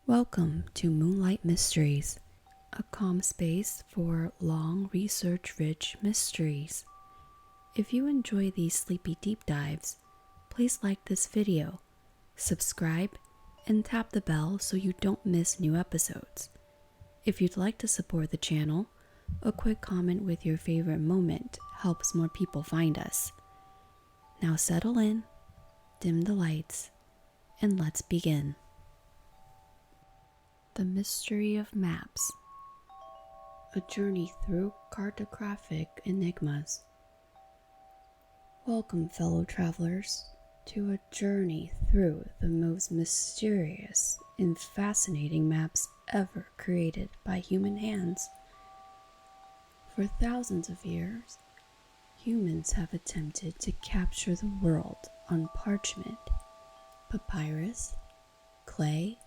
Welcome to Moonlight Mysteries, a calm space for long, research-rich mysteries. If you enjoy these sleepy deep dives, please like this video, subscribe, and tap the bell so you don't miss new episodes. If you'd like to support the channel, a quick comment with your favorite moment helps more people find us. Now settle in, dim the lights, and let's begin. The Mystery of Maps. A journey through cartographic enigmas. Welcome, fellow travelers, to a journey through the most mysterious and fascinating maps ever created by human hands. For thousands of years, humans have attempted to capture the world on parchment, papyrus, clay,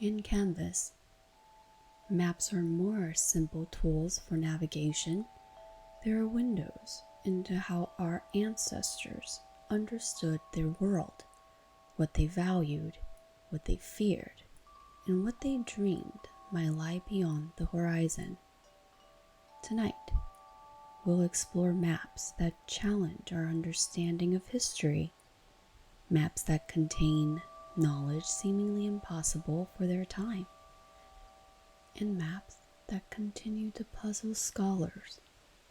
and canvas. Maps are more simple tools for navigation. They are windows into how our ancestors understood their world, what they valued, what they feared, and what they dreamed might lie beyond the horizon. Tonight, we'll explore maps that challenge our understanding of history, maps that contain knowledge seemingly impossible for their time, and maps that continue to puzzle scholars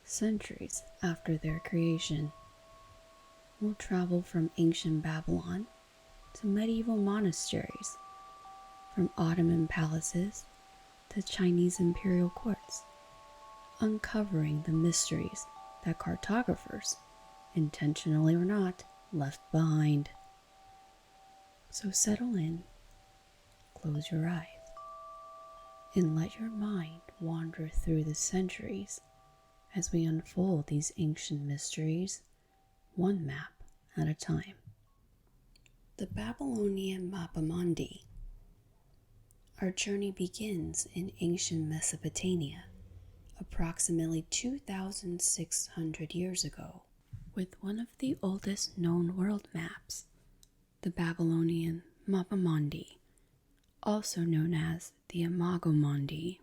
centuries after their creation. We'll travel from ancient Babylon to medieval monasteries, from Ottoman palaces to Chinese imperial courts, uncovering the mysteries that cartographers, intentionally or not, left behind. So settle in, close your eyes, and let your mind wander through the centuries as we unfold these ancient mysteries, one map at a time. The Babylonian Mappa Mundi. Our journey begins in ancient Mesopotamia, approximately 2,600 years ago, with one of the oldest known world maps, the Babylonian Mappa Mundi, also known as the Imago Mundi.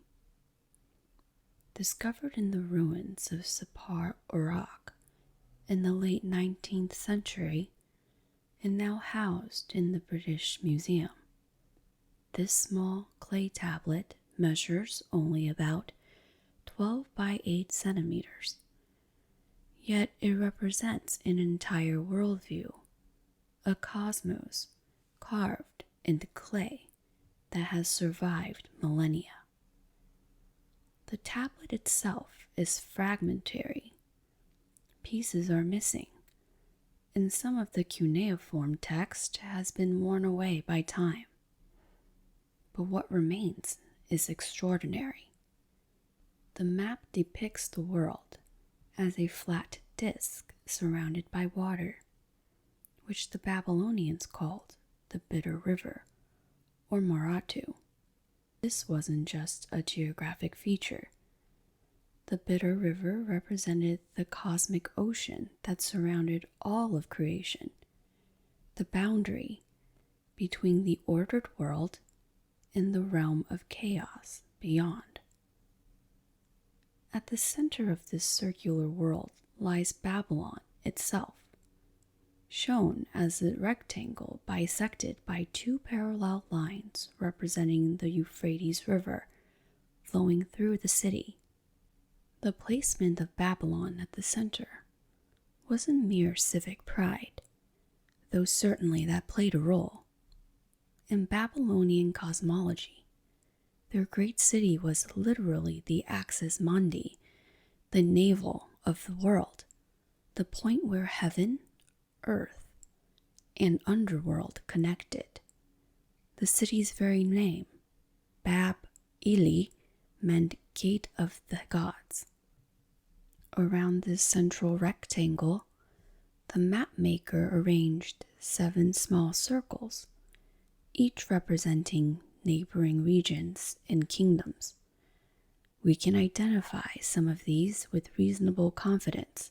Discovered in the ruins of Sapar, Iraq, in the late 19th century, and now housed in the British Museum. This small clay tablet measures only about 12 by 8 centimeters, yet it represents an entire worldview, a cosmos carved into clay that has survived millennia. The tablet itself is fragmentary. Pieces are missing, and some of the cuneiform text has been worn away by time. But what remains is extraordinary. The map depicts the world as a flat disk surrounded by water, which the Babylonians called the Bitter River, or Maratu. This wasn't just a geographic feature. The Bitter River represented the cosmic ocean that surrounded all of creation, the boundary between the ordered world and the realm of chaos beyond. At the center of this circular world lies Babylon itself, shown as a rectangle bisected by two parallel lines representing the Euphrates River flowing through the city. The placement of Babylon at the center wasn't mere civic pride, though certainly that played a role. In Babylonian cosmology, their great city was literally the axis mundi, the navel of the world, the point where heaven, earth, and underworld connected. The city's very name, Bab-Ili, meant gate of the gods. Around this central rectangle, the mapmaker arranged 7 small circles, each representing neighboring regions and kingdoms. We can identify some of these with reasonable confidence.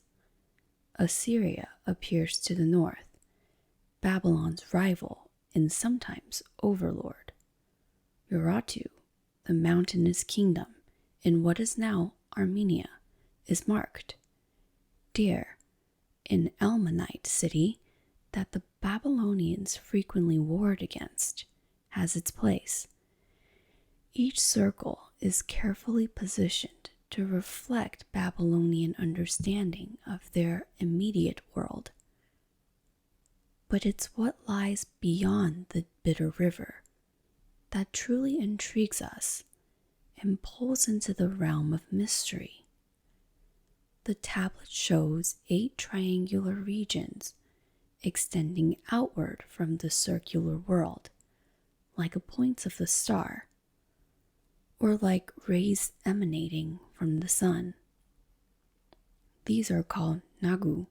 Assyria appears to the north, Babylon's rival and sometimes overlord. Urartu, the mountainous kingdom in what is now Armenia, is marked. Dir, an Elmanite city that the Babylonians frequently warred against, has its place. Each circle is carefully positioned to reflect Babylonian understanding of their immediate world. But it's what lies beyond the bitter river that truly intrigues us and pulls into the realm of mystery. The tablet shows 8 triangular regions extending outward from the circular world, like points of the star, or like rays emanating from the sun. These are called Nagu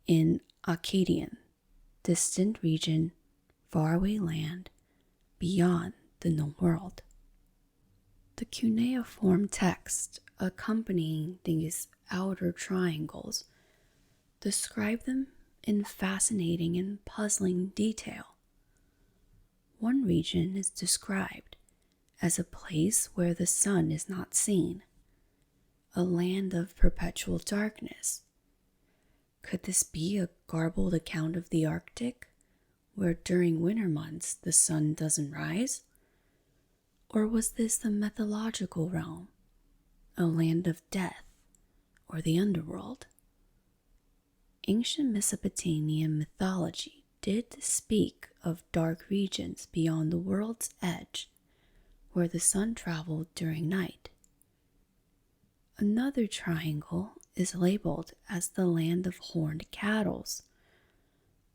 in Akkadian, distant region, faraway land, beyond the known world. The cuneiform text accompanying these outer triangles describe them in fascinating and puzzling detail. One region is described as a place where the sun is not seen, a land of perpetual darkness. Could this be a garbled account of the Arctic, where during winter months the sun doesn't rise? Or was this the mythological realm, a land of death, or the underworld? Ancient Mesopotamian mythology did speak of dark regions beyond the world's edge, where the sun traveled during night. Another triangle is labeled as the land of horned cattle.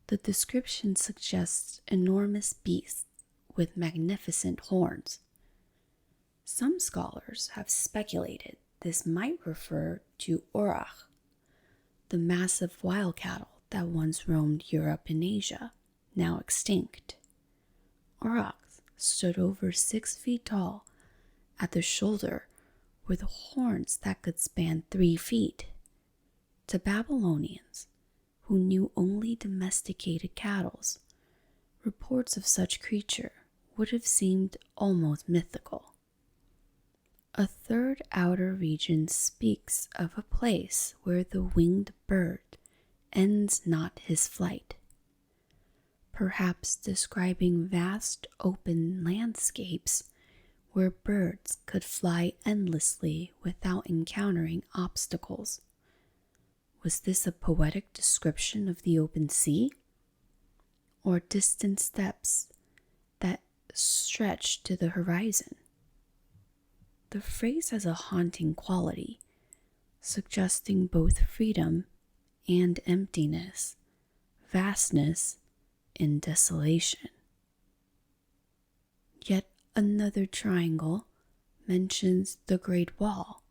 The description suggests enormous beasts with magnificent horns. Some scholars have speculated this might refer to Aurach, the massive wild cattle that once roamed Europe and Asia, now extinct. Aurochs stood over 6 feet tall at the shoulder with horns that could span 3 feet. To Babylonians, who knew only domesticated cattle, reports of such creature would have seemed almost mythical. A third outer region speaks of a place where the winged bird ends not his flight, perhaps describing vast open landscapes where birds could fly endlessly without encountering obstacles. Was this a poetic description of the open sea? Or distant steppes that stretched to the horizon? The phrase has a haunting quality, suggesting both freedom and emptiness, vastness and desolation. Yet another triangle mentions the Great Wall,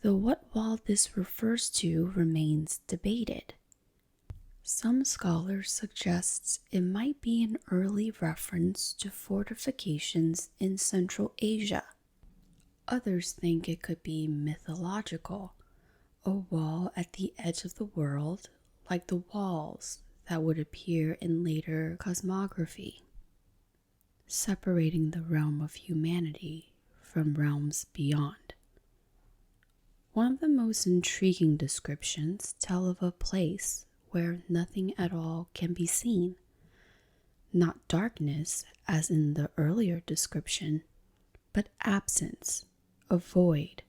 though what wall this refers to remains debated. Some scholars suggest it might be an early reference to fortifications in Central Asia. Others think it could be mythological, a wall at the edge of the world, like the walls that would appear in later cosmography, separating the realm of humanity from realms beyond. One of the most intriguing descriptions tell of a place where nothing at all can be seen. Not darkness, as in the earlier description, but absence, a void,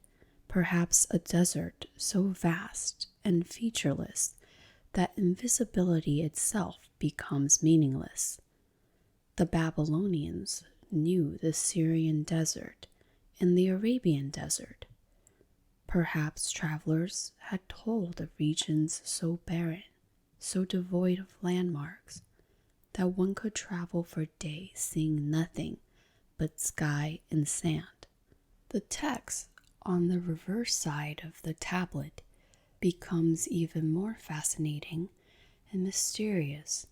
perhaps a desert so vast and featureless that invisibility itself becomes meaningless. The Babylonians knew the Syrian desert and the Arabian desert. Perhaps travelers had told of regions so barren, so devoid of landmarks, that one could travel for days seeing nothing but sky and sand. The text on the reverse side of the tablet becomes even more fascinating and mysterious.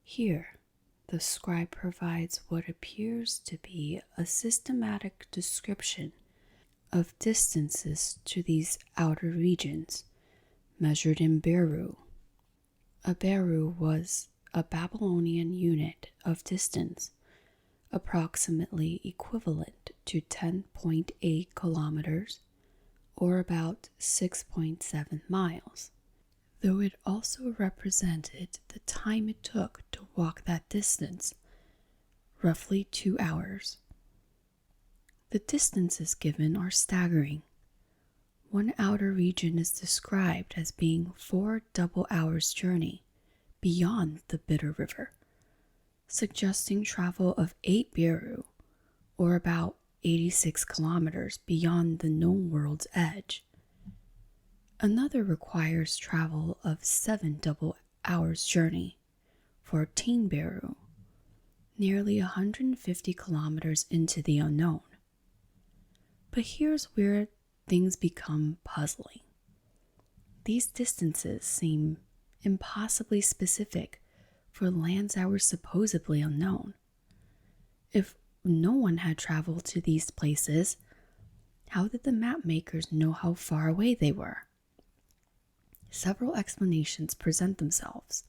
Here, the scribe provides what appears to be a systematic description of distances to these outer regions, measured in beru. A beru was a Babylonian unit of distance, approximately equivalent to 10.8 kilometers, or about 6.7 miles, though it also represented the time it took to walk that distance, roughly 2 hours. The distances given are staggering. One outer region is described as being 4 double hours' journey beyond the Bitter River, suggesting travel of 8 biru, or about 86 kilometers beyond the known world's edge. Another requires travel of 7 double hours' journey, 14 biru, nearly 150 kilometers into the unknown. But here's where things become puzzling. These distances seem impossibly specific for lands that were supposedly unknown. If no one had traveled to these places, how did the map makers know how far away they were? Several explanations present themselves,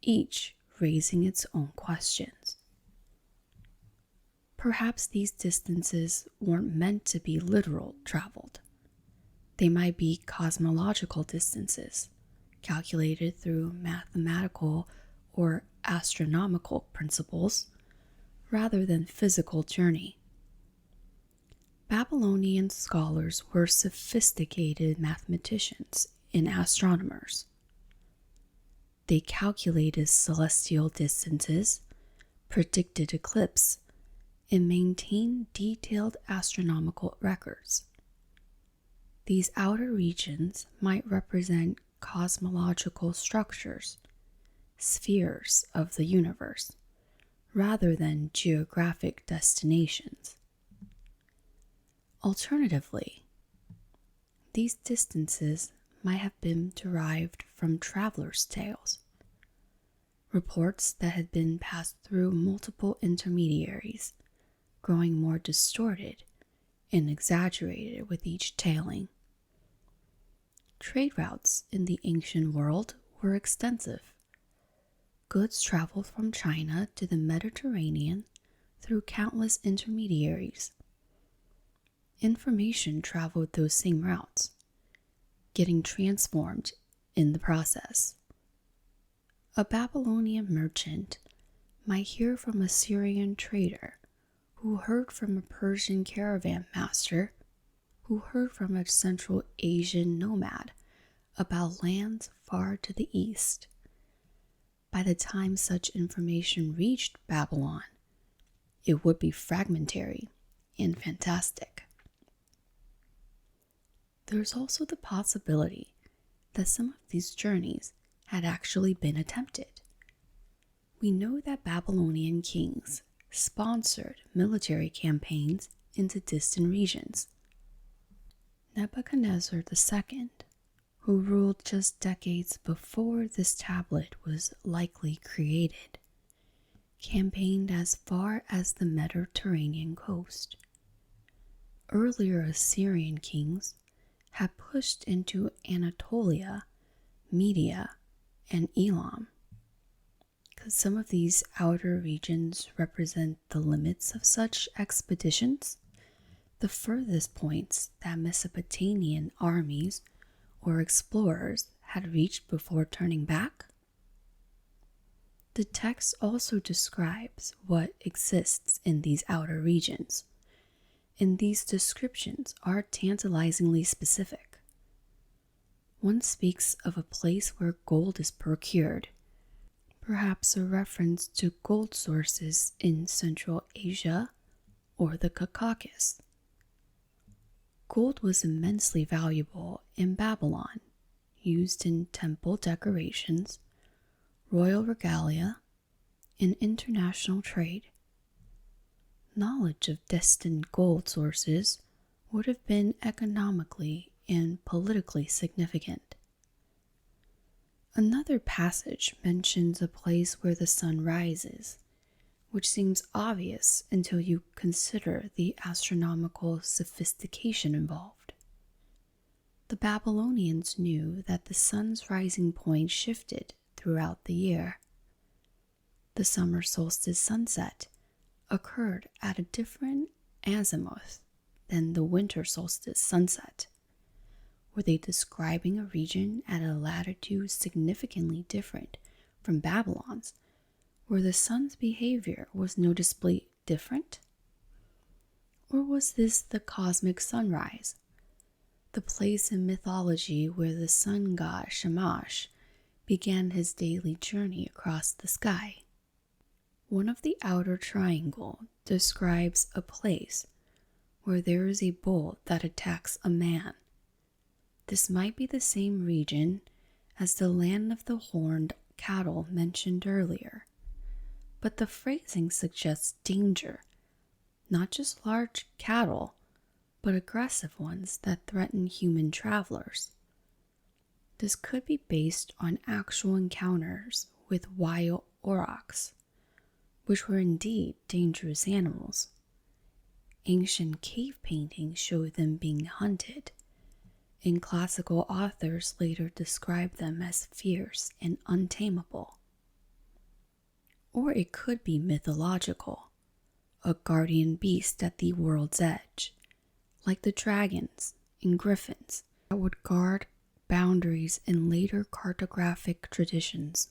each raising its own questions. Perhaps these distances weren't meant to be literal traveled. They might be cosmological distances, calculated through mathematical or astronomical principles, rather than physical journey. Babylonian scholars were sophisticated mathematicians and astronomers. They calculated celestial distances, predicted eclipse, and maintained detailed astronomical records. These outer regions might represent cosmological structures, spheres of the universe, rather than geographic destinations. Alternatively, these distances might have been derived from travelers' tales, reports that had been passed through multiple intermediaries, growing more distorted and exaggerated with each tailing. Trade routes in the ancient world were extensive. Goods traveled from China to the Mediterranean through countless intermediaries. Information traveled those same routes, getting transformed in the process. A Babylonian merchant might hear from a Syrian trader, who heard from a Persian caravan master, who heard from a Central Asian nomad about lands far to the east. By the time such information reached Babylon, it would be fragmentary and fantastic. There's also the possibility that some of these journeys had actually been attempted. We know that Babylonian kings sponsored military campaigns into distant regions. Nebuchadnezzar II, who ruled just decades before this tablet was likely created, campaigned as far as the Mediterranean coast. Earlier Assyrian kings had pushed into Anatolia, Media, and Elam. Could some of these outer regions represent the limits of such expeditions? The furthest points that Mesopotamian armies or explorers had reached before turning back? The text also describes what exists in these outer regions, and these descriptions are tantalizingly specific. One speaks of a place where gold is procured, perhaps a reference to gold sources in Central Asia or the Caucasus. Gold was immensely valuable in Babylon, used in temple decorations, royal regalia, and international trade. Knowledge of destined gold sources would have been economically and politically significant. Another passage mentions a place where the sun rises, which seems obvious until you consider the astronomical sophistication involved. The Babylonians knew that the sun's rising point shifted throughout the year. The summer solstice sunset occurred at a different azimuth than the winter solstice sunset. Were they describing a region at a latitude significantly different from Babylon's, where the sun's behavior was noticeably different? Or was this the cosmic sunrise, the place in mythology where the sun god Shamash began his daily journey across the sky? One of the outer triangle describes a place where there is a bull that attacks a man. This might be the same region as the land of the horned cattle mentioned earlier, but the phrasing suggests danger, not just large cattle, but aggressive ones that threaten human travelers. This could be based on actual encounters with wild aurochs, which were indeed dangerous animals. Ancient cave paintings show them being hunted, and classical authors later described them as fierce and untamable. Or it could be mythological, a guardian beast at the world's edge, like the dragons and griffins that would guard boundaries in later cartographic traditions.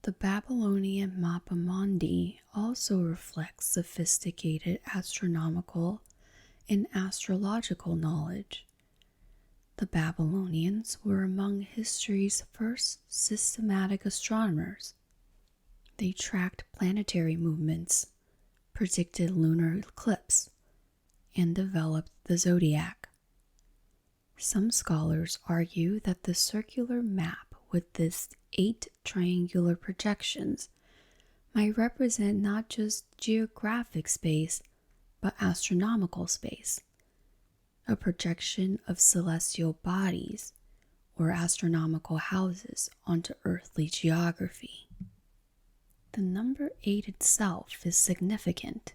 The Babylonian Mappa Mundi also reflects sophisticated astronomical and astrological knowledge. The Babylonians were among history's first systematic astronomers. They tracked planetary movements, predicted lunar eclipse, and developed the zodiac. Some scholars argue that the circular map with its 8 triangular projections might represent not just geographic space, but astronomical space, a projection of celestial bodies or astronomical houses onto earthly geography. The number 8 itself is significant.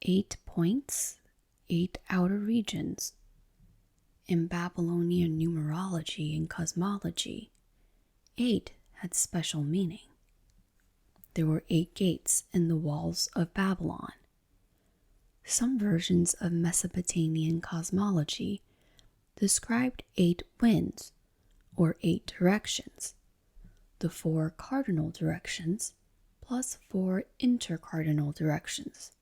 8 points, 8 outer regions. In Babylonian numerology and cosmology, 8 had special meaning. There were 8 gates in the walls of Babylon. Some versions of Mesopotamian cosmology described 8 winds, or 8 directions, the 4 cardinal directions plus 4 intercardinal directions.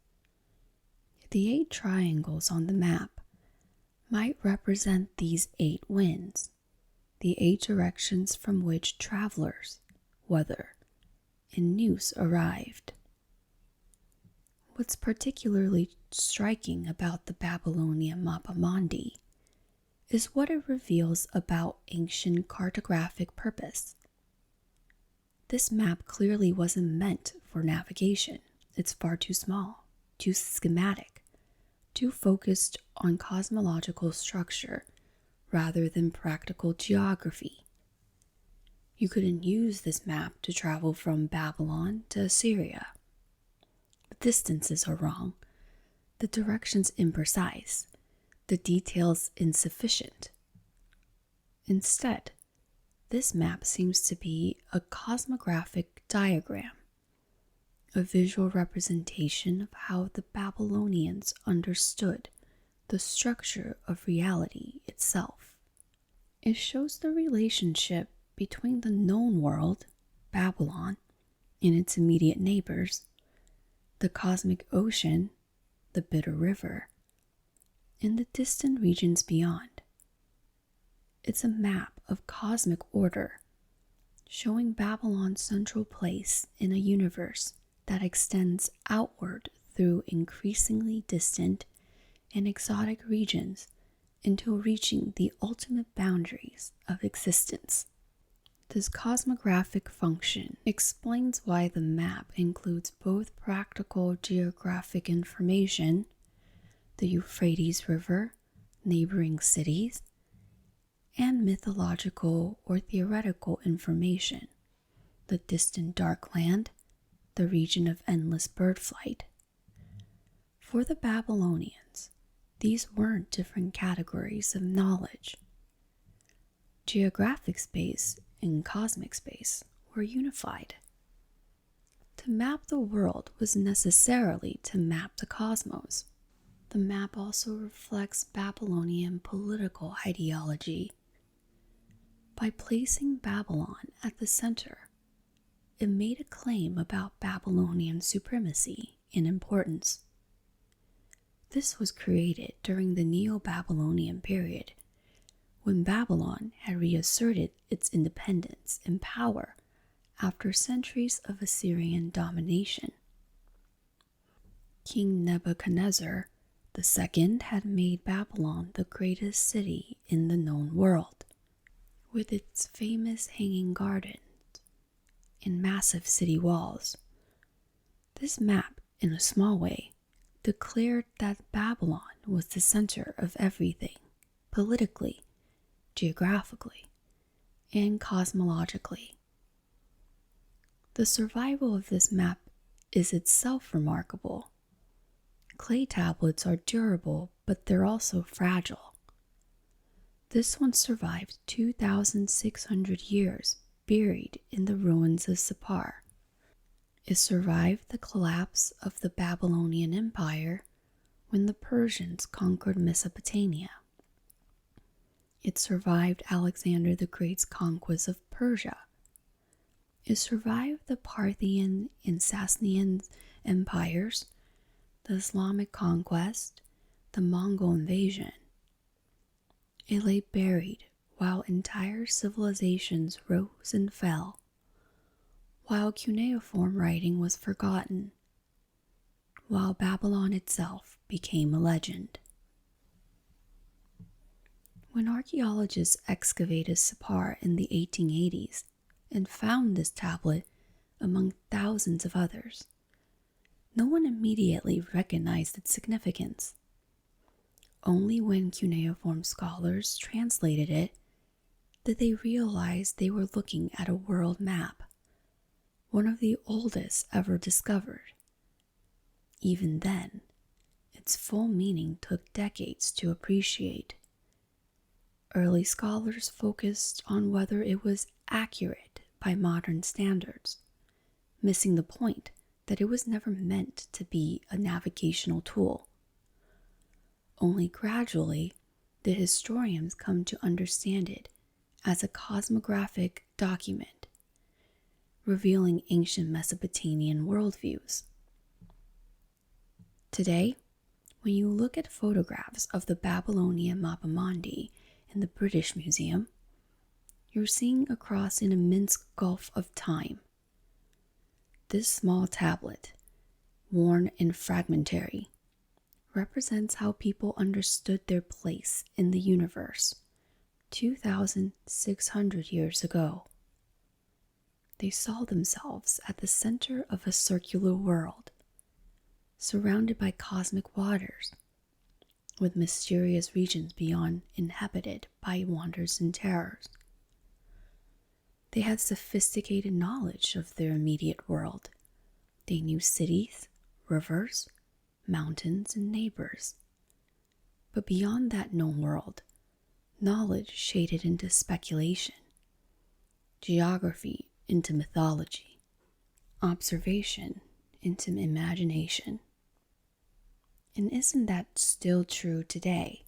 The 8 triangles on the map might represent these 8 winds, the 8 directions from which travelers, weather, and news arrived. What's particularly striking about the Babylonian Mappa Mundi is what it reveals about ancient cartographic purpose. This map clearly wasn't meant for navigation. It's far too small, too schematic, too focused on cosmological structure rather than practical geography. You couldn't use this map to travel from Babylon to Assyria. The distances are wrong, the directions imprecise, the details insufficient. Instead, this map seems to be a cosmographic diagram, a visual representation of how the Babylonians understood the structure of reality itself. It shows the relationship between the known world, Babylon, and its immediate neighbors, the cosmic ocean, the Bitter River, and the distant regions beyond. It's a map of cosmic order, showing Babylon's central place in a universe that extends outward through increasingly distant and exotic regions until reaching the ultimate boundaries of existence. This cosmographic function explains why the map includes both practical geographic information, the Euphrates River, neighboring cities, and mythological or theoretical information, the distant dark land, the region of endless bird flight. For the Babylonians, these weren't different categories of knowledge. Geographic space and cosmic space were unified. To map the world was necessarily to map the cosmos. The map also reflects Babylonian political ideology. By placing Babylon at the center, it made a claim about Babylonian supremacy and importance. This was created during the Neo-Babylonian period, when Babylon had reasserted its independence and power after centuries of Assyrian domination. King Nebuchadnezzar II had made Babylon the greatest city in the known world, with its famous hanging gardens and massive city walls. This map, in a small way, declared that Babylon was the center of everything, politically, geographically, and cosmologically. The survival of this map is itself remarkable. Clay tablets are durable, but they're also fragile. This one survived 2,600 years buried in the ruins of Sippar. It survived the collapse of the Babylonian Empire when the Persians conquered Mesopotamia. It survived Alexander the Great's conquest of Persia. It survived the Parthian and Sasanian empires, the Islamic conquest, the Mongol invasion. It lay buried while entire civilizations rose and fell, while cuneiform writing was forgotten, while Babylon itself became a legend. When archaeologists excavated Sippar in the 1880s and found this tablet among thousands of others, no one immediately recognized its significance. Only when cuneiform scholars translated it did they realize they were looking at a world map, one of the oldest ever discovered. Even then, its full meaning took decades to appreciate. Early scholars focused on whether it was accurate by modern standards, missing the point that it was never meant to be a navigational tool. Only gradually did historians come to understand it as a cosmographic document, revealing ancient Mesopotamian worldviews. Today, when you look at photographs of the Babylonian Mappa Mundi in the British Museum, you're seeing across an immense gulf of time. This small tablet, worn and fragmentary, represents how people understood their place in the universe 2,600 years ago. They saw themselves at the center of a circular world, surrounded by cosmic waters, with mysterious regions beyond inhabited by wonders and terrors. They had sophisticated knowledge of their immediate world. They knew cities, rivers, mountains, and neighbors. But beyond that known world, knowledge shaded into speculation, geography into mythology, observation into imagination. And isn't that still true today?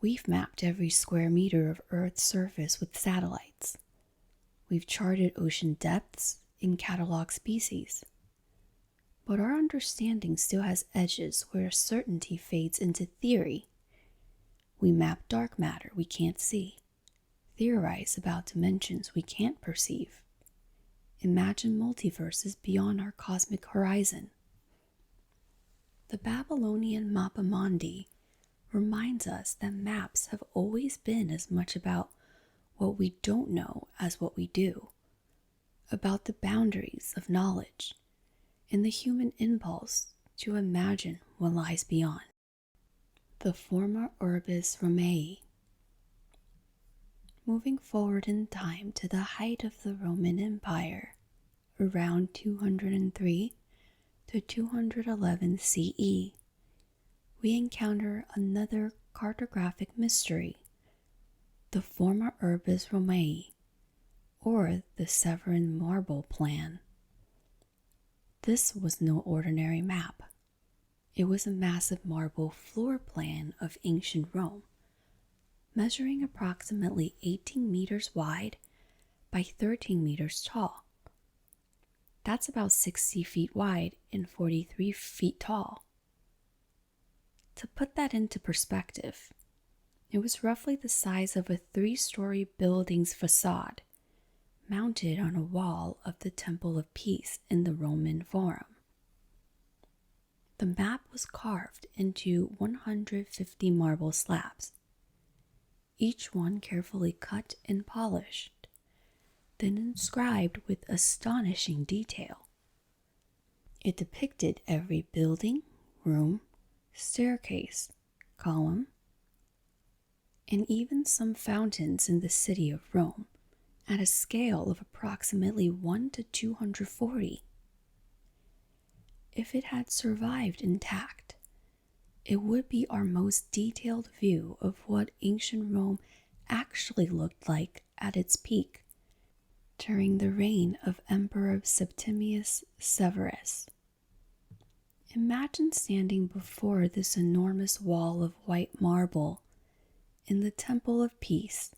We've mapped every square meter of Earth's surface with satellites. We've charted ocean depths and cataloged species. But our understanding still has edges where certainty fades into theory. We map dark matter we can't see, theorize about dimensions we can't perceive, imagine multiverses beyond our cosmic horizon. The Babylonian Mappa Mundi reminds us that maps have always been as much about what we don't know as what we do, about the boundaries of knowledge and the human impulse to imagine what lies beyond. The Forma Urbis Romae. Moving forward in time to the height of the Roman Empire, around 203 to 211 CE, we encounter another cartographic mystery, the Forma Urbis Romae, or the Severan Marble Plan. This was no ordinary map. It was a massive marble floor plan of ancient Rome, measuring approximately 18 meters wide by 13 meters tall. That's about 60 feet wide and 43 feet tall. To put that into perspective, it was roughly the size of a 3-story building's facade, mounted on a wall of the Temple of Peace in the Roman Forum. The map was carved into 150 marble slabs, each one carefully cut and polished, then inscribed with astonishing detail. It depicted every building, room, staircase, column, and even some fountains in the city of Rome at a scale of approximately 1 to 240. If it had survived intact, it would be our most detailed view of what ancient Rome actually looked like at its peak during the reign of Emperor Septimius Severus. Imagine standing before this enormous wall of white marble in the Temple of Peace,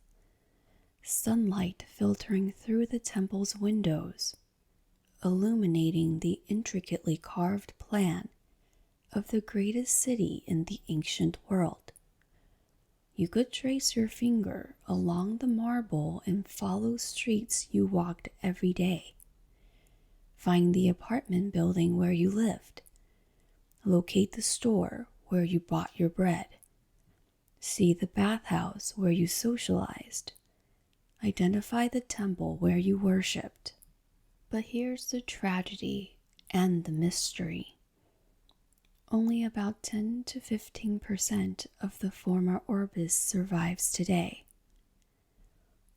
sunlight filtering through the temple's windows, illuminating the intricately carved plan of the greatest city in the ancient world. You could trace your finger along the marble and follow streets you walked every day. Find the apartment building where you lived. Locate the store where you bought your bread. See the bathhouse where you socialized. Identify the temple where you worshipped. But here's the tragedy and the mystery. Only about 10 to 15% of the Forma Urbis survives today.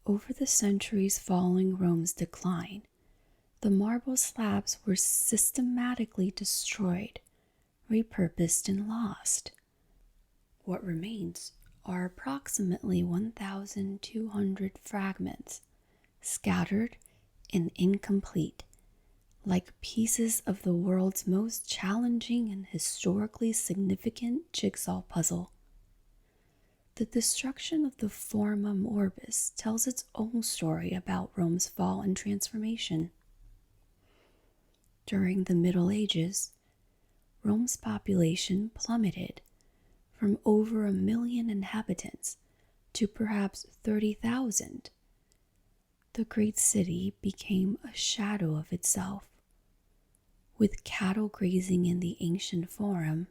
Over the centuries following Rome's decline, the marble slabs were systematically destroyed, repurposed, and lost. What remains are approximately 1,200 fragments, scattered and incomplete, like pieces of the world's most challenging and historically significant jigsaw puzzle. The destruction of the Forma Urbis tells its own story about Rome's fall and transformation. During the Middle Ages, Rome's population plummeted from over 1 million inhabitants to perhaps 30,000. The great city became a shadow of itself, with cattle grazing in the ancient forum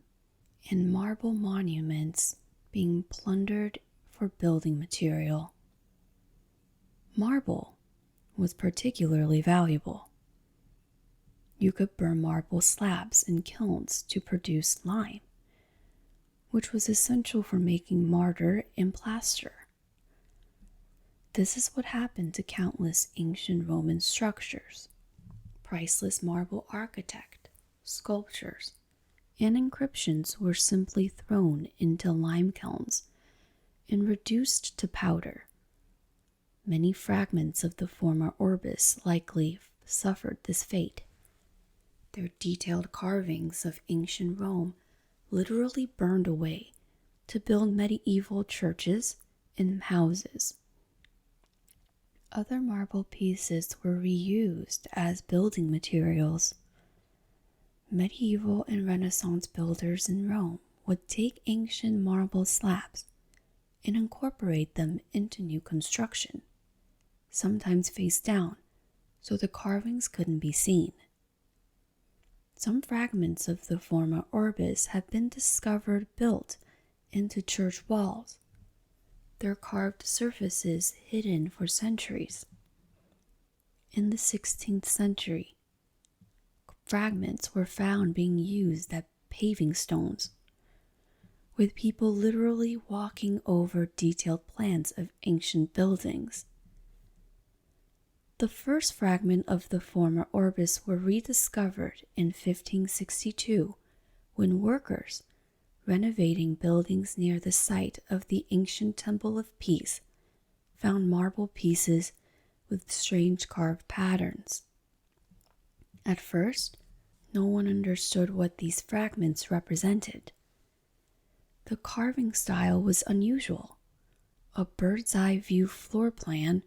and marble monuments being plundered for building material. Marble was particularly valuable. You could burn marble slabs in kilns to produce lime, which was essential for making mortar and plaster. This is what happened to countless ancient Roman structures. Priceless marble architect, sculptures, and inscriptions were simply thrown into lime kilns and reduced to powder. Many fragments of the Forma Urbis likely suffered this fate. Their detailed carvings of ancient Rome literally burned away to build medieval churches and houses. Other marble pieces were reused as building materials. Medieval and Renaissance builders in Rome would take ancient marble slabs and incorporate them into new construction, sometimes face down so the carvings couldn't be seen. Some fragments of the Forma Urbis have been discovered built into church walls, their carved surfaces hidden for centuries. In the 16th century, fragments were found being used as paving stones, with people literally walking over detailed plans of ancient buildings. The first fragment of the Forma Urbis were rediscovered in 1562 when workers renovating buildings near the site of the ancient Temple of Peace found marble pieces with strange carved patterns. At first, no one understood what these fragments represented. The carving style was unusual, a bird's-eye view floor plan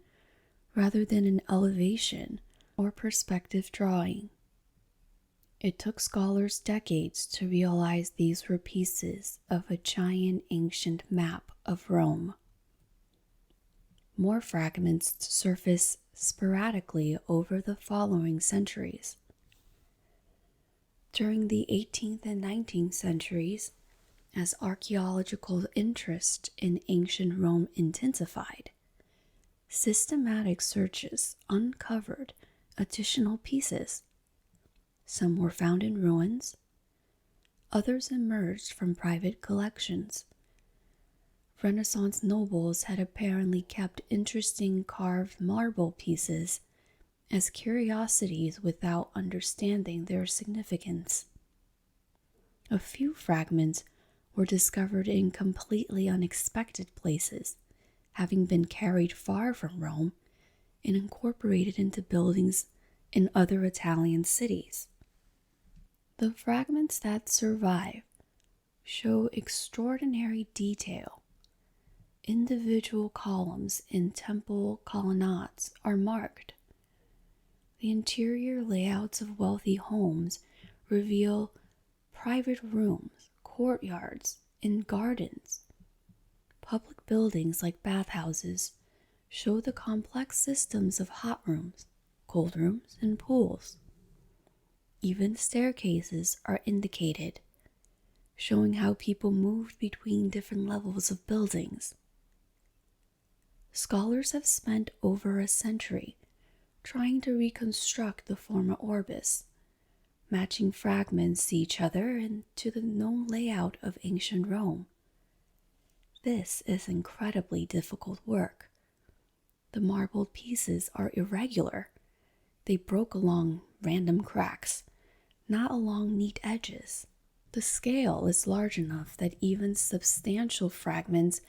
rather than an elevation or perspective drawing. It took scholars decades to realize these were pieces of a giant ancient map of Rome. More fragments surface sporadically over the following centuries. During the 18th and 19th centuries, as archaeological interest in ancient Rome intensified, systematic searches uncovered additional pieces. Some were found in ruins, others emerged from private collections. Renaissance nobles had apparently kept interesting carved marble pieces as curiosities without understanding their significance. A few fragments were discovered in completely unexpected places, having been carried far from Rome and incorporated into buildings in other Italian cities. The fragments that survive show extraordinary detail. Individual columns in temple colonnades are marked. The interior layouts of wealthy homes reveal private rooms, courtyards, and gardens. Public buildings like bathhouses show the complex systems of hot rooms, cold rooms, and pools. Even staircases are indicated, showing how people moved between different levels of buildings. Scholars have spent over a century trying to reconstruct the Forma Urbis, matching fragments to each other and to the known layout of ancient Rome. This is incredibly difficult work. The marbled pieces are irregular. They broke along random cracks, not along neat edges. The scale is large enough that even substantial fragments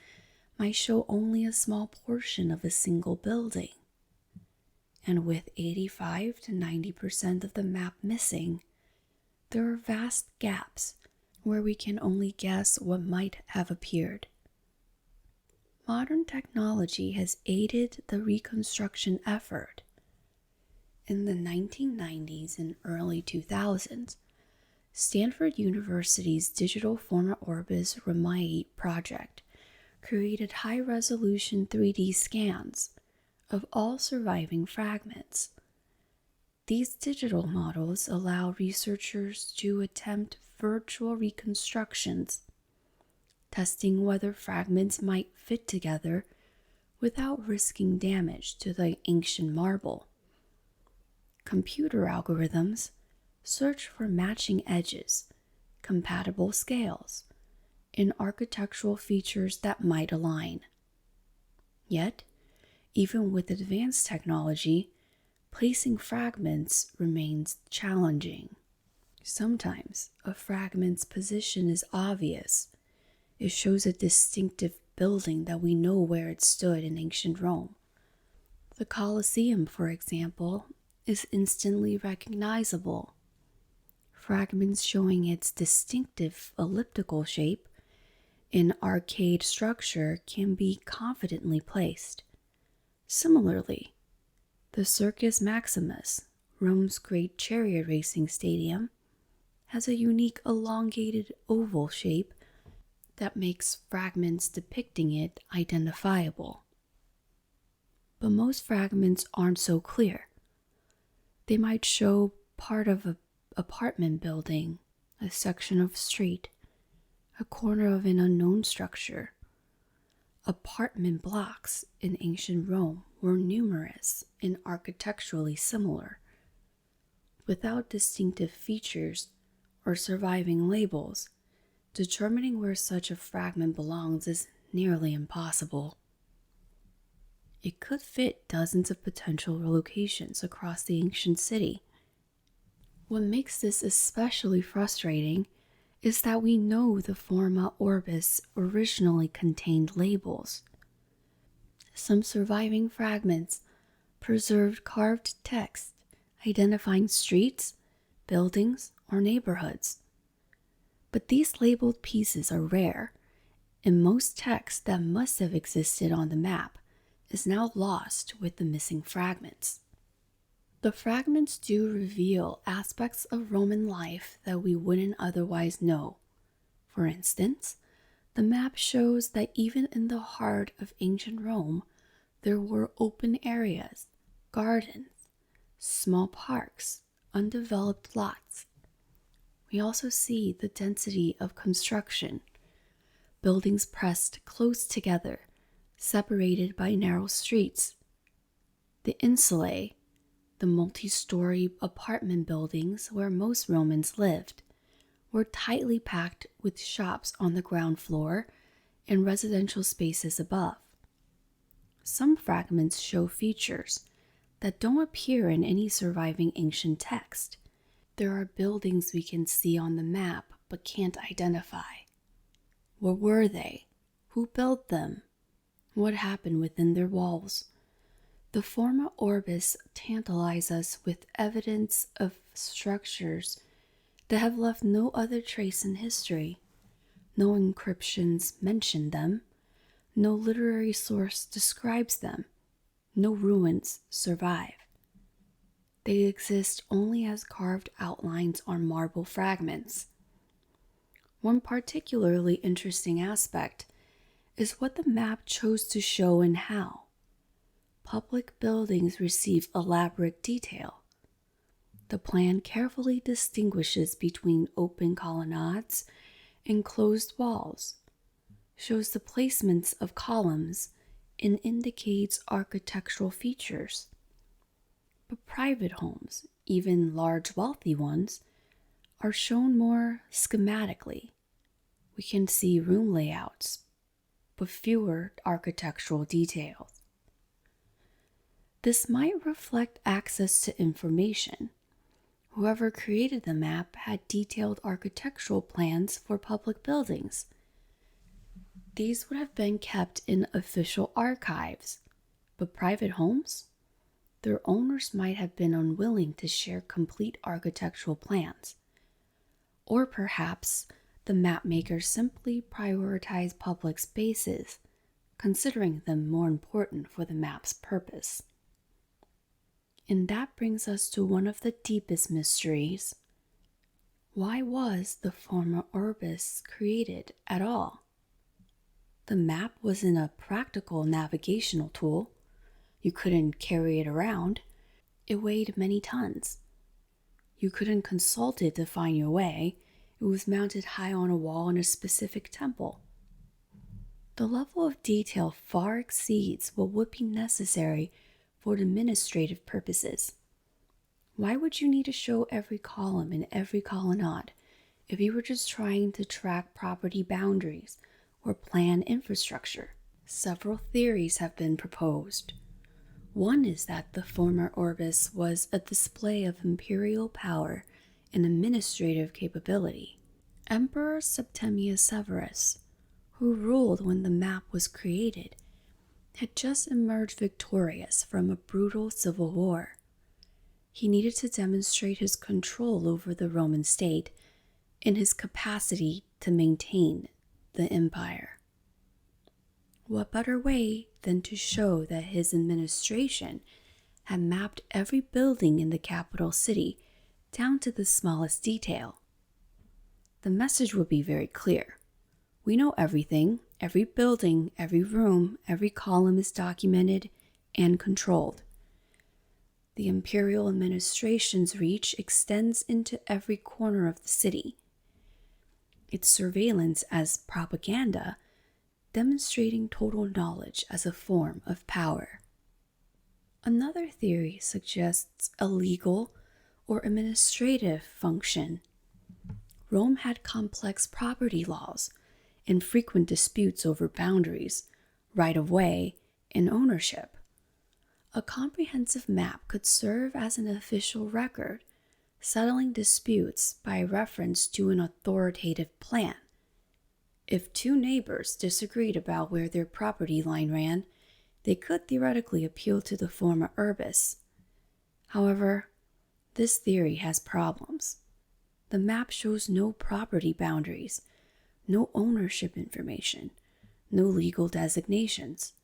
might show only a small portion of a single building. And with 85 to 90% of the map missing, there are vast gaps where we can only guess what might have appeared. Modern technology has aided the reconstruction effort. In the 1990s and early 2000s, Stanford University's Digital Forma Urbis Romae project created high-resolution 3D scans of all surviving fragments. These digital models allow researchers to attempt virtual reconstructions, testing whether fragments might fit together without risking damage to the ancient marble. Computer algorithms search for matching edges, compatible scales, and architectural features that might align. Yet, even with advanced technology, placing fragments remains challenging. Sometimes a fragment's position is obvious. It shows a distinctive building that we know where it stood in ancient Rome. The Colosseum, for example, is instantly recognizable. Fragments showing its distinctive elliptical shape and arcade structure can be confidently placed. Similarly, the Circus Maximus, Rome's great chariot racing stadium, has a unique elongated oval shape that makes fragments depicting it identifiable. But most fragments aren't so clear. They might show part of an apartment building, a section of street, a corner of an unknown structure. Apartment blocks in ancient Rome were numerous and architecturally similar. Without distinctive features or surviving labels, determining where such a fragment belongs is nearly impossible. It could fit dozens of potential locations across the ancient city. What makes this especially frustrating is that we know the Forma Urbis originally contained labels. Some surviving fragments preserved carved text identifying streets, buildings, or neighborhoods. But these labeled pieces are rare, and most text that must have existed on the map is now lost with the missing fragments. The fragments do reveal aspects of Roman life that we wouldn't otherwise know. For instance, the map shows that even in the heart of ancient Rome, there were open areas, gardens, small parks, undeveloped lots. We also see the density of construction, buildings pressed close together, separated by narrow streets. The insulae, the multi-story apartment buildings where most Romans lived, were tightly packed with shops on the ground floor and residential spaces above. Some fragments show features that don't appear in any surviving ancient text. There are buildings we can see on the map but can't identify. What were they? Who built them? What happened within their walls? The Forma Urbis tantalize us with evidence of structures that have left no other trace in history. No inscriptions mention them. No literary source describes them. No ruins survive. They exist only as carved outlines on marble fragments. One particularly interesting aspect is what the map chose to show and how. Public buildings receive elaborate detail. The plan carefully distinguishes between open colonnades and closed walls, shows the placements of columns, and indicates architectural features. But private homes, even large wealthy ones, are shown more schematically. We can see room layouts, but fewer architectural details. This might reflect access to information. Whoever created the map had detailed architectural plans for public buildings. These would have been kept in official archives, but private homes? Their owners might have been unwilling to share complete architectural plans. Or perhaps the mapmakers simply prioritized public spaces, considering them more important for the map's purpose. And that brings us to one of the deepest mysteries. Why was the Forma Urbis created at all? The map wasn't a practical navigational tool. You couldn't carry it around. It weighed many tons. You couldn't consult it to find your way. It was mounted high on a wall in a specific temple. The level of detail far exceeds what would be necessary for administrative purposes. Why would you need to show every column and every colonnade if you were just trying to track property boundaries or plan infrastructure? Several theories have been proposed. One is that the Forma Urbis was a display of imperial power and administrative capability. Emperor Septimius Severus, who ruled when the map was created, had just emerged victorious from a brutal civil war. He needed to demonstrate his control over the Roman state and his capacity to maintain the empire. What better way than to show that his administration had mapped every building in the capital city down to the smallest detail? The message would be very clear. We know everything, every building, every room, every column is documented and controlled. The imperial administration's reach extends into every corner of the city. Its surveillance as propaganda, demonstrating total knowledge as a form of power. Another theory suggests a legal or administrative function. Rome had complex property laws and frequent disputes over boundaries, right-of-way, and ownership. A comprehensive map could serve as an official record, settling disputes by reference to an authoritative plan. If two neighbors disagreed about where their property line ran, they could theoretically appeal to the Forma Urbis. However, this theory has problems. The map shows no property boundaries, no ownership information, no legal designations.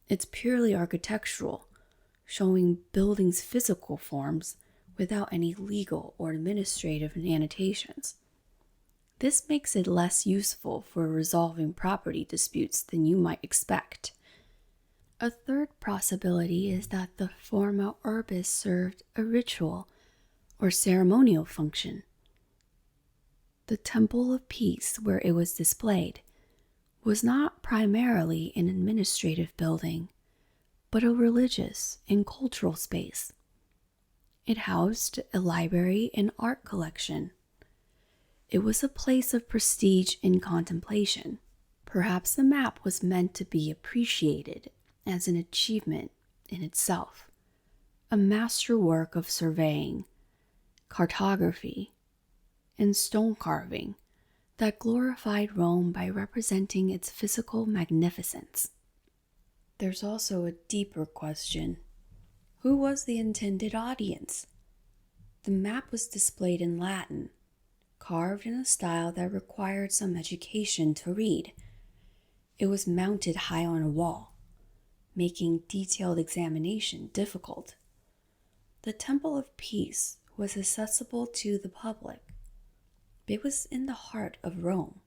It's purely architectural, showing buildings' physical forms without any legal or administrative annotations. This makes it less useful for resolving property disputes than you might expect. A third possibility is that the Forma Urbis served a ritual or ceremonial function. The Temple of Peace, where it was displayed, was not primarily an administrative building, but a religious and cultural space. It housed a library and art collection. It was a place of prestige and contemplation. Perhaps the map was meant to be appreciated as an achievement in itself, a masterwork of surveying, cartography, and stone carving that glorified Rome by representing its physical magnificence. There's also a deeper question. Who was the intended audience? The map was displayed in Latin, carved in a style that required some education to read. It was mounted high on a wall, making detailed examination difficult. The Temple of Peace was accessible to the public. It was in the heart of Rome.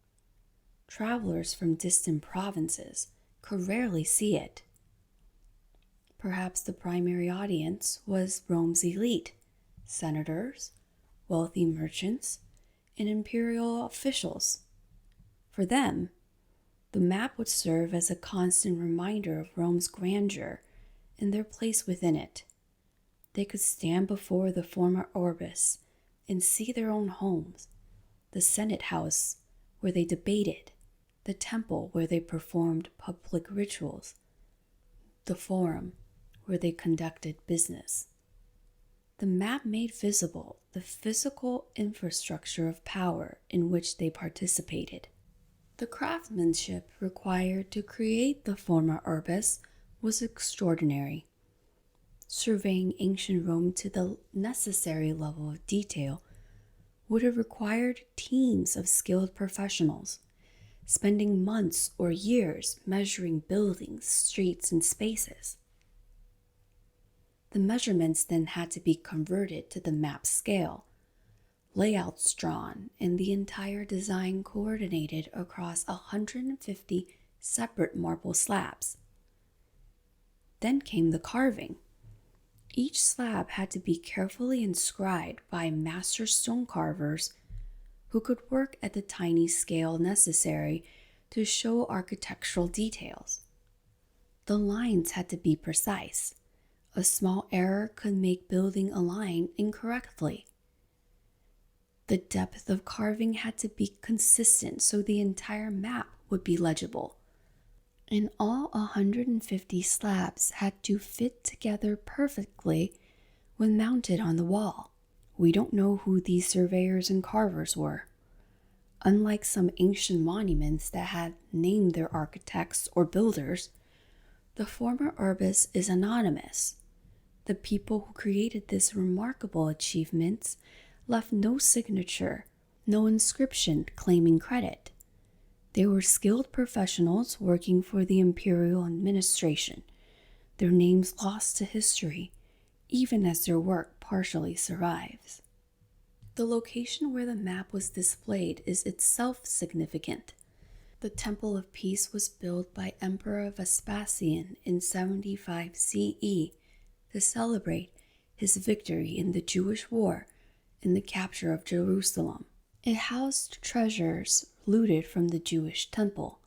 Travelers from distant provinces could rarely see it. Perhaps the primary audience was Rome's elite, senators, wealthy merchants, and imperial officials. For them, the map would serve as a constant reminder of Rome's grandeur and their place within it. They could stand before the Forma Urbis and see their own homes, the Senate House where they debated, the temple where they performed public rituals, the Forum where they conducted business. The map made visible the physical infrastructure of power in which they participated. The craftsmanship required to create the Forma Urbis was extraordinary. Surveying ancient Rome to the necessary level of detail would have required teams of skilled professionals, spending months or years measuring buildings, streets, and spaces. The measurements then had to be converted to the map scale, layouts drawn, and the entire design coordinated across 150 separate marble slabs. Then came the carving. Each slab had to be carefully inscribed by master stone carvers who could work at the tiny scale necessary to show architectural details. The lines had to be precise. A small error could make building align incorrectly. The depth of carving had to be consistent so the entire map would be legible. And all 150 slabs had to fit together perfectly when mounted on the wall. We don't know who these surveyors and carvers were. Unlike some ancient monuments that had named their architects or builders, the Forma Urbis is anonymous. The people who created this remarkable achievement left no signature, no inscription claiming credit. They were skilled professionals working for the imperial administration, their names lost to history, even as their work partially survives. The location where the map was displayed is itself significant. The Temple of Peace was built by Emperor Vespasian in 75 CE to celebrate his victory in the Jewish War and the capture of Jerusalem. It housed treasures looted from the Jewish temple,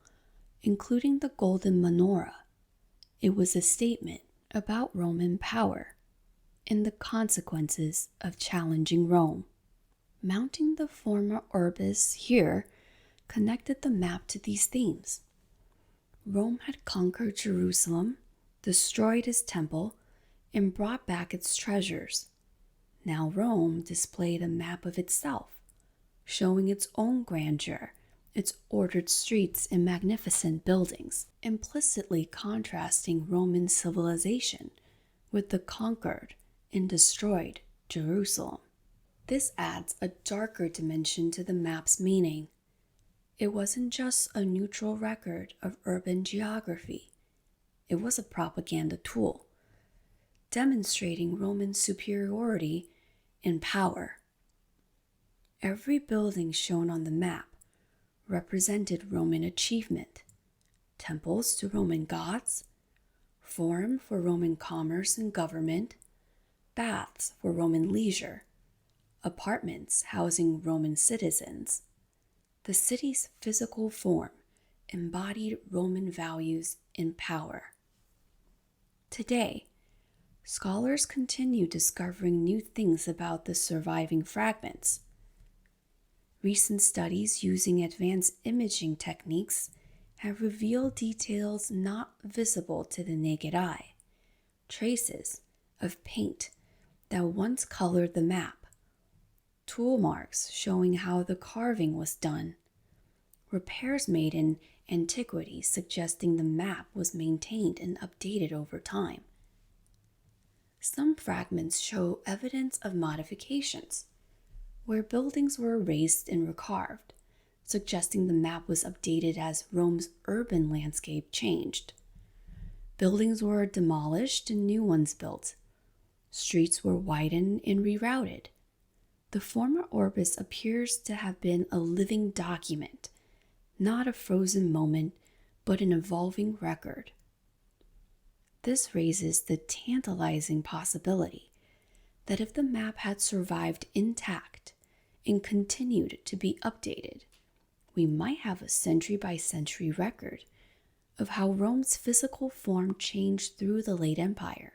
including the golden menorah. It was a statement about Roman power and the consequences of challenging Rome. Mounting the Forma Urbis here connected the map to these themes. Rome had conquered Jerusalem, destroyed its temple, and brought back its treasures. Now Rome displayed a map of itself, showing its own grandeur, its ordered streets and magnificent buildings, implicitly contrasting Roman civilization with the conquered and destroyed Jerusalem. This adds a darker dimension to the map's meaning. It wasn't just a neutral record of urban geography. It was a propaganda tool, demonstrating Roman superiority in power. Every building shown on the map represented Roman achievement: temples to Roman gods, forum for Roman commerce and government, baths for Roman leisure, apartments housing Roman citizens. The city's physical form embodied Roman values and power. Today, scholars continue discovering new things about the surviving fragments. Recent studies using advanced imaging techniques have revealed details not visible to the naked eye, traces of paint that once colored the map, tool marks showing how the carving was done, repairs made in antiquity suggesting the map was maintained and updated over time. Some fragments show evidence of modifications, where buildings were erased and recarved, suggesting the map was updated as Rome's urban landscape changed. Buildings were demolished and new ones built. Streets were widened and rerouted. The Forma Urbis appears to have been a living document, not a frozen moment, but an evolving record. This raises the tantalizing possibility that if the map had survived intact and continued to be updated, we might have a century-by-century record of how Rome's physical form changed through the late Empire.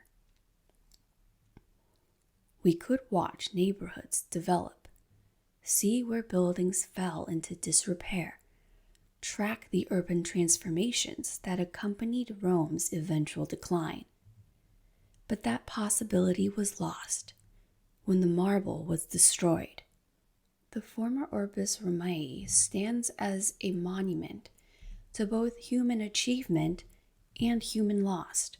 We could watch neighborhoods develop, see where buildings fell into disrepair, track the urban transformations that accompanied Rome's eventual decline. But that possibility was lost when the marble was destroyed. The Forma Urbis Romae stands as a monument to both human achievement and human loss.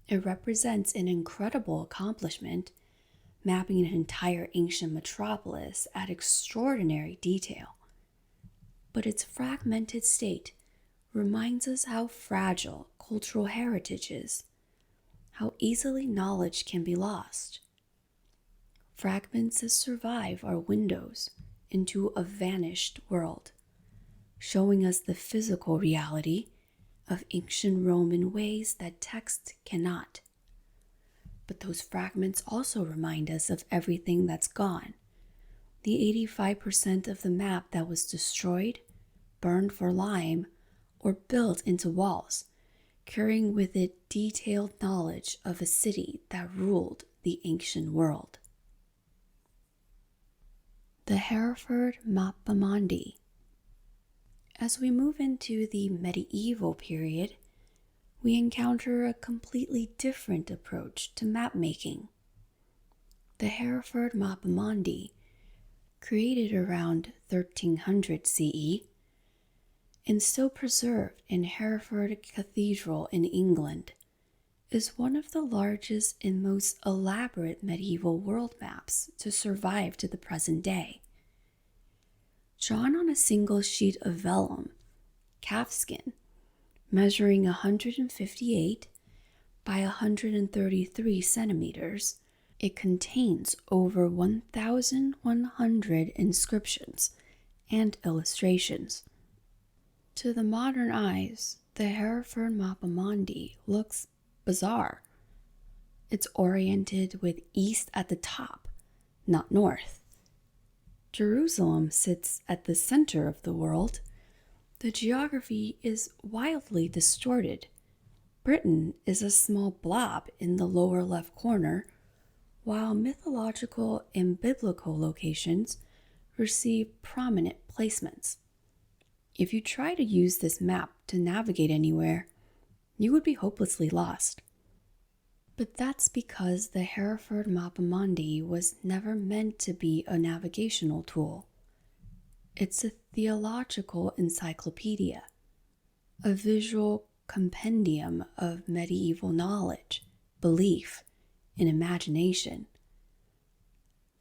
It represents an incredible accomplishment, mapping an entire ancient metropolis at extraordinary detail. But its fragmented state reminds us how fragile cultural heritage is, how easily knowledge can be lost. Fragments that survive are windows into a vanished world, showing us the physical reality of ancient Rome in ways that text cannot. But those fragments also remind us of everything that's gone. The 85% of the map that was destroyed, burned for lime, or built into walls, carrying with it detailed knowledge of a city that ruled the ancient world. The Hereford Mappa Mundi. As we move into the medieval period, we encounter a completely different approach to map making. The Hereford Mappa Mundi, created around 1300 CE, and still preserved in Hereford Cathedral in England, is one of the largest and most elaborate medieval world maps to survive to the present day. Drawn on a single sheet of vellum, calfskin, measuring 158 by 133 centimeters, it contains over 1,100 inscriptions and illustrations. To the modern eyes, the Hereford Mappa Mundi looks bizarre. It's oriented with east at the top, not north. Jerusalem sits at the center of the world. The geography is wildly distorted. Britain is a small blob in the lower left corner, while mythological and biblical locations receive prominent placements. If you try to use this map to navigate anywhere, you would be hopelessly lost. But that's because the Hereford Mappa Mundi was never meant to be a navigational tool. It's a theological encyclopedia, a visual compendium of medieval knowledge, belief, and imagination.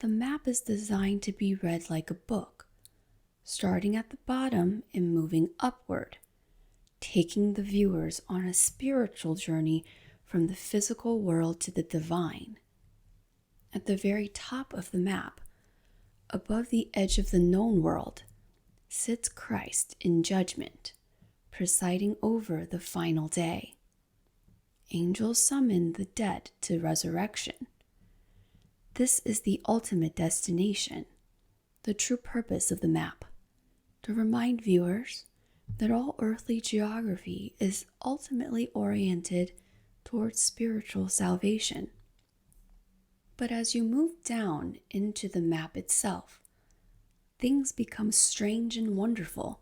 The map is designed to be read like a book, starting at the bottom and moving upward, taking the viewers on a spiritual journey from the physical world to the divine. At the very top of the map, above the edge of the known world, sits Christ in judgment, presiding over the final day. Angels summon the dead to resurrection. This is the ultimate destination, the true purpose of the map, to remind viewers that all earthly geography is ultimately oriented towards spiritual salvation. But as you move down into the map itself, things become strange and wonderful.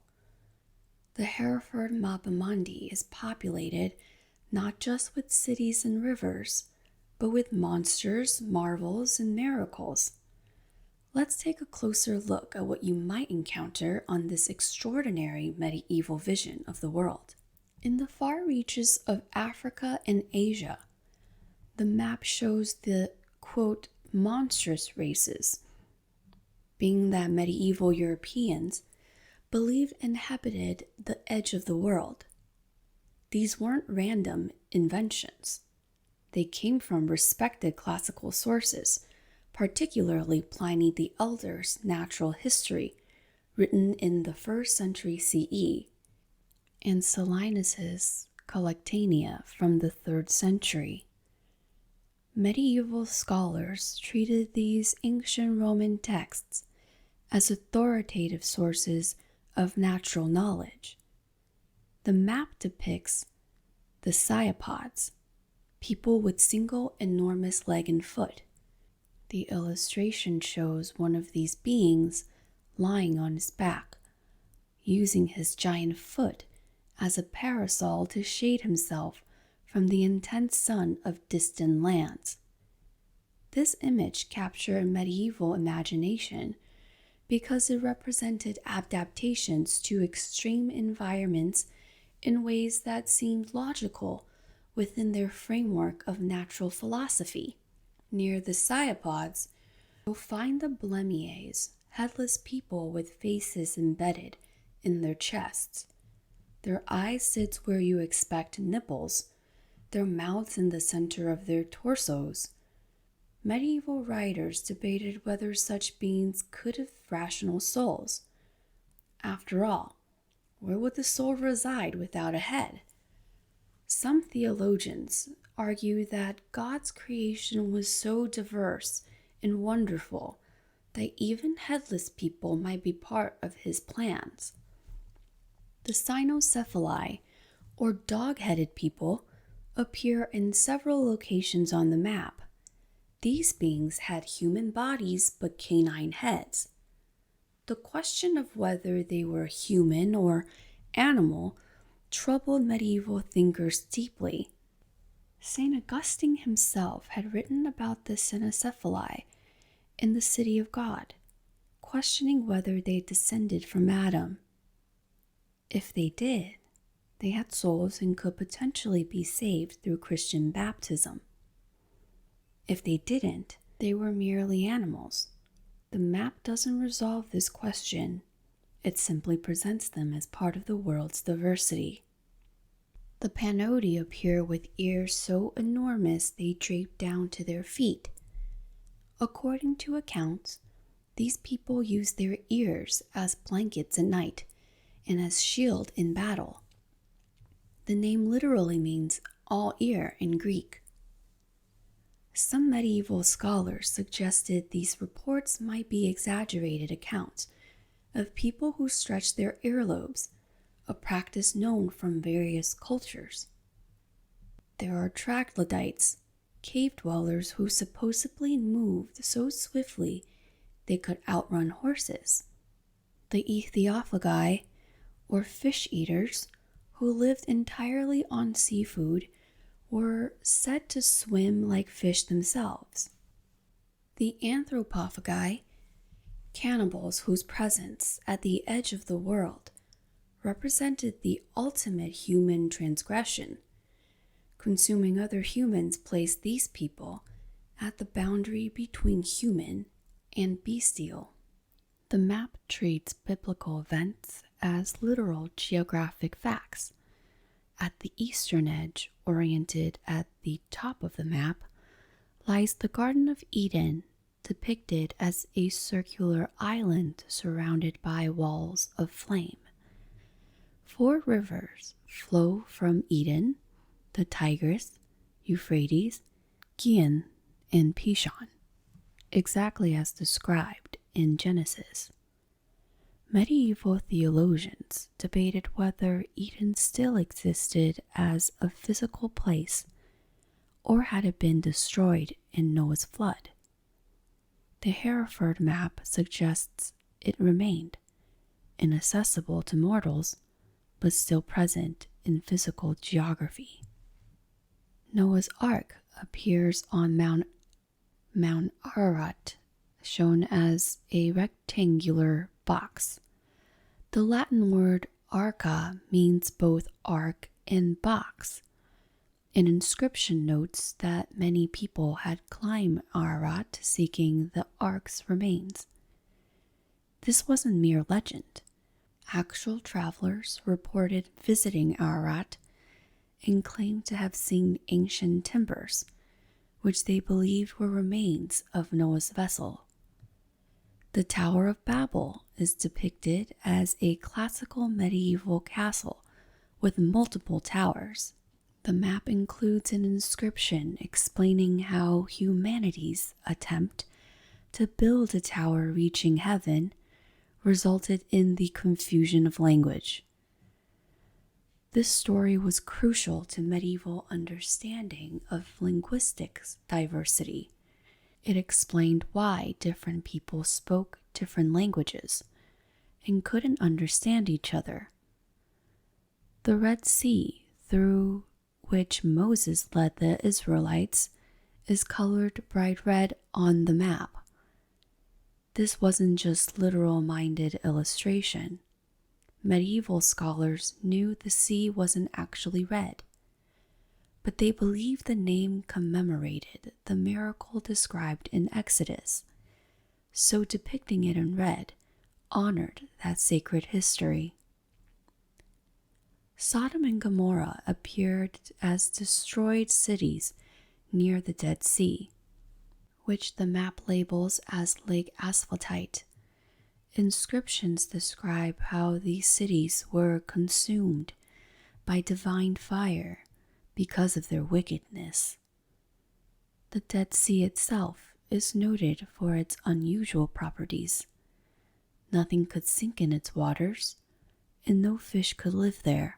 The Hereford Mappa Mundi is populated not just with cities and rivers, but with monsters, marvels, and miracles. Let's take a closer look at what you might encounter on this extraordinary medieval vision of the world. In the far reaches of Africa and Asia, the map shows the, quote, monstrous races, being that medieval Europeans believed inhabited the edge of the world. These weren't random inventions. They came from respected classical sources, particularly Pliny the Elder's Natural History, written in the 1st century CE, and Solinus's Collectanea from the 3rd century. Medieval scholars treated these ancient Roman texts as authoritative sources of natural knowledge. The map depicts the Cyapods, people with single enormous leg and foot. The illustration shows one of these beings lying on his back, using his giant foot as a parasol to shade himself from the intense sun of distant lands. This image captured medieval imagination because it represented adaptations to extreme environments in ways that seemed logical within their framework of natural philosophy. Near the Cyapods, you'll find the Blemiers, headless people with faces embedded in their chests. Their eyes sit where you expect nipples, their mouths in the center of their torsos. Medieval writers debated whether such beings could have rational souls. After all, where would the soul reside without a head? Some theologians argue that God's creation was so diverse and wonderful that even headless people might be part of his plans. The cynocephali, or dog-headed people, appear in several locations on the map. These beings had human bodies but canine heads. The question of whether they were human or animal troubled medieval thinkers deeply. St. Augustine himself had written about the cynocephali in the City of God, questioning whether they descended from Adam. If they did, they had souls and could potentially be saved through Christian baptism. If they didn't, they were merely animals. The map doesn't resolve this question. It simply presents them as part of the world's diversity. The Panodi appear with ears so enormous they drape down to their feet. According to accounts, these people use their ears as blankets at night and as shield in battle. The name literally means all ear in Greek. Some medieval scholars suggested these reports might be exaggerated accounts of people who stretch their earlobes, a practice known from various cultures. There are troglodytes, cave dwellers who supposedly moved so swiftly they could outrun horses. The Ethiophagi, or fish eaters, who lived entirely on seafood, were said to swim like fish themselves. The anthropophagi, cannibals whose presence at the edge of the world represented the ultimate human transgression. Consuming other humans placed these people at the boundary between human and bestial. The map treats biblical events as literal geographic facts. At the eastern edge, oriented at the top of the map, lies the Garden of Eden, depicted as a circular island surrounded by walls of flame. 4 rivers flow from Eden: the Tigris, Euphrates, Gihon, and Pishon, exactly as described in Genesis. Medieval theologians debated whether Eden still existed as a physical place or had it been destroyed in Noah's flood. The Hereford Map suggests it remained, inaccessible to mortals, but still present in physical geography. Noah's Ark appears on Mount Ararat, shown as a rectangular box. The Latin word arca means both ark and box. An inscription notes that many people had climbed Ararat seeking the ark's remains. This wasn't mere legend. Actual travelers reported visiting Ararat and claimed to have seen ancient timbers, which they believed were remains of Noah's vessel. The Tower of Babel is depicted as a classical medieval castle with multiple towers. The map includes an inscription explaining how humanity's attempt to build a tower reaching heaven resulted in the confusion of language. This story was crucial to medieval understanding of linguistic diversity. It explained why different people spoke different languages and couldn't understand each other. The Red Sea, through which Moses led the Israelites, is colored bright red on the map. This wasn't just literal-minded illustration. Medieval scholars knew the sea wasn't actually red, but they believed the name commemorated the miracle described in Exodus, so depicting it in red honored that sacred history. Sodom and Gomorrah appeared as destroyed cities near the Dead Sea, which the map labels as Lake Asphaltite. Inscriptions describe how these cities were consumed by divine fire because of their wickedness. The Dead Sea itself is noted for its unusual properties. Nothing could sink in its waters, and no fish could live there.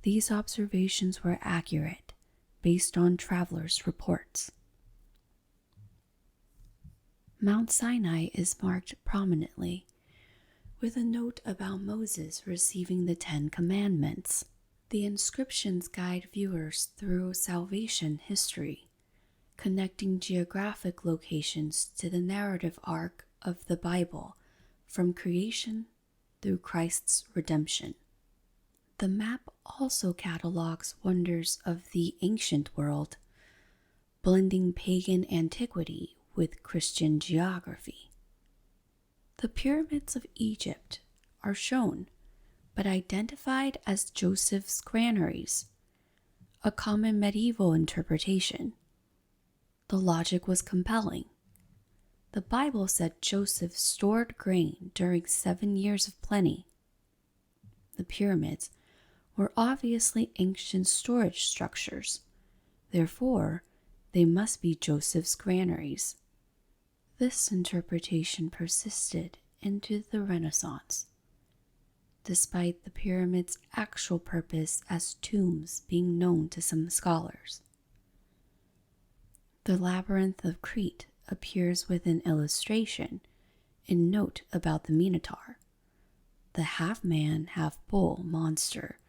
These observations were accurate, based on travelers' reports. Mount Sinai is marked prominently, with a note about Moses receiving the 10 Commandments. The inscriptions guide viewers through salvation history, connecting geographic locations to the narrative arc of the Bible from creation through Christ's redemption. The map also catalogs wonders of the ancient world, blending pagan antiquity with Christian geography. The pyramids of Egypt are shown, but identified as Joseph's granaries, a common medieval interpretation. The logic was compelling. The Bible said Joseph stored grain during 7 years of plenty. The pyramids were obviously ancient storage structures. Therefore, they must be Joseph's granaries. This interpretation persisted into the Renaissance, despite the pyramid's actual purpose as tombs being known to some scholars. The Labyrinth of Crete appears with an illustration and note about the Minotaur, the half-man, half-bull monster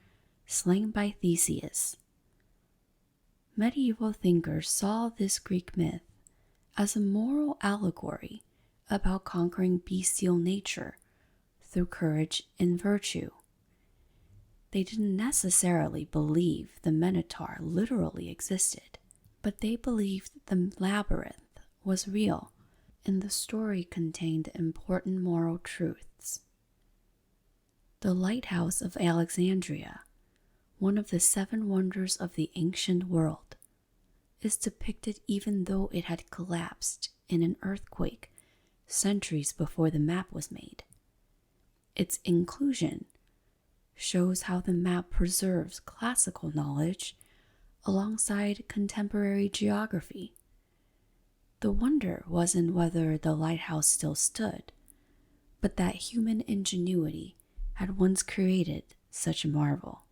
slain by Theseus. Medieval thinkers saw this Greek myth as a moral allegory about conquering bestial nature through courage and virtue. They didn't necessarily believe the Minotaur literally existed, but they believed the labyrinth was real and the story contained important moral truths. The Lighthouse of Alexandria, one of the 7 wonders of the ancient world, is depicted even though it had collapsed in an earthquake centuries before the map was made. Its inclusion shows how the map preserves classical knowledge alongside contemporary geography. The wonder wasn't whether the lighthouse still stood, but that human ingenuity had once created such a marvel.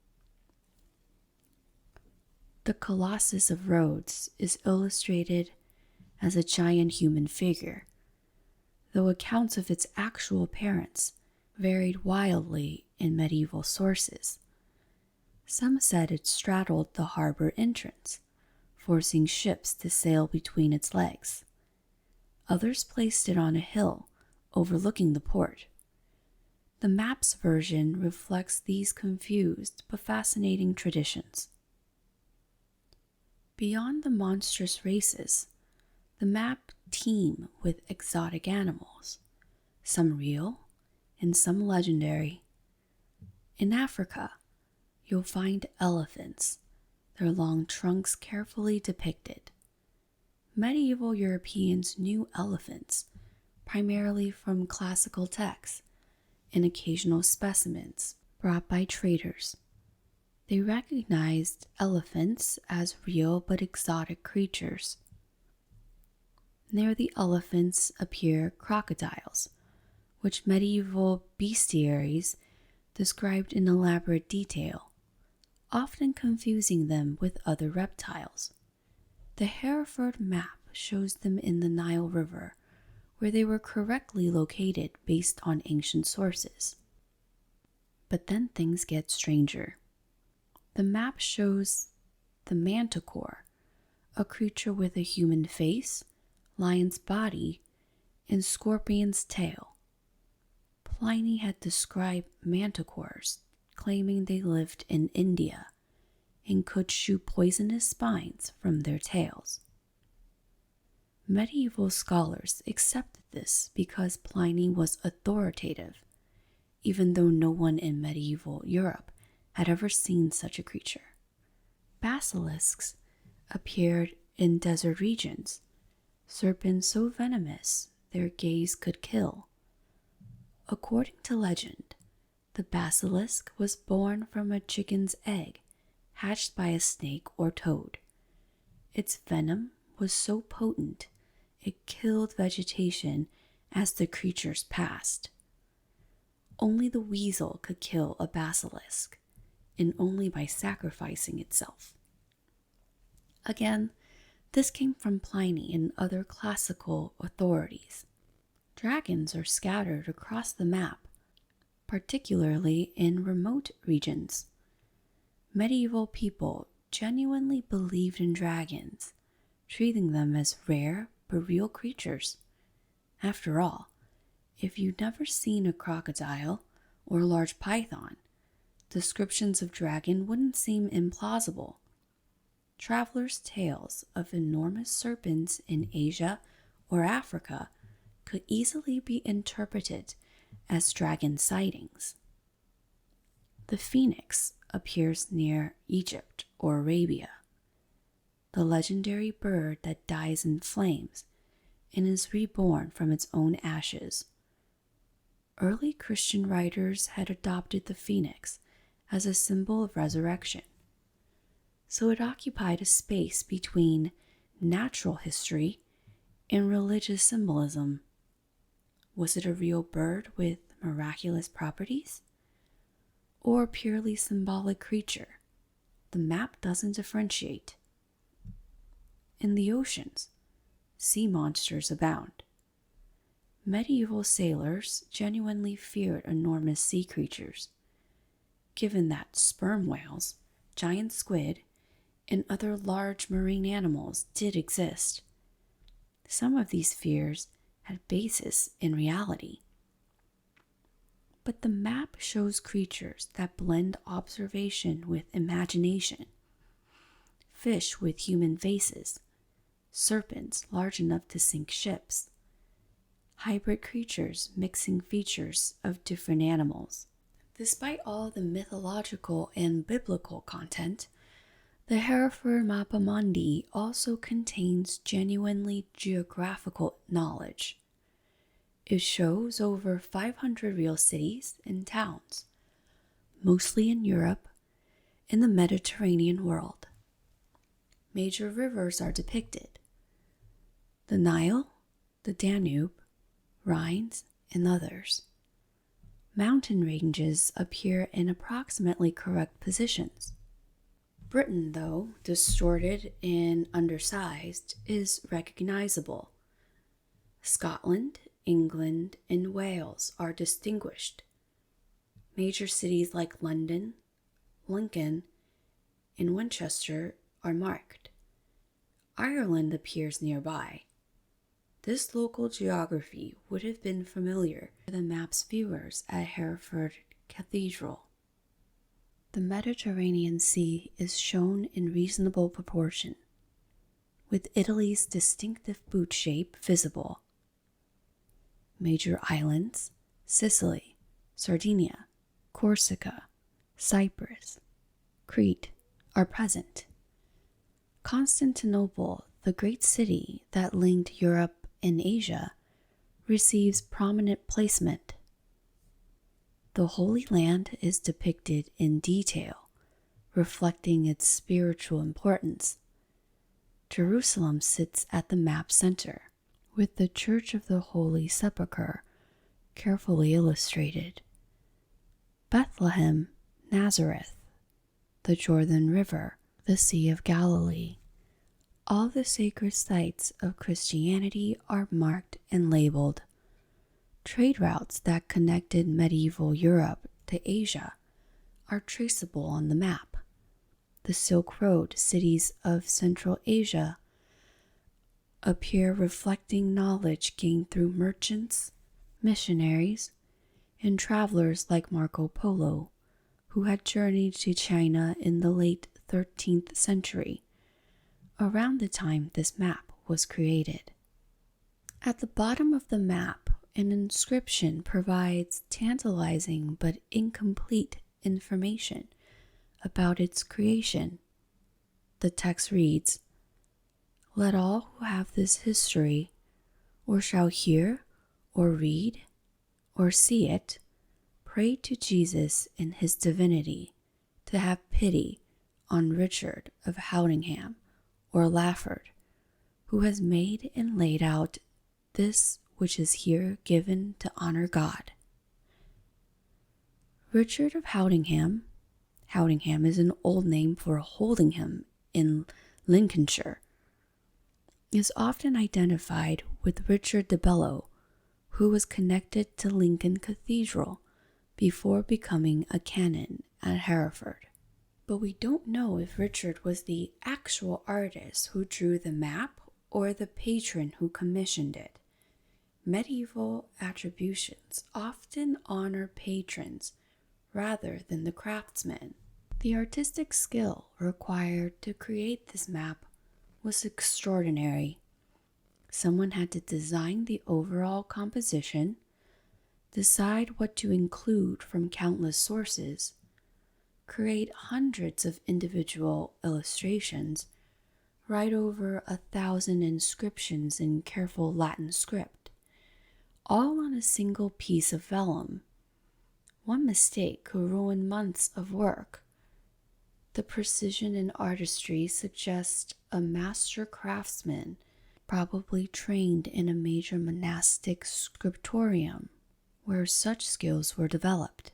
The Colossus of Rhodes is illustrated as a giant human figure, though accounts of its actual appearance varied wildly in medieval sources. Some said it straddled the harbor entrance, forcing ships to sail between its legs. Others placed it on a hill overlooking the port. The map's version reflects these confused but fascinating traditions. Beyond the monstrous races, the map teems with exotic animals, some real and some legendary. In Africa, you'll find elephants, their long trunks carefully depicted. Medieval Europeans knew elephants primarily from classical texts and occasional specimens brought by traders. They recognized elephants as real but exotic creatures. Near the elephants appear crocodiles, which medieval bestiaries described in elaborate detail, often confusing them with other reptiles. The Hereford Map shows them in the Nile River, where they were correctly located based on ancient sources. But then things get stranger. The map shows the manticore, a creature with a human face, lion's body, and scorpion's tail. Pliny had described manticores, claiming they lived in India and could shoot poisonous spines from their tails. Medieval scholars accepted this because Pliny was authoritative, even though no one in medieval Europe had ever seen such a creature. Basilisks appeared in desert regions, serpents so venomous their gaze could kill. According to legend, the basilisk was born from a chicken's egg hatched by a snake or toad. Its venom was so potent it killed vegetation as the creatures passed. Only the weasel could kill a basilisk, and only by sacrificing itself. Again, this came from Pliny and other classical authorities. Dragons are scattered across the map, particularly in remote regions. Medieval people genuinely believed in dragons, treating them as rare but real creatures. After all, if you've never seen a crocodile or a large python, descriptions of dragon wouldn't seem implausible. Travelers' tales of enormous serpents in Asia or Africa could easily be interpreted as dragon sightings. The phoenix appears near Egypt or Arabia, the legendary bird that dies in flames and is reborn from its own ashes. Early Christian writers had adopted the phoenix as a symbol of resurrection, so it occupied a space between natural history and religious symbolism. Was it a real bird with miraculous properties? Or a purely symbolic creature? The map doesn't differentiate. In the oceans, sea monsters abound. Medieval sailors genuinely feared enormous sea creatures, given that sperm whales, giant squid, and other large marine animals did exist. Some of these fears had basis in reality. But the map shows creatures that blend observation with imagination. Fish with human faces, serpents large enough to sink ships, hybrid creatures mixing features of different animals. Despite all the mythological and biblical content, the Hereford Mappa Mundi also contains genuinely geographical knowledge. It shows over 500 real cities and towns, mostly in Europe and the Mediterranean world. Major rivers are depicted: the Nile, the Danube, Rhine, and others. Mountain ranges appear in approximately correct positions. Britain, though distorted and undersized, is recognizable. Scotland, England, and Wales are distinguished. Major cities like London, Lincoln, and Winchester are marked. Ireland appears nearby. This local geography would have been familiar to the map's viewers at Hereford Cathedral. The Mediterranean Sea is shown in reasonable proportion, with Italy's distinctive boot shape visible. Major islands: Sicily, Sardinia, Corsica, Cyprus, Crete, are present. Constantinople, the great city that linked Europe and Asia, receives prominent placement. The Holy Land is depicted in detail, reflecting its spiritual importance. Jerusalem sits at the map's center, with the Church of the Holy Sepulchre carefully illustrated. Bethlehem, Nazareth, the Jordan River, the Sea of Galilee. All the sacred sites of Christianity are marked and labeled. Trade routes that connected medieval Europe to Asia are traceable on the map. The Silk Road cities of Central Asia appear, reflecting knowledge gained through merchants, missionaries, and travelers like Marco Polo, who had journeyed to China in the late 13th century, around the time this map was created. At the bottom of the map, an inscription provides tantalizing but incomplete information about its creation. The text reads, "Let all who have this history, or shall hear, or read, or see it, pray to Jesus in his divinity to have pity on Richard of Howdingham or Lafford, who has made and laid out this which is here given to honor God." Richard of Howdingham. Howdingham is an old name for Holdingham in Lincolnshire, is often identified with Richard de Bello, who was connected to Lincoln Cathedral before becoming a canon at Hereford. But we don't know if Richard was the actual artist who drew the map or the patron who commissioned it. Medieval attributions often honor patrons rather than the craftsmen. The artistic skill required to create this map was extraordinary. Someone had to design the overall composition, decide what to include from countless sources, create hundreds of individual illustrations, write over 1,000 inscriptions in careful Latin script, all on a single piece of vellum. One mistake could ruin months of work. The precision and artistry suggest a master craftsman, probably trained in a major monastic scriptorium, where such skills were developed.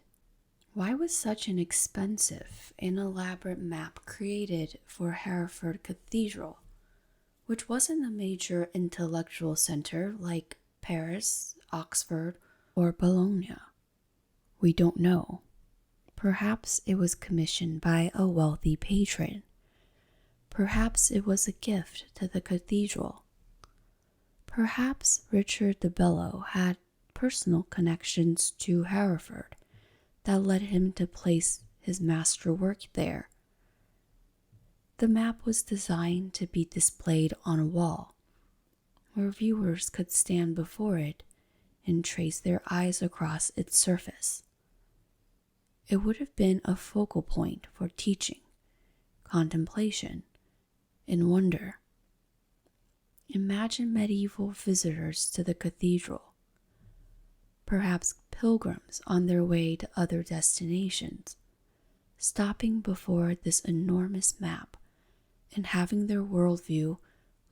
Why was such an expensive and elaborate map created for Hereford Cathedral, which wasn't a major intellectual center like Paris, Oxford, or Bologna? We don't know. Perhaps it was commissioned by a wealthy patron. Perhaps it was a gift to the cathedral. Perhaps Richard de Bello had personal connections to Hereford that led him to place his masterwork there. The map was designed to be displayed on a wall, where viewers could stand before it and trace their eyes across its surface. It would have been a focal point for teaching, contemplation, and wonder. Imagine medieval visitors to the cathedral, perhaps pilgrims on their way to other destinations, stopping before this enormous map and having their worldview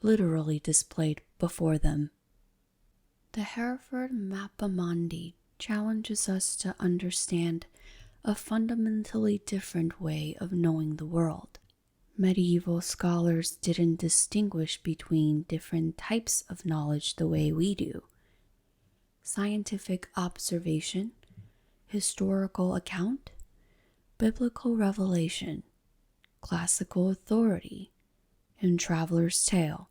literally displayed before them. The Hereford Mappa Mundi challenges us to understand a fundamentally different way of knowing the world. Medieval scholars didn't distinguish between different types of knowledge the way we do. Scientific observation, historical account, biblical revelation, classical authority, and traveler's tale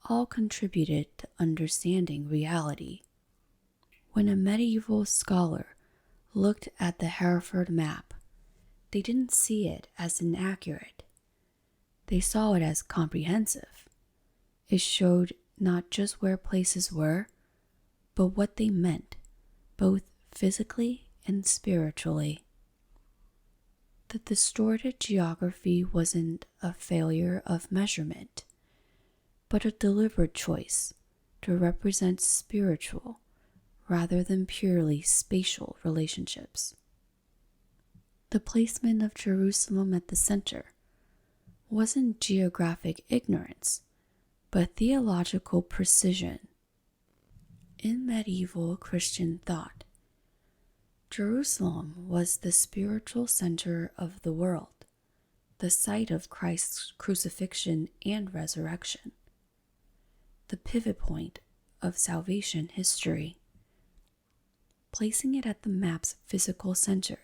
all contributed to understanding reality. When a medieval scholar looked at the Hereford map, they didn't see it as inaccurate. They saw it as comprehensive. It showed not just where places were, but what they meant, both physically and spiritually. The distorted geography wasn't a failure of measurement, but a deliberate choice to represent spiritual rather than purely spatial relationships. The placement of Jerusalem at the center wasn't geographic ignorance, but theological precision. In medieval Christian thought, Jerusalem was the spiritual center of the world, the site of Christ's crucifixion and resurrection, the pivot point of salvation history. Placing it at the map's physical center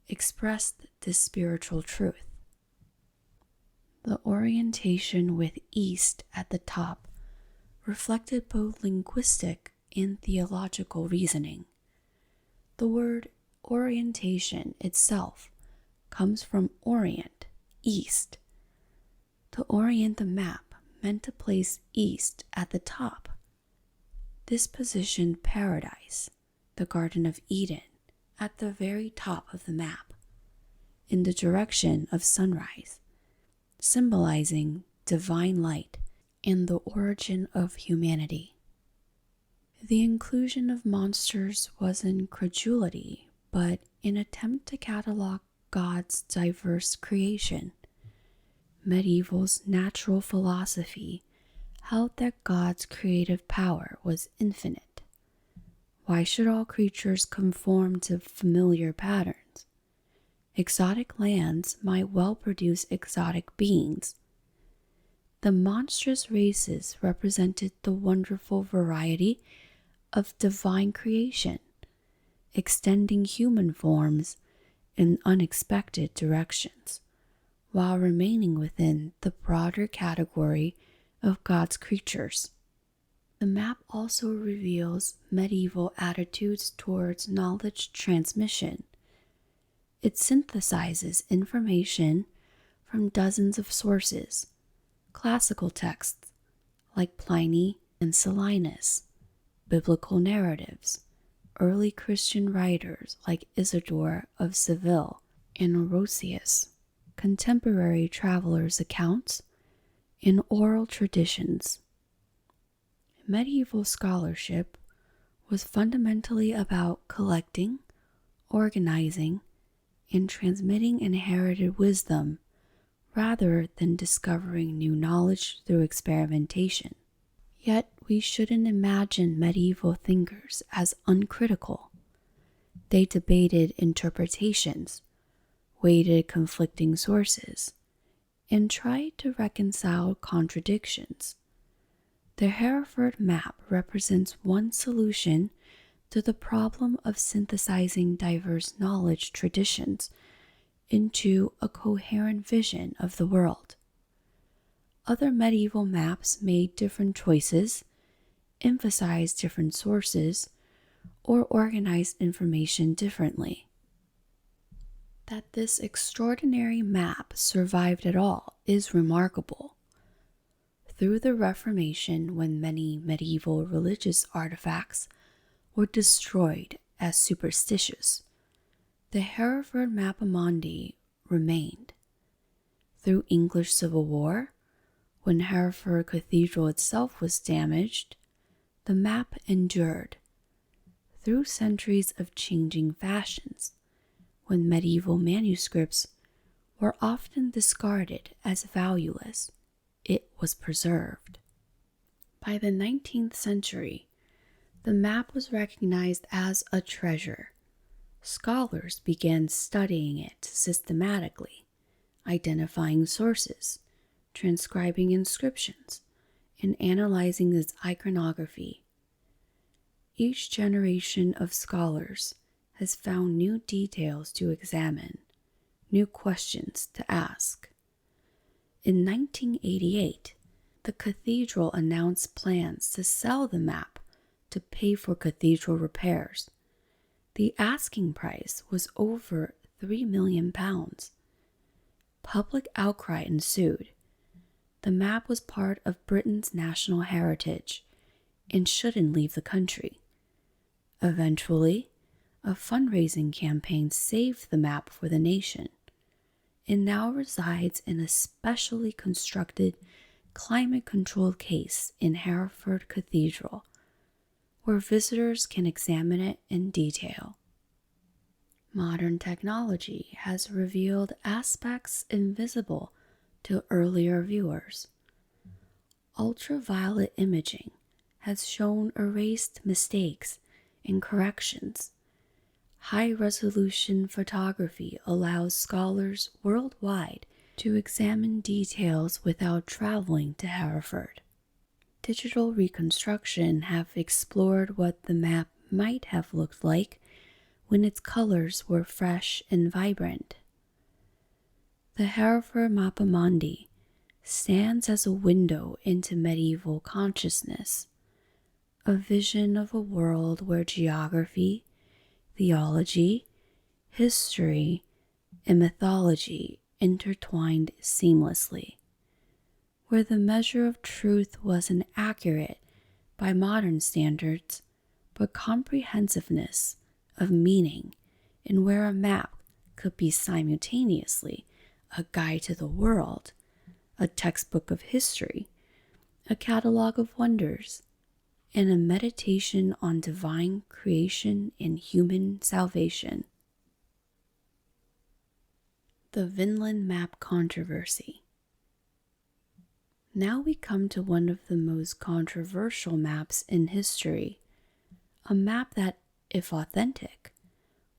expressed this spiritual truth. The orientation with east at the top reflected both linguistic and theological reasoning. The word orientation itself comes from orient, east. To orient the map meant to place east at the top. This positioned paradise, the Garden of Eden, at the very top of the map, in the direction of sunrise, symbolizing divine light and the origin of humanity. The inclusion of monsters wasn't credulity, but an attempt to catalog God's diverse creation. Medieval's natural philosophy held that God's creative power was infinite. Why should all creatures conform to familiar patterns? Exotic lands might well produce exotic beings. The monstrous races represented the wonderful variety of divine creation, extending human forms in unexpected directions, while remaining within the broader category of God's creatures. The map also reveals medieval attitudes towards knowledge transmission. It synthesizes information from dozens of sources, classical texts like Pliny and Solinus, biblical narratives, early Christian writers like Isidore of Seville and Orosius, contemporary travelers' accounts, and oral traditions. Medieval scholarship was fundamentally about collecting, organizing, and transmitting inherited wisdom rather than discovering new knowledge through experimentation. Yet we shouldn't imagine medieval thinkers as uncritical. They debated interpretations, weighted conflicting sources, and tried to reconcile contradictions. The Hereford map represents one solution to the problem of synthesizing diverse knowledge traditions into a coherent vision of the world. Other medieval maps made different choices, emphasized different sources, or organized information differently. That this extraordinary map survived at all is remarkable. Through the Reformation, when many medieval religious artifacts or destroyed as superstitious, the Hereford Mappa Mundi remained. Through English Civil War, when Hereford Cathedral itself was damaged, the map endured. Through centuries of changing fashions, when medieval manuscripts were often discarded as valueless, it was preserved. By the 19th century, the map was recognized as a treasure. Scholars began studying it systematically, identifying sources, transcribing inscriptions, and analyzing its iconography. Each generation of scholars has found new details to examine, new questions to ask. In 1988, the cathedral announced plans to sell the map to pay for cathedral repairs. The asking price was over £3 million. Public outcry ensued. The map was part of Britain's national heritage and shouldn't leave the country. Eventually, a fundraising campaign saved the map for the nation. It now resides in a specially constructed, climate-controlled case in Hereford Cathedral, where visitors can examine it in detail. Modern technology has revealed aspects invisible to earlier viewers. Ultraviolet imaging has shown erased mistakes and corrections. High-resolution photography allows scholars worldwide to examine details without traveling to Hereford. Digital reconstruction have explored what the map might have looked like when its colors were fresh and vibrant. The Hereford Mappa Mundi stands as a window into medieval consciousness, a vision of a world where geography, theology, history, and mythology intertwined seamlessly, where the measure of truth wasn't accurate by modern standards, but comprehensiveness of meaning, and where a map could be simultaneously a guide to the world, a textbook of history, a catalogue of wonders, and a meditation on divine creation and human salvation. The Vinland Map Controversy. Now we come to one of the most controversial maps in history, a map that, if authentic,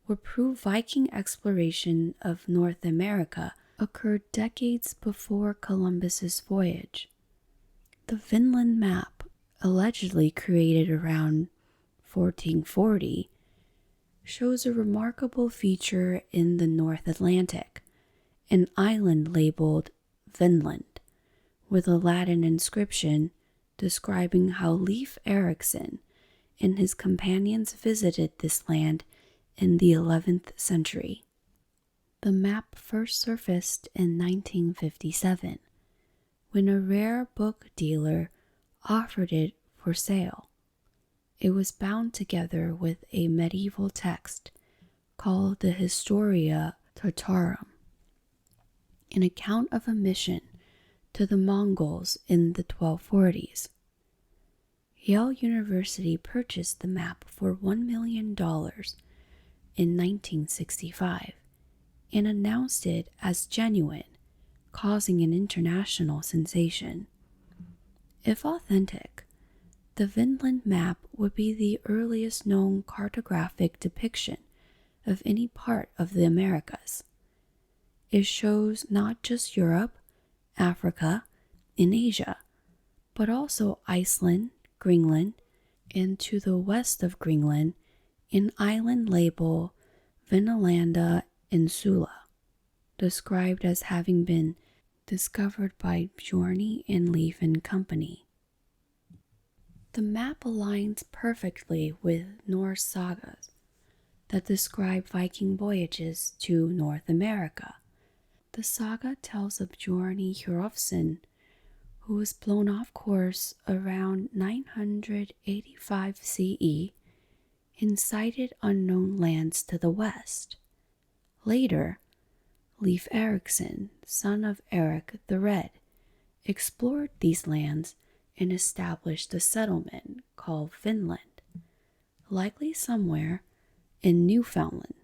would prove Viking exploration of North America occurred decades before Columbus's voyage. The Vinland Map, allegedly created around 1440, shows a remarkable feature in the North Atlantic, an island labeled Vinland, with a Latin inscription describing how Leif Erikson and his companions visited this land in the 11th century. The map first surfaced in 1957, when a rare book dealer offered it for sale. It was bound together with a medieval text called the Historia Tartarum, an account of a mission to the Mongols in the 1240s. Yale University purchased the map for $1 million in 1965 and announced it as genuine, causing an international sensation. If authentic, the Vinland map would be the earliest known cartographic depiction of any part of the Americas. It shows not just Europe, Africa, and Asia, but also Iceland, Greenland, and to the west of Greenland, an island labeled Vinalanda Insula, described as having been discovered by Bjorni and Leif and Company. The map aligns perfectly with Norse sagas that describe Viking voyages to North America. The saga tells of Bjorni Hjörofsson, who was blown off course around 985 CE and cited unknown lands to the west. Later, Leif Erikson, son of Eric the Red, explored these lands and established a settlement called Vinland, likely somewhere in Newfoundland.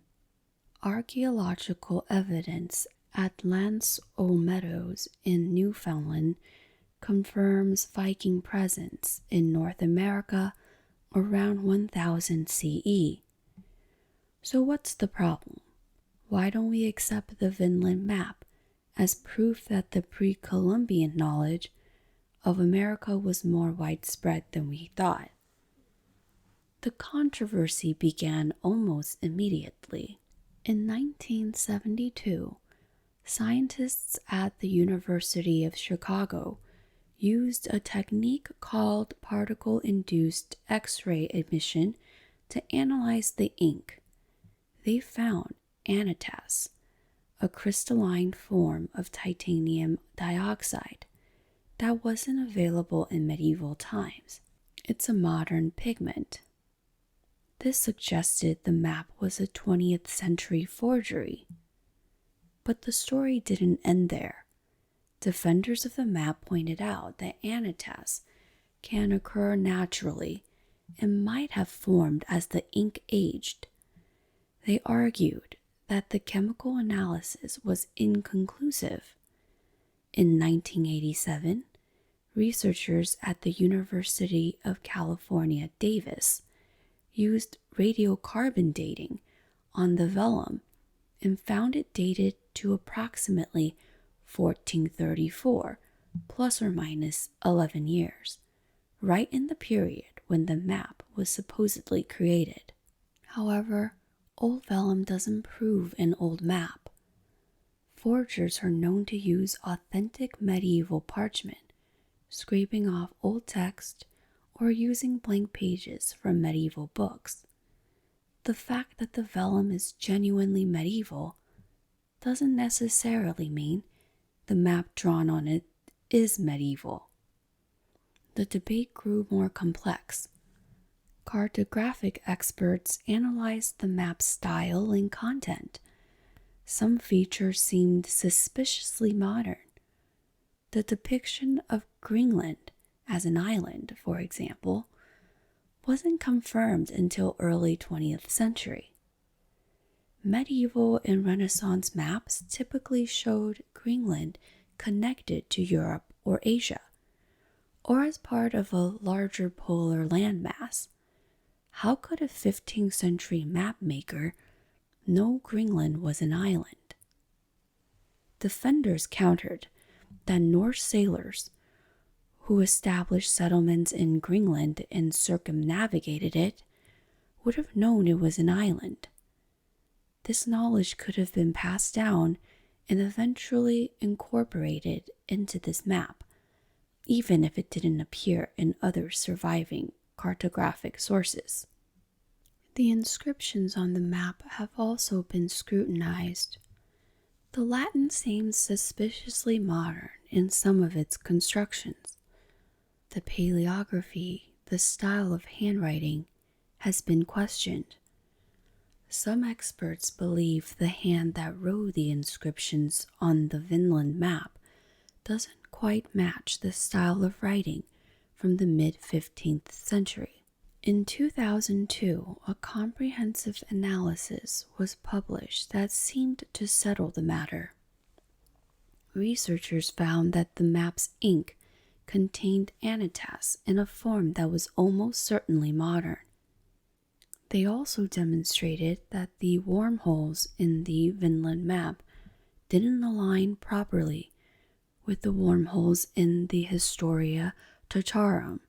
Archaeological evidence at Lance O Meadows in Newfoundland confirms Viking presence in North America around 1000 CE. So what's the problem? Why don't we accept the Vinland map as proof that the pre-Columbian knowledge of America was more widespread than we thought? The controversy began almost immediately. In 1972, scientists at the University of Chicago used a technique called particle-induced X-ray emission to analyze the ink. They found anatase, a crystalline form of titanium dioxide that wasn't available in medieval times. It's a modern pigment. This suggested the map was a 20th century forgery. But the story didn't end there. Defenders of the map pointed out that anatase can occur naturally and might have formed as the ink aged. They argued that the chemical analysis was inconclusive. In 1987, researchers at the University of California, Davis used radiocarbon dating on the vellum and found it dated to approximately 1434, plus or minus 11 years, right in the period when the map was supposedly created. However, old vellum doesn't prove an old map. Forgers are known to use authentic medieval parchment, scraping off old text or using blank pages from medieval books. The fact that the vellum is genuinely medieval doesn't necessarily mean the map drawn on it is medieval. The debate grew more complex. Cartographic experts analyzed the map's style and content. Some features seemed suspiciously modern. The depiction of Greenland as an island, for example, wasn't confirmed until early 20th century. Medieval and Renaissance maps typically showed Greenland connected to Europe or Asia, or as part of a larger polar landmass. How could a 15th century map maker know Greenland was an island? Defenders countered that Norse sailors who established settlements in Greenland and circumnavigated it would have known it was an island. This knowledge could have been passed down and eventually incorporated into this map, even if it didn't appear in other surviving cartographic sources. The inscriptions on the map have also been scrutinized. The Latin seems suspiciously modern in some of its constructions. The paleography, the style of handwriting, has been questioned. Some experts believe the hand that wrote the inscriptions on the Vinland map doesn't quite match the style of writing from the mid-15th century. In 2002, a comprehensive analysis was published that seemed to settle the matter. Researchers found that the map's ink contained anatase in a form that was almost certainly modern. They also demonstrated that the wormholes in the Vinland map didn't align properly with the wormholes in the Historia Tartarum,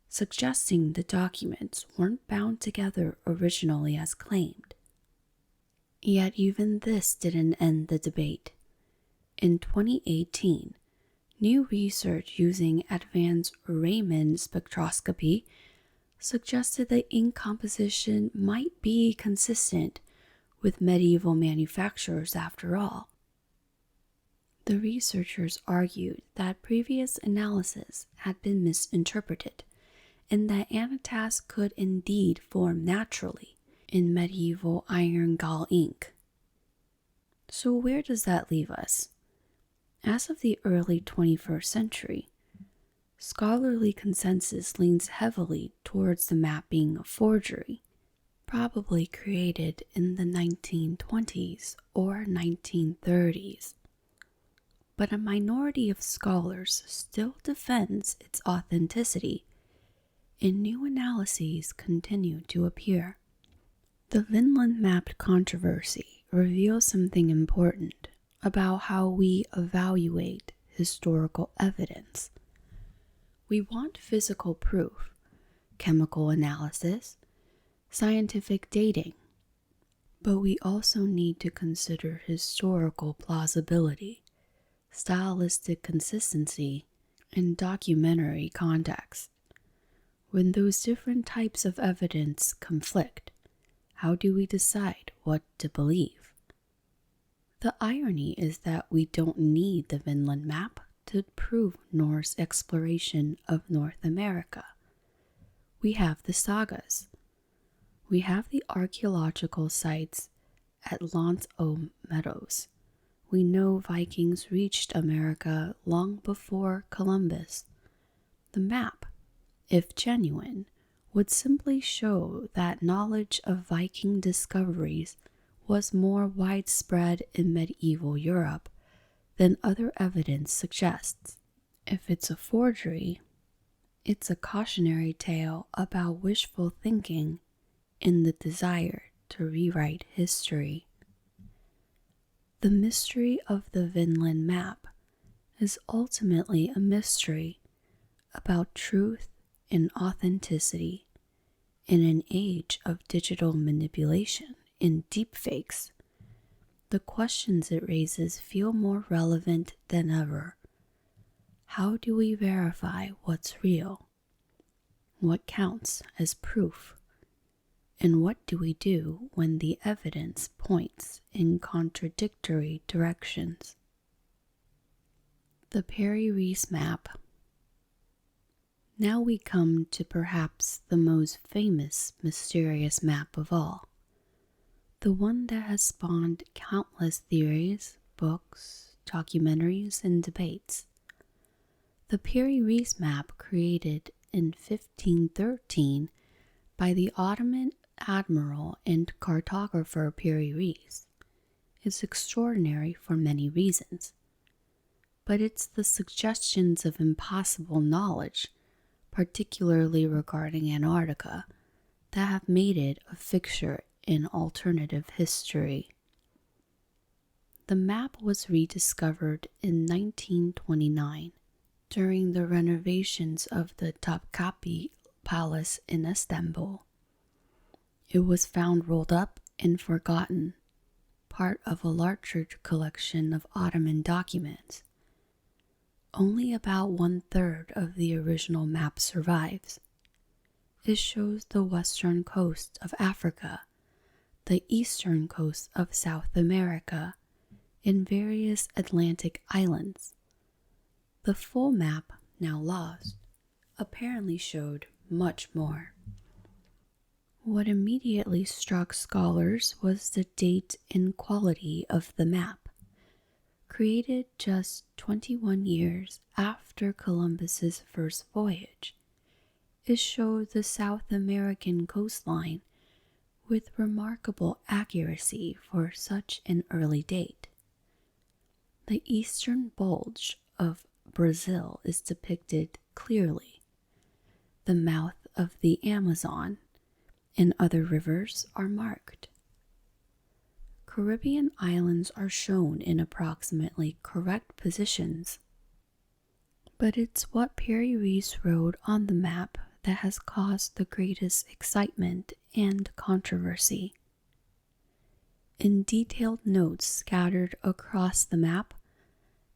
suggesting the documents weren't bound together originally as claimed. Yet even this didn't end the debate. In 2018, new research using advanced Raman spectroscopy suggested the ink composition might be consistent with medieval manufacturers after all. The researchers argued that previous analysis had been misinterpreted and that anatase could indeed form naturally in medieval iron gall ink. So where does that leave us? As of the early 21st century, scholarly consensus leans heavily towards the map being a forgery, probably created in the 1920s or 1930s. But a minority of scholars still defends its authenticity, and new analyses continue to appear. The Vinland Map Controversy reveals something important about how we evaluate historical evidence. We want physical proof, chemical analysis, scientific dating, but we also need to consider historical plausibility, stylistic consistency, and documentary context. When those different types of evidence conflict, how do we decide what to believe? The irony is that we don't need the Vinland map to prove Norse exploration of North America. We have the sagas. We have the archaeological sites at Lonsö Meadows. We know Vikings reached America long before Columbus. The map, if genuine, would simply show that knowledge of Viking discoveries was more widespread in medieval Europe than other evidence suggests. If it's a forgery, it's a cautionary tale about wishful thinking and the desire to rewrite history. The mystery of the Vinland map is ultimately a mystery about truth and authenticity in an age of digital manipulation and deepfakes. The questions it raises feel more relevant than ever. How do we verify what's real? What counts as proof? And what do we do when the evidence points in contradictory directions? The Piri Reis Map. Now we come to perhaps the most famous mysterious map of all. The one that has spawned countless theories, books, documentaries, and debates. The Piri Reis Map, created in 1513 by the Ottoman admiral and cartographer Piri Reis, is extraordinary for many reasons. But it's the suggestions of impossible knowledge, particularly regarding Antarctica, that have made it a fixture in alternative history. The map was rediscovered in 1929 during the renovations of the Topkapi Palace in Istanbul. It was found rolled up and forgotten, part of a larger collection of Ottoman documents. Only about 1/3 of the original map survives. It shows the western coast of Africa, the eastern coast of South America, and various Atlantic islands. The full map, now lost, apparently showed much more. What immediately struck scholars was the date and quality of the map. Created just 21 years after Columbus's first voyage, it showed the South American coastline with remarkable accuracy for such an early date. The eastern bulge of Brazil is depicted clearly. The mouth of the Amazon and other rivers are marked. Caribbean islands are shown in approximately correct positions. But it's what Piri Reis wrote on the map that has caused the greatest excitement and controversy. In detailed notes scattered across the map,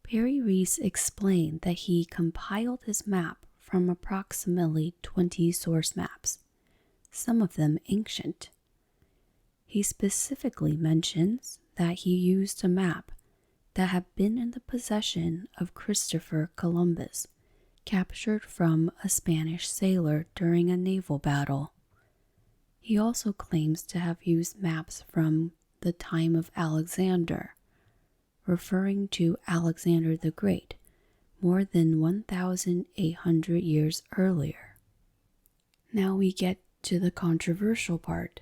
Piri Reis explained that he compiled his map from approximately 20 source maps, some of them ancient. He specifically mentions that he used a map that had been in the possession of Christopher Columbus captured from a Spanish sailor during a naval battle. He also claims to have used maps from the time of Alexander, referring to Alexander the Great, more than 1,800 years earlier. Now we get to the controversial part.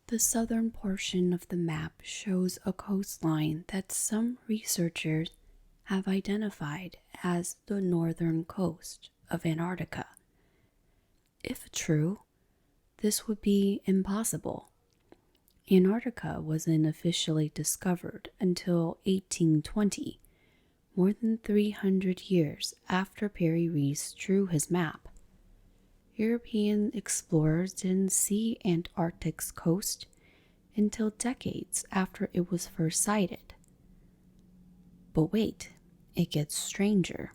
The southern portion of the map shows a coastline that some researchers have identified as the northern coast of Antarctica. If true, this would be impossible. Antarctica wasn't officially discovered until 1820, more than 300 years after Piri Reis drew his map. European explorers didn't see Antarctic's coast until decades after it was first sighted. But wait, it gets stranger.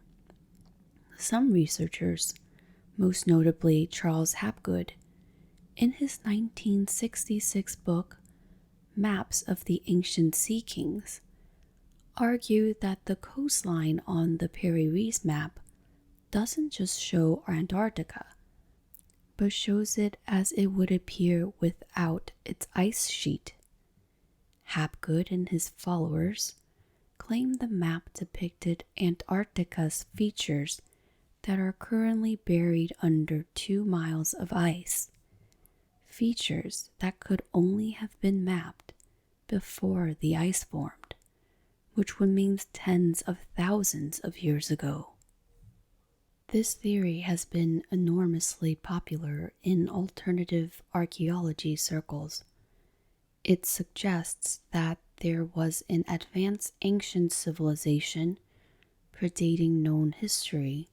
Some researchers, most notably Charles Hapgood, in his 1966 book, Maps of the Ancient Sea Kings, argued that the coastline on the Piri Reis map doesn't just show Antarctica, but shows it as it would appear without its ice sheet. Hapgood and his followers claim the map depicted Antarctica's features that are currently buried under 2 miles of ice, features that could only have been mapped before the ice formed, which would mean tens of thousands of years ago. This theory has been enormously popular in alternative archaeology circles. It suggests that there was an advanced ancient civilization, predating known history,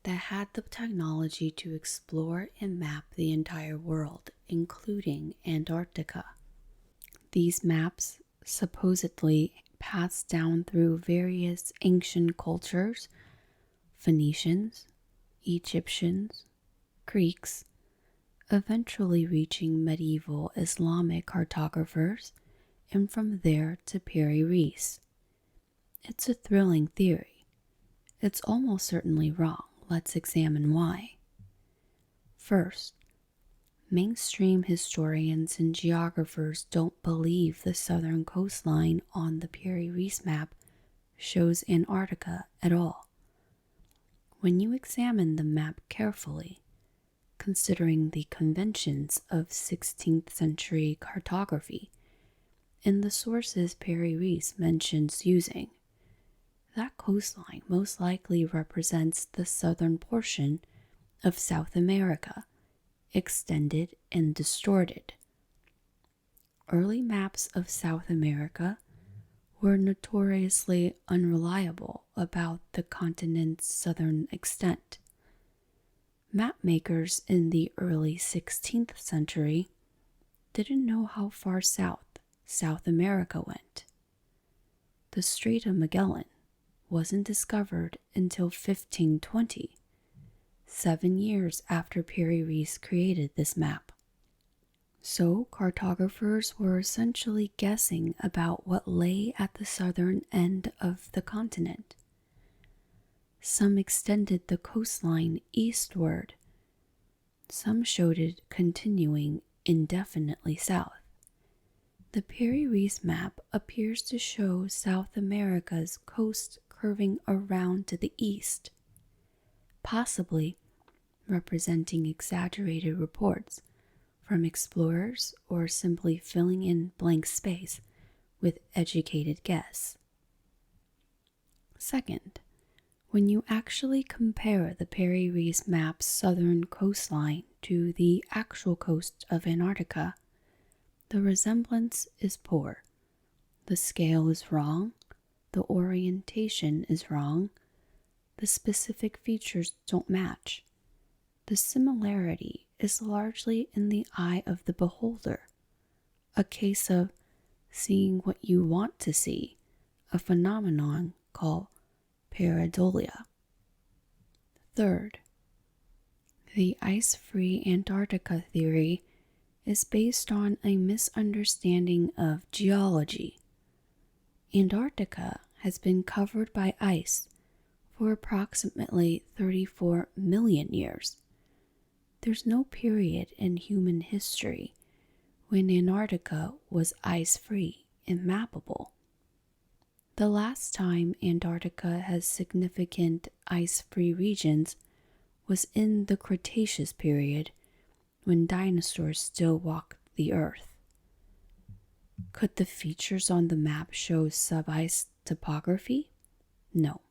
that had the technology to explore and map the entire world, including Antarctica. These maps supposedly passed down through various ancient cultures: Phoenicians, Egyptians, Greeks, eventually reaching medieval Islamic cartographers, and from there to Piri Reis. It's a thrilling theory. It's almost certainly wrong. Let's examine why. First, mainstream historians and geographers don't believe the southern coastline on the Piri Reis map shows Antarctica at all. When you examine the map carefully, considering the conventions of 16th century cartography and the sources Piri Reis mentions using, that coastline most likely represents the southern portion of South America, extended and distorted. Early maps of South America were notoriously unreliable about the continent's southern extent. Mapmakers in the early 16th century didn't know how far south South America went. The Strait of Magellan wasn't discovered until 1520, 7 years after Piri Reis created this map. So cartographers were essentially guessing about what lay at the southern end of the continent. Some extended the coastline eastward. Some showed it continuing indefinitely south. The Piri Reis map appears to show South America's coast curving around to the east, possibly representing exaggerated reports from explorers or simply filling in blank space with educated guess. Second, when you actually compare the Piri Reis map's southern coastline to the actual coast of Antarctica, the resemblance is poor. The scale is wrong, the orientation is wrong, the specific features don't match. The similarity is largely in the eye of the beholder, a case of seeing what you want to see, a phenomenon called pareidolia. Third, the ice-free Antarctica theory is based on a misunderstanding of geology. Antarctica has been covered by ice for approximately 34 million years. There's no period in human history when Antarctica was ice-free and mappable. The last time Antarctica has significant ice-free regions was in the Cretaceous period, when dinosaurs still walked the Earth. Could the features on the map show sub-ice topography? No.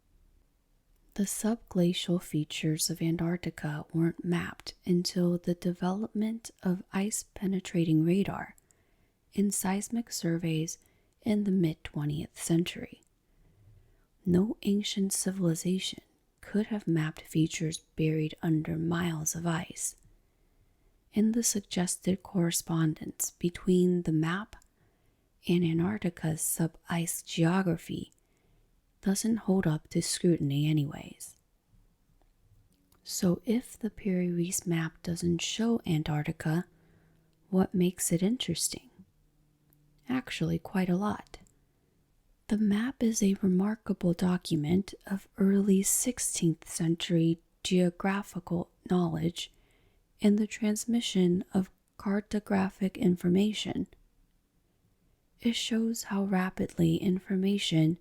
The subglacial features of Antarctica weren't mapped until the development of ice-penetrating radar and seismic surveys in the mid-20th century. No ancient civilization could have mapped features buried under miles of ice, and the suggested correspondence between the map and Antarctica's sub-ice geography doesn't hold up to scrutiny anyways. So if the Piri Reis map doesn't show Antarctica, what makes it interesting? Actually, quite a lot. The map is a remarkable document of early 16th century geographical knowledge and the transmission of cartographic information. It shows how rapidly information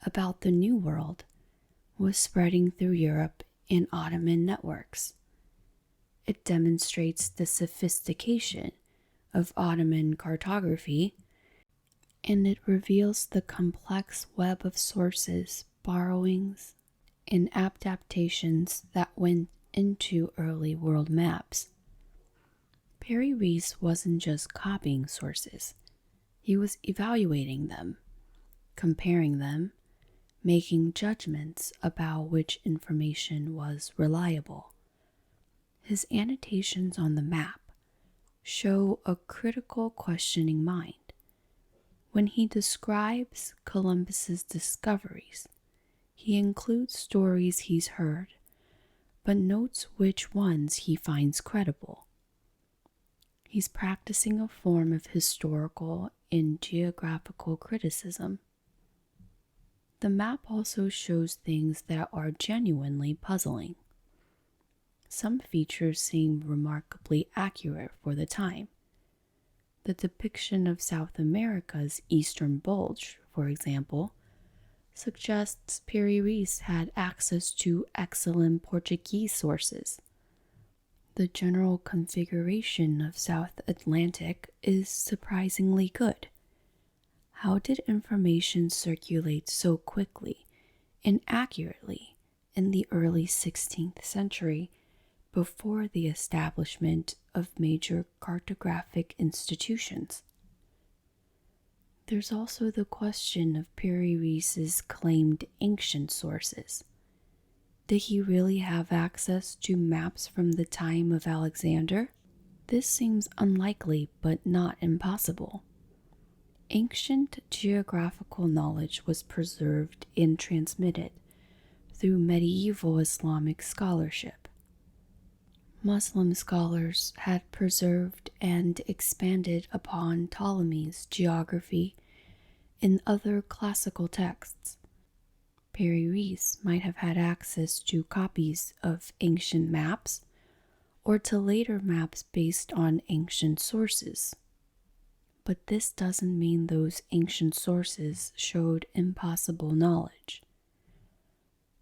about the New World was spreading through Europe and Ottoman networks. It demonstrates the sophistication of Ottoman cartography, and it reveals the complex web of sources, borrowings, and adaptations that went into early world maps. Piri Reis wasn't just copying sources, he was evaluating them, comparing them, making judgments about which information was reliable. His annotations on the map show a critical questioning mind. When he describes Columbus's discoveries, he includes stories he's heard, but notes which ones he finds credible. He's practicing a form of historical and geographical criticism. The map also shows things that are genuinely puzzling. Some features seem remarkably accurate for the time. The depiction of South America's eastern bulge, for example, suggests Piri Reis had access to excellent Portuguese sources. The general configuration of South Atlantic is surprisingly good. How did information circulate so quickly and accurately in the early 16th century before the establishment of major cartographic institutions? There's also the question of Piri Reis's claimed ancient sources. Did he really have access to maps from the time of Alexander? This seems unlikely, but not impossible. Ancient geographical knowledge was preserved and transmitted through medieval Islamic scholarship. Muslim scholars had preserved and expanded upon Ptolemy's geography in other classical texts. Piri Reis might have had access to copies of ancient maps or to later maps based on ancient sources. But this doesn't mean those ancient sources showed impossible knowledge.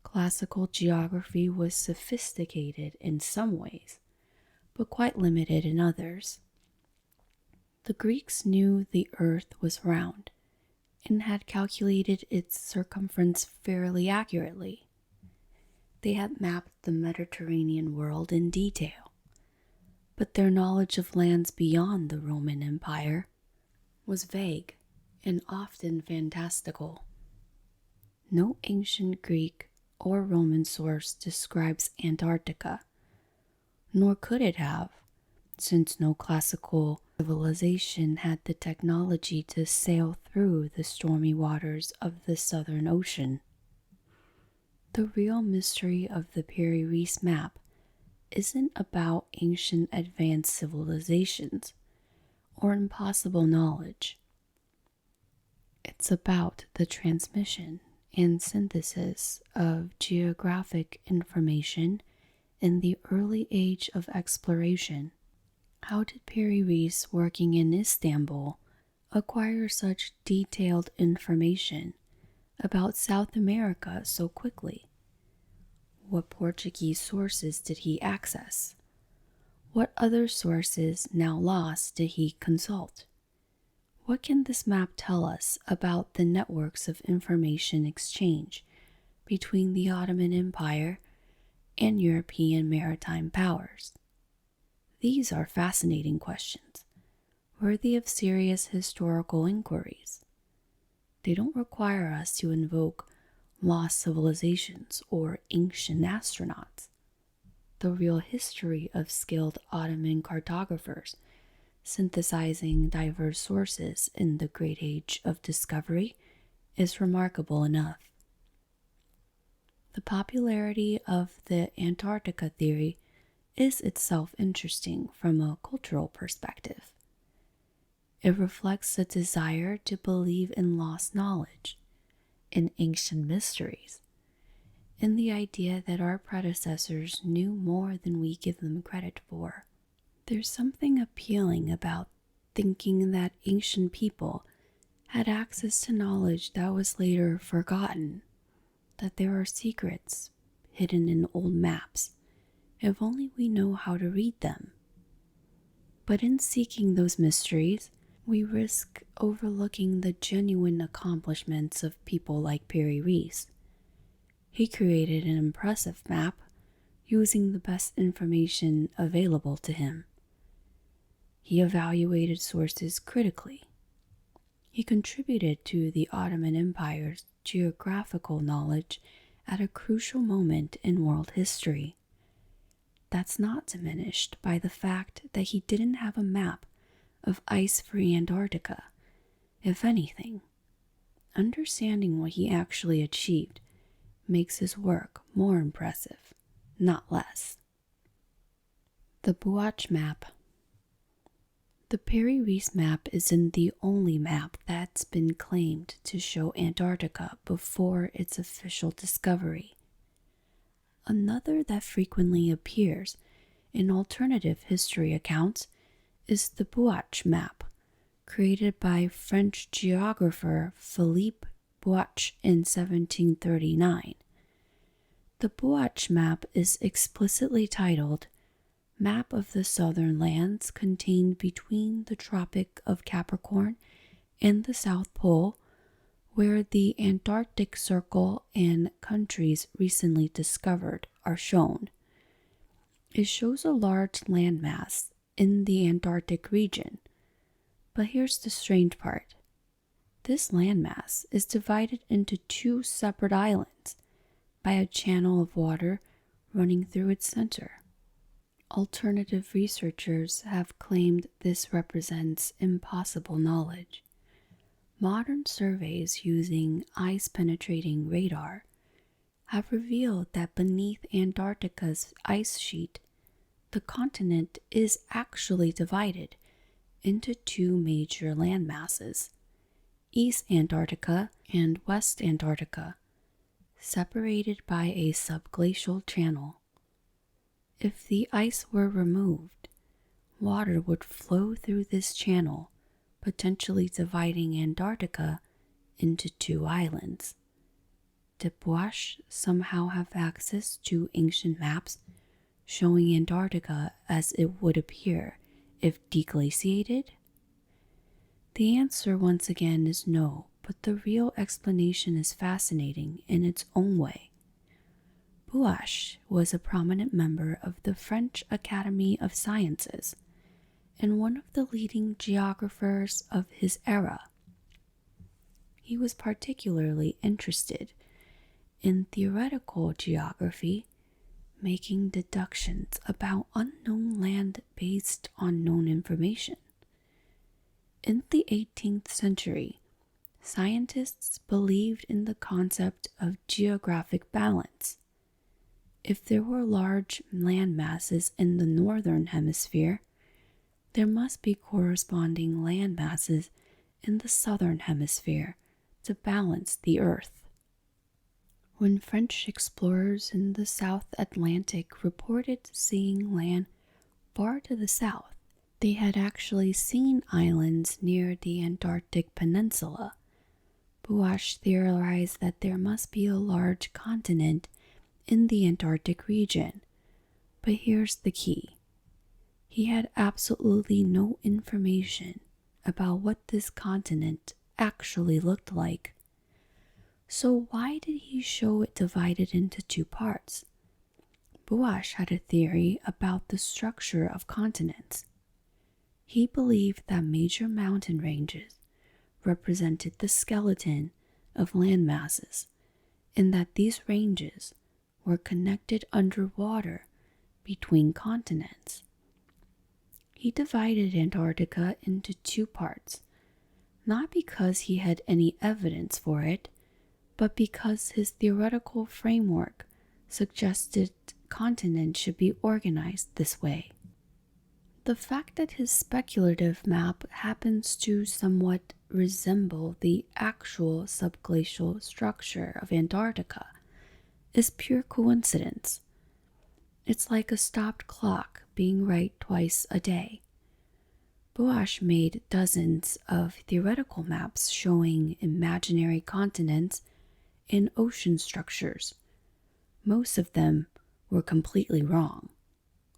Classical geography was sophisticated in some ways, but quite limited in others. The Greeks knew the earth was round and had calculated its circumference fairly accurately. They had mapped the Mediterranean world in detail, but their knowledge of lands beyond the Roman Empire was vague and often fantastical. No ancient Greek or Roman source describes Antarctica, nor could it have, since no classical civilization had the technology to sail through the stormy waters of the Southern Ocean. The real mystery of the Piri Reis map isn't about ancient advanced civilizations or impossible knowledge. It's about the transmission and synthesis of geographic information in the early age of exploration. How did Piri Reis, working in Istanbul, acquire such detailed information about South America so quickly? What Portuguese sources did he access? What other sources, now lost, did he consult? What can this map tell us about the networks of information exchange between the Ottoman Empire and European maritime powers? These are fascinating questions, worthy of serious historical inquiries. They don't require us to invoke lost civilizations or ancient astronauts. The real history of skilled Ottoman cartographers synthesizing diverse sources in the great age of discovery is remarkable enough. The popularity of the Antarctica theory is itself interesting from a cultural perspective. It reflects a desire to believe in lost knowledge, in ancient mysteries, in the idea that our predecessors knew more than we give them credit for. There's something appealing about thinking that ancient people had access to knowledge that was later forgotten, that there are secrets hidden in old maps, if only we know how to read them. But in seeking those mysteries, we risk overlooking the genuine accomplishments of people like Piri Reis. He created an impressive map using the best information available to him. He evaluated sources critically. He contributed to the Ottoman Empire's geographical knowledge at a crucial moment in world history. That's not diminished by the fact that he didn't have a map of ice-free Antarctica. If anything, understanding what he actually achieved makes his work more impressive, not less. The Buache map. The Piri Reis map isn't the only map that's been claimed to show Antarctica before its official discovery. Another that frequently appears in alternative history accounts is the Buache map, created by French geographer Philippe Buache in 1739. The Buache map is explicitly titled Map of the Southern Lands contained between the Tropic of Capricorn and the South Pole, where the Antarctic Circle and countries recently discovered are shown. It shows a large landmass in the Antarctic region, but here's the strange part. This landmass is divided into two separate islands by a channel of water running through its center. Alternative researchers have claimed this represents impossible knowledge. Modern surveys using ice-penetrating radar have revealed that beneath Antarctica's ice sheet, the continent is actually divided into two major landmasses, East Antarctica and West Antarctica, separated by a subglacial channel. If the ice were removed, water would flow through this channel, potentially dividing Antarctica into two islands. Did Buache somehow have access to ancient maps showing Antarctica as it would appear if deglaciated? The answer once again is no, but the real explanation is fascinating in its own way. Buache was a prominent member of the French Academy of Sciences and one of the leading geographers of his era. He was particularly interested in theoretical geography, making deductions about unknown land based on known information. In the 18th century, scientists believed in the concept of geographic balance. If there were large land masses in the northern hemisphere, there must be corresponding land masses in the southern hemisphere to balance the Earth. When French explorers in the South Atlantic reported seeing land far to the south, they had actually seen islands near the Antarctic Peninsula. Buache theorized that there must be a large continent in the Antarctic region. But here's the key. He had absolutely no information about what this continent actually looked like. So why did he show it divided into two parts? Buache had a theory about the structure of continents. He believed that major mountain ranges represented the skeleton of land masses, and that these ranges were connected underwater between continents. He divided Antarctica into two parts, not because he had any evidence for it, but because his theoretical framework suggested continents should be organized this way. The fact that his speculative map happens to somewhat resemble the actual subglacial structure of Antarctica is pure coincidence. It's like a stopped clock being right twice a day. Buache made dozens of theoretical maps showing imaginary continents and ocean structures. Most of them were completely wrong.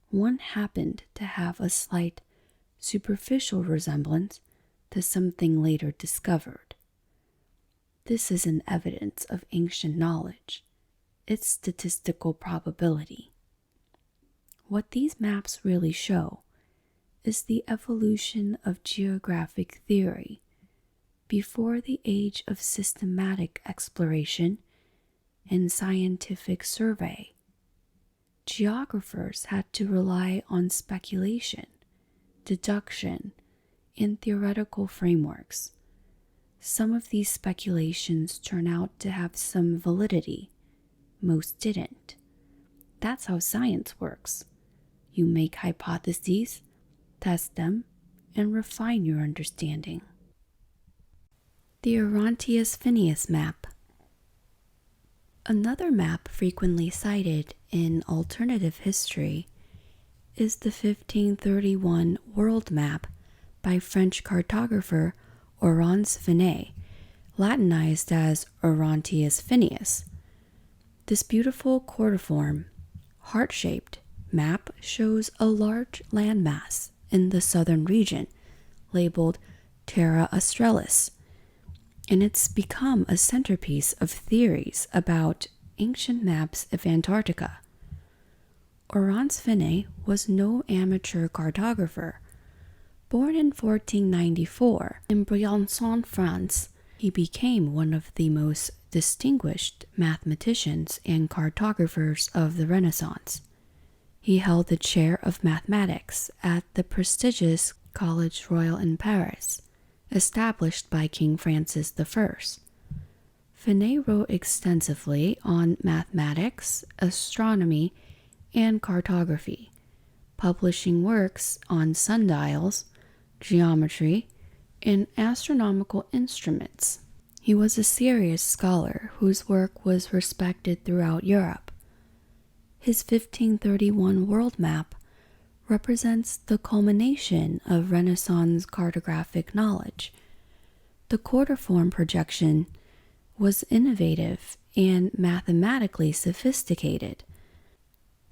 One happened to have a slight superficial resemblance to something later discovered. This isn't evidence of ancient knowledge. It's statistical probability. What these maps really show is the evolution of geographic theory before the age of systematic exploration and scientific survey. Geographers had to rely on speculation, deduction, and theoretical frameworks. Some of these speculations turn out to have some validity, most didn't. That's how science works. You make hypotheses, test them, and refine your understanding. The Oronteus Finaeus Map. Another map frequently cited in alternative history is the 1531 World Map by French cartographer Oronteus Finaeus, Latinized as Oronteus Finaeus. This beautiful cordiform, heart-shaped map shows a large landmass in the southern region labeled Terra Australis, and it's become a centerpiece of theories about ancient maps of Antarctica. Oronteus Finaeus was no amateur cartographer. Born in 1494 in Briançon, France, he became one of the most distinguished mathematicians and cartographers of the Renaissance. He held the chair of mathematics at the prestigious Collège Royal in Paris, established by King Francis I. Finaeus wrote extensively on mathematics, astronomy, and cartography, publishing works on sundials, geometry, and astronomical instruments. He was a serious scholar whose work was respected throughout Europe. His 1531 world map represents the culmination of Renaissance cartographic knowledge. The cordiform projection was innovative and mathematically sophisticated.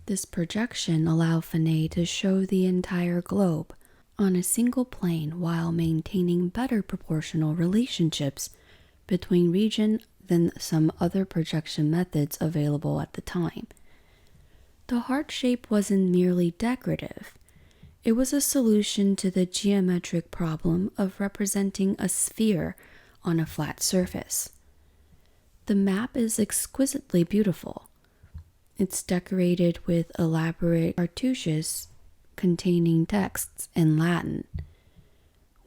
This projection allowed Finaeus to show the entire globe on a single plane while maintaining better proportional relationships between regions than some other projection methods available at the time. The heart shape wasn't merely decorative. It was a solution to the geometric problem of representing a sphere on a flat surface. The map is exquisitely beautiful. It's decorated with elaborate cartouches containing texts in Latin.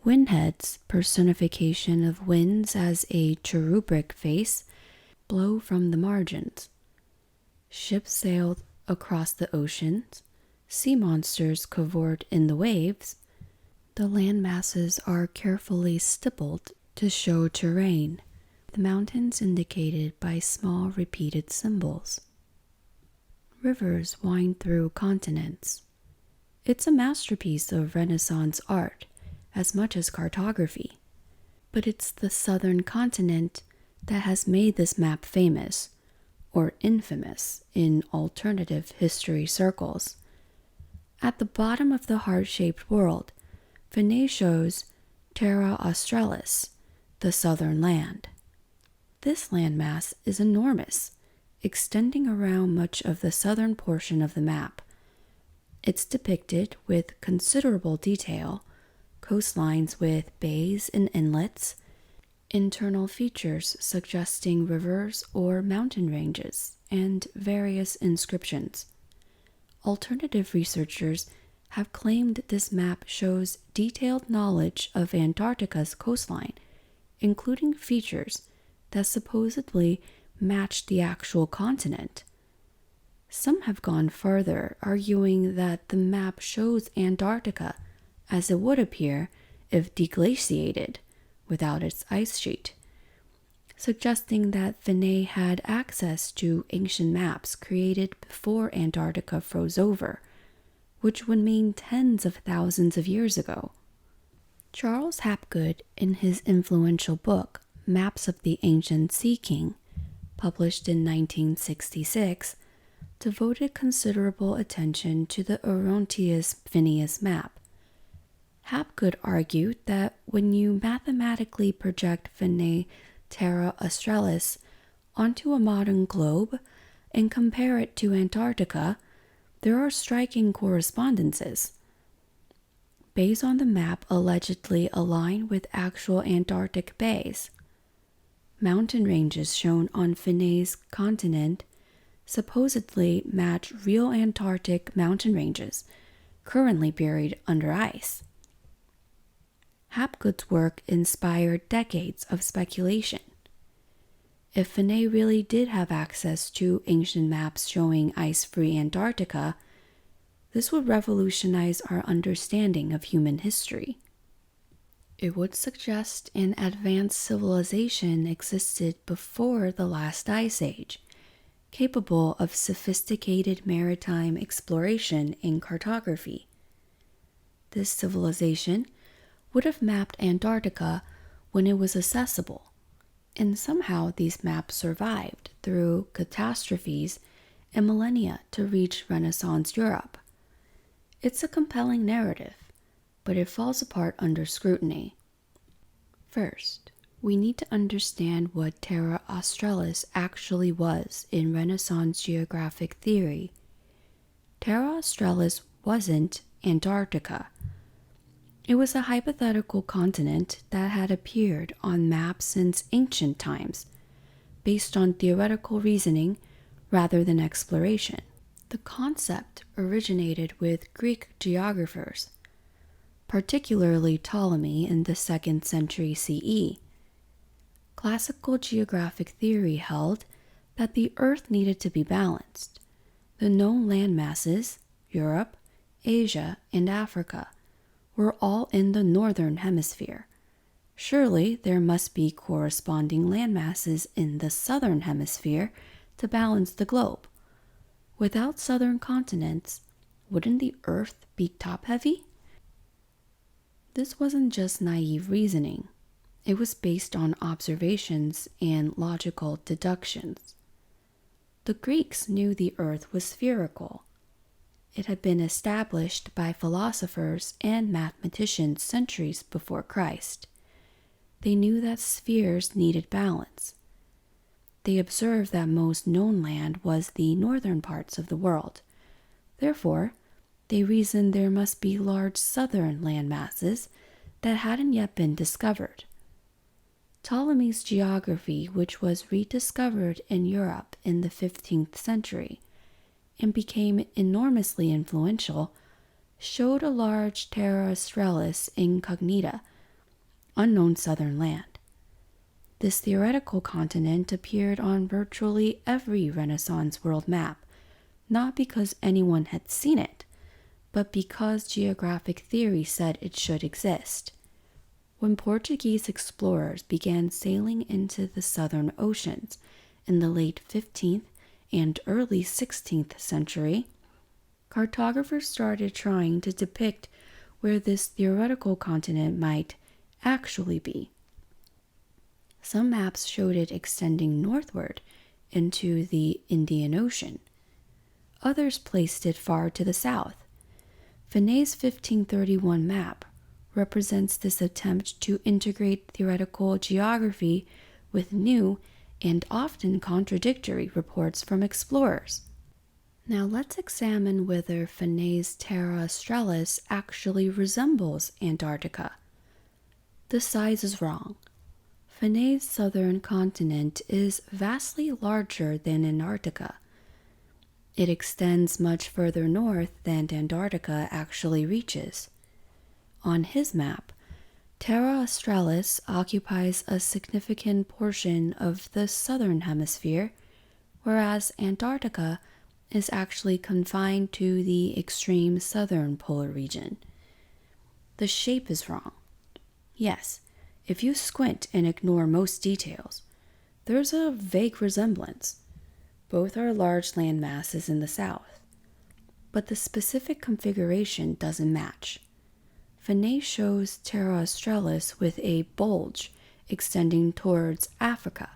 Windheads, personification of winds as a cherubic face, blow from the margins. Ships sailed across the oceans. Sea monsters cavort in the waves. The land masses are carefully stippled to show terrain. the mountains indicated by small repeated symbols. Rivers wind through continents. It's a masterpiece of Renaissance art as much as cartography, but it's the southern continent that has made this map famous, or infamous, in alternative history circles. At the bottom of the heart-shaped world, Finaeus shows Terra Australis, the southern land. This landmass is enormous, extending around much of the southern portion of the map. It's depicted with considerable detail, coastlines with bays and inlets, internal features suggesting rivers or mountain ranges, and various inscriptions. Alternative researchers have claimed this map shows detailed knowledge of Antarctica's coastline, including features that supposedly match the actual continent. Some have gone further, arguing that the map shows Antarctica as it would appear if deglaciated, without its ice sheet, suggesting that Finaeus had access to ancient maps created before Antarctica froze over, which would mean tens of thousands of years ago. Charles Hapgood, in his influential book, Maps of the Ancient Sea King, published in 1966, devoted considerable attention to the Oronteus Finaeus Map. Hapgood argued that when you mathematically project Finaeus Terra Australis onto a modern globe and compare it to Antarctica, there are striking correspondences. Bays on the map allegedly align with actual Antarctic bays. Mountain ranges shown on Finaeus' continent supposedly match real Antarctic mountain ranges currently buried under ice. Hapgood's work inspired decades of speculation. If Finaeus really did have access to ancient maps showing ice-free Antarctica, this would revolutionize our understanding of human history. It would suggest an advanced civilization existed before the last ice age, capable of sophisticated maritime exploration and cartography. This civilization would have mapped Antarctica when it was accessible, and somehow these maps survived through catastrophes and millennia to reach Renaissance Europe. It's a compelling narrative, but it falls apart under scrutiny. First, we need to understand what Terra Australis actually was in Renaissance geographic theory. Terra Australis wasn't Antarctica. It was a hypothetical continent that had appeared on maps since ancient times, based on theoretical reasoning rather than exploration. The concept originated with Greek geographers, particularly Ptolemy in the 2nd century CE. Classical geographic theory held that the Earth needed to be balanced. The known land masses, Europe, Asia, and Africa, were all in the northern hemisphere. Surely there must be corresponding land masses in the southern hemisphere to balance the globe. Without southern continents, wouldn't the Earth be top-heavy? This wasn't just naive reasoning. It was based on observations and logical deductions. The Greeks knew the Earth was spherical. It had been established by philosophers and mathematicians centuries before Christ. They knew that spheres needed balance. They observed that most known land was the northern parts of the world. Therefore, they reasoned there must be large southern land masses that hadn't yet been discovered. Ptolemy's geography, which was rediscovered in Europe in the 15th century and became enormously influential, showed a large Terra Australis incognita, unknown southern land. This theoretical continent appeared on virtually every Renaissance world map, not because anyone had seen it, but because geographic theory said it should exist. When Portuguese explorers began sailing into the southern oceans in the late 15th and early 16th century, cartographers started trying to depict where this theoretical continent might actually be. Some maps showed it extending northward into the Indian Ocean. Others placed it far to the south. Finaeus' 1531 map represents this attempt to integrate theoretical geography with new and often contradictory reports from explorers. Now let's examine whether Finaeus' Terra Australis actually resembles Antarctica. The size is wrong. Finaeus' southern continent is vastly larger than Antarctica. It extends much further north than Antarctica actually reaches. On his map, Terra Australis occupies a significant portion of the southern hemisphere, whereas Antarctica is actually confined to the extreme southern polar region. The shape is wrong. Yes, if you squint and ignore most details, there's a vague resemblance. Both are large land masses in the south, but the specific configuration doesn't match. Finaeus shows Terra Australis with a bulge extending towards Africa,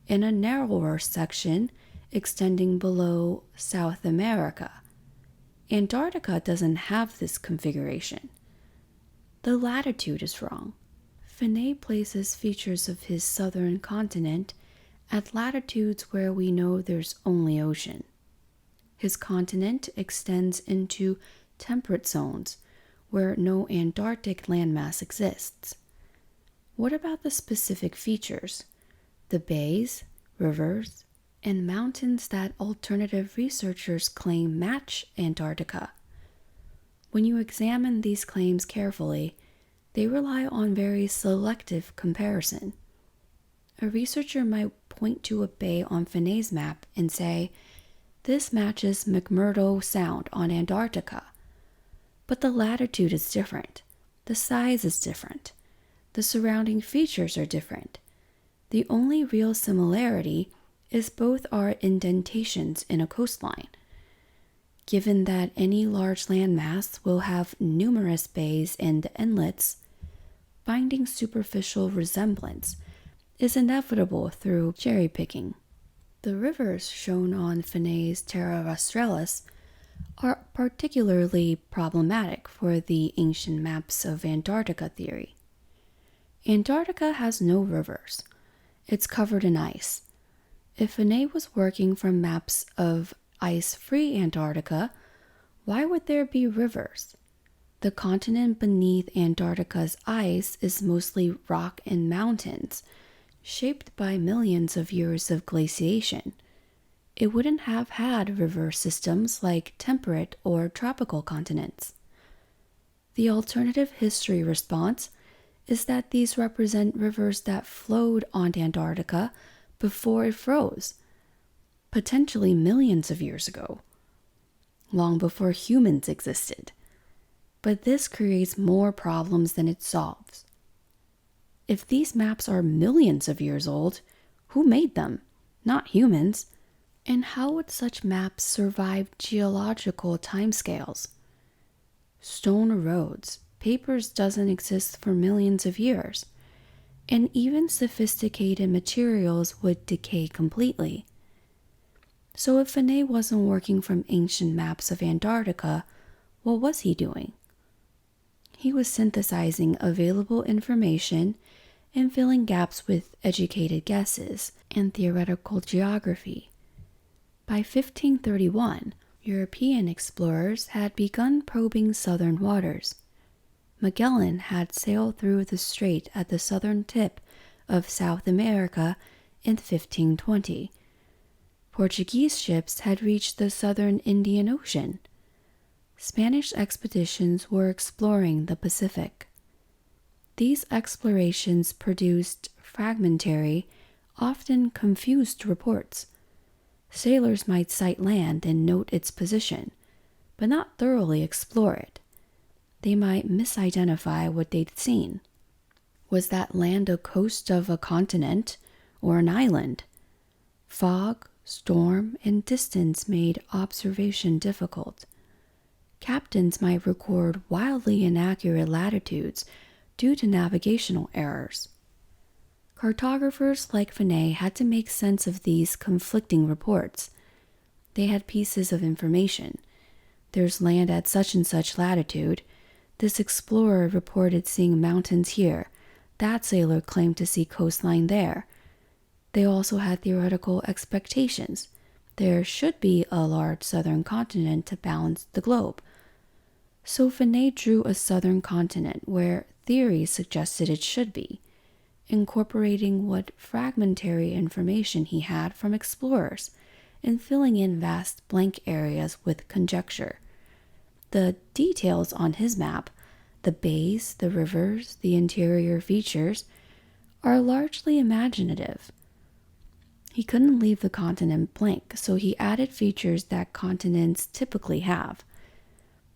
and a narrower section extending below South America. Antarctica doesn't have this configuration. The latitude is wrong. Finaeus places features of his southern continent at latitudes where we know there's only ocean. His continent extends into temperate zones where no Antarctic landmass exists. What about the specific features, the bays, rivers, and mountains that alternative researchers claim match Antarctica? When you examine these claims carefully, they rely on very selective comparison. A researcher might point to a bay on Finaeus' map and say, "This matches McMurdo Sound on Antarctica." But the latitude is different. The size is different. The surrounding features are different. The only real similarity is both are indentations in a coastline. Given that any large landmass will have numerous bays and inlets, finding superficial resemblance is inevitable through cherry-picking. The rivers shown on Finaeus' Terra Australis are particularly problematic for the ancient maps of Antarctica theory. Antarctica has no rivers. It's covered in ice. If Finaeus was working from maps of ice-free Antarctica, why would there be rivers? The continent beneath Antarctica's ice is mostly rock and mountains, shaped by millions of years of glaciation. It wouldn't have had river systems like temperate or tropical continents. The alternative history response is that these represent rivers that flowed on Antarctica before it froze, potentially millions of years ago, long before humans existed. But this creates more problems than it solves. If these maps are millions of years old, who made them? Not humans. And how would such maps survive geological timescales? Stone erodes. Papers doesn't exist for millions of years. And even sophisticated materials would decay completely. So if Finaeus wasn't working from ancient maps of Antarctica, what was he doing? He was synthesizing available information and filling gaps with educated guesses and theoretical geography. By 1531, European explorers had begun probing southern waters. Magellan had sailed through the strait at the southern tip of South America in 1520. Portuguese ships had reached the southern Indian Ocean. Spanish expeditions were exploring the Pacific. These explorations produced fragmentary, often confused reports. Sailors might sight land and note its position, but not thoroughly explore it. They might misidentify what they'd seen. Was that land a coast of a continent or an island? Fog, storm, and distance made observation difficult. Captains might record wildly inaccurate latitudes due to navigational errors. Cartographers like Finae had to make sense of these conflicting reports. They had pieces of information. There's land at such and such latitude. This explorer reported seeing mountains here. That sailor claimed to see coastline there. They also had theoretical expectations. There should be a large southern continent to balance the globe. So Finae drew a southern continent where theory suggested it should be, incorporating what fragmentary information he had from explorers and filling in vast blank areas with conjecture. The details on his map, the bays, the rivers, the interior features, are largely imaginative. He couldn't leave the continent blank, so he added features that continents typically have.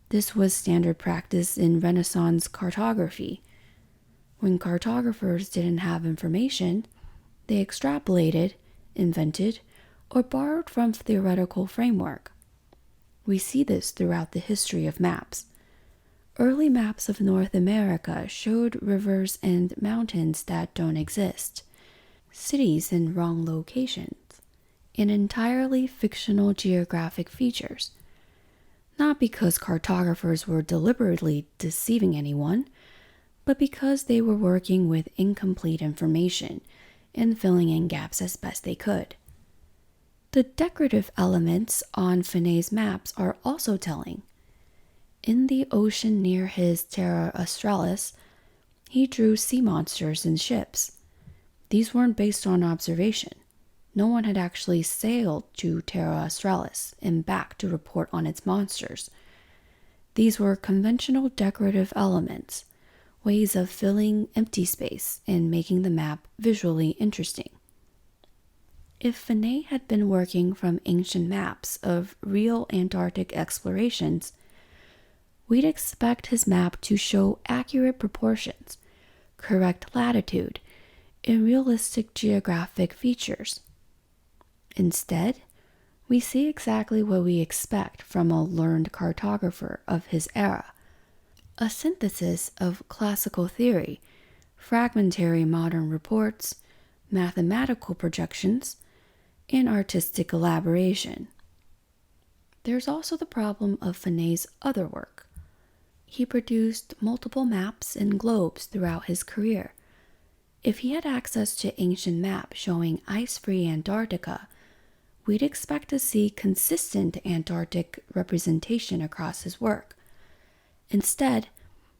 This was standard practice in Renaissance cartography. When cartographers didn't have information, they extrapolated, invented, or borrowed from theoretical framework. We see this throughout the history of maps. Early maps of North America showed rivers and mountains that don't exist, cities in wrong locations, and entirely fictional geographic features. Not because cartographers were deliberately deceiving anyone, but because they were working with incomplete information and filling in gaps as best they could. The decorative elements on Finae's maps are also telling. In the ocean near his Terra Australis, he drew sea monsters and ships. These weren't based on observation. No one had actually sailed to Terra Australis and back to report on its monsters. These were conventional decorative elements, ways of filling empty space and making the map visually interesting. If Finae had been working from ancient maps of real Antarctic explorations, we'd expect his map to show accurate proportions, correct latitude, and realistic geographic features. Instead, we see exactly what we expect from a learned cartographer of his era: a synthesis of classical theory, fragmentary modern reports, mathematical projections, and artistic elaboration. There's also the problem of Finae's other work. He produced multiple maps and globes throughout his career. If he had access to ancient maps showing ice-free Antarctica, we'd expect to see consistent Antarctic representation across his work. Instead,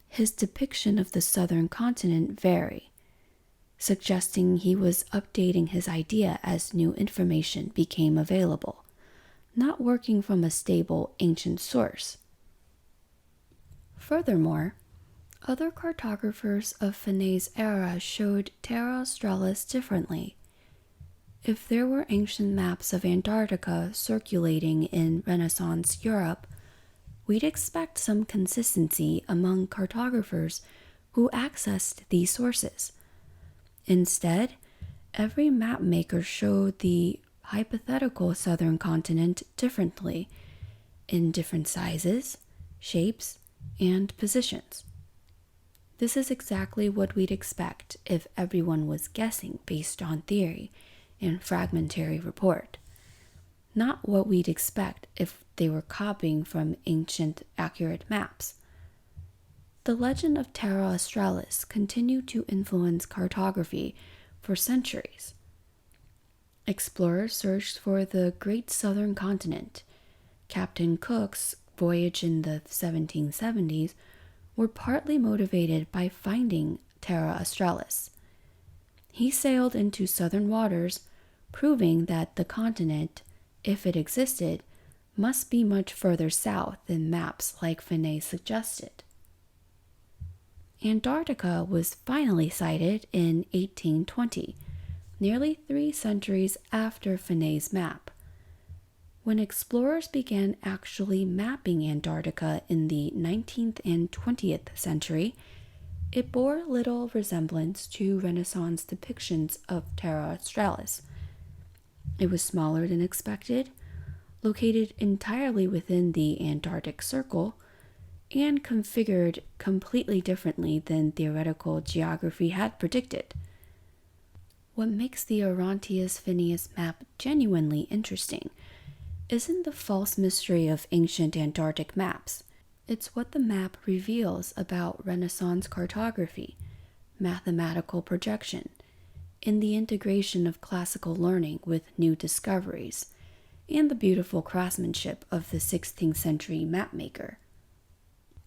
his depiction of the southern continent vary, suggesting he was updating his idea as new information became available, not working from a stable ancient source. Furthermore, other cartographers of Finae's era showed Terra Australis differently. If there were ancient maps of Antarctica circulating in Renaissance Europe, we'd expect some consistency among cartographers who accessed these sources. Instead, every mapmaker showed the hypothetical southern continent differently, in different sizes, shapes, and positions. This is exactly what we'd expect if everyone was guessing based on theory and fragmentary report, not what we'd expect if they were copying from ancient accurate maps. The legend of Terra Australis continued to influence cartography for centuries. Explorers searched for the Great Southern Continent. Captain Cook's voyage in the 1770s were partly motivated by finding Terra Australis. He sailed into southern waters, proving that the continent, if it existed, must be much further south than maps like Finae suggested. Antarctica was finally sighted in 1820, nearly 3 centuries after Finae's map. When explorers began actually mapping Antarctica in the 19th and 20th century, It bore little resemblance to Renaissance depictions of Terra Australis. It was smaller than expected, located entirely within the Antarctic Circle, and configured completely differently than theoretical geography had predicted. What makes the Oronteus Finaeus Map genuinely interesting isn't the false mystery of ancient Antarctic maps. It's what the map reveals about Renaissance cartography, mathematical projection, and the integration of classical learning with new discoveries, and the beautiful craftsmanship of the 16th century mapmaker.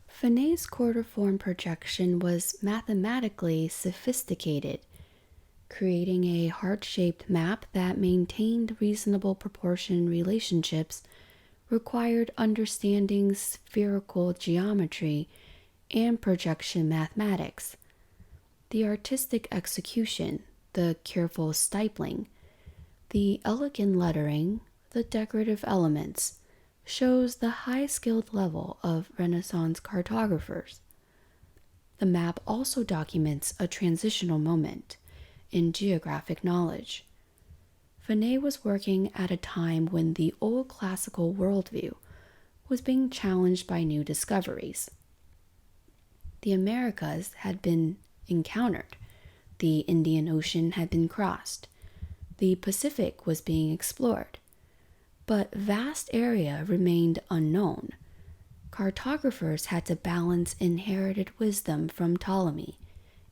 Finaeus' quarter-form projection was mathematically sophisticated, creating a heart-shaped map that maintained reasonable proportion relationships, required understanding spherical geometry and projection mathematics. The artistic execution, the careful stippling, the elegant lettering, the decorative elements, shows the high-skilled level of Renaissance cartographers. The map also documents a transitional moment in geographic knowledge. Finaeus was working at a time when the old classical worldview was being challenged by new discoveries. The Americas had been encountered, the Indian Ocean had been crossed, the Pacific was being explored, but vast area remained unknown. Cartographers had to balance inherited wisdom from Ptolemy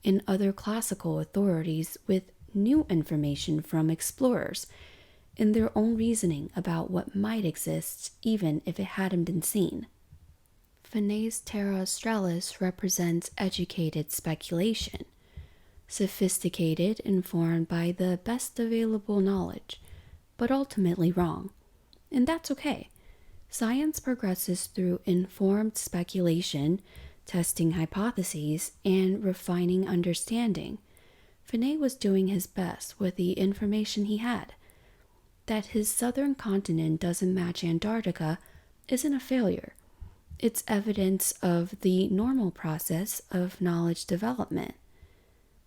and other classical authorities with new information from explorers and their own reasoning about what might exist even if it hadn't been seen. Finaeus' Terra Australis represents educated speculation, sophisticated, informed by the best available knowledge, but ultimately wrong. And that's okay. Science progresses through informed speculation, testing hypotheses, and refining understanding. Finaeus was doing his best with the information he had. That his southern continent doesn't match Antarctica isn't a failure. It's evidence of the normal process of knowledge development.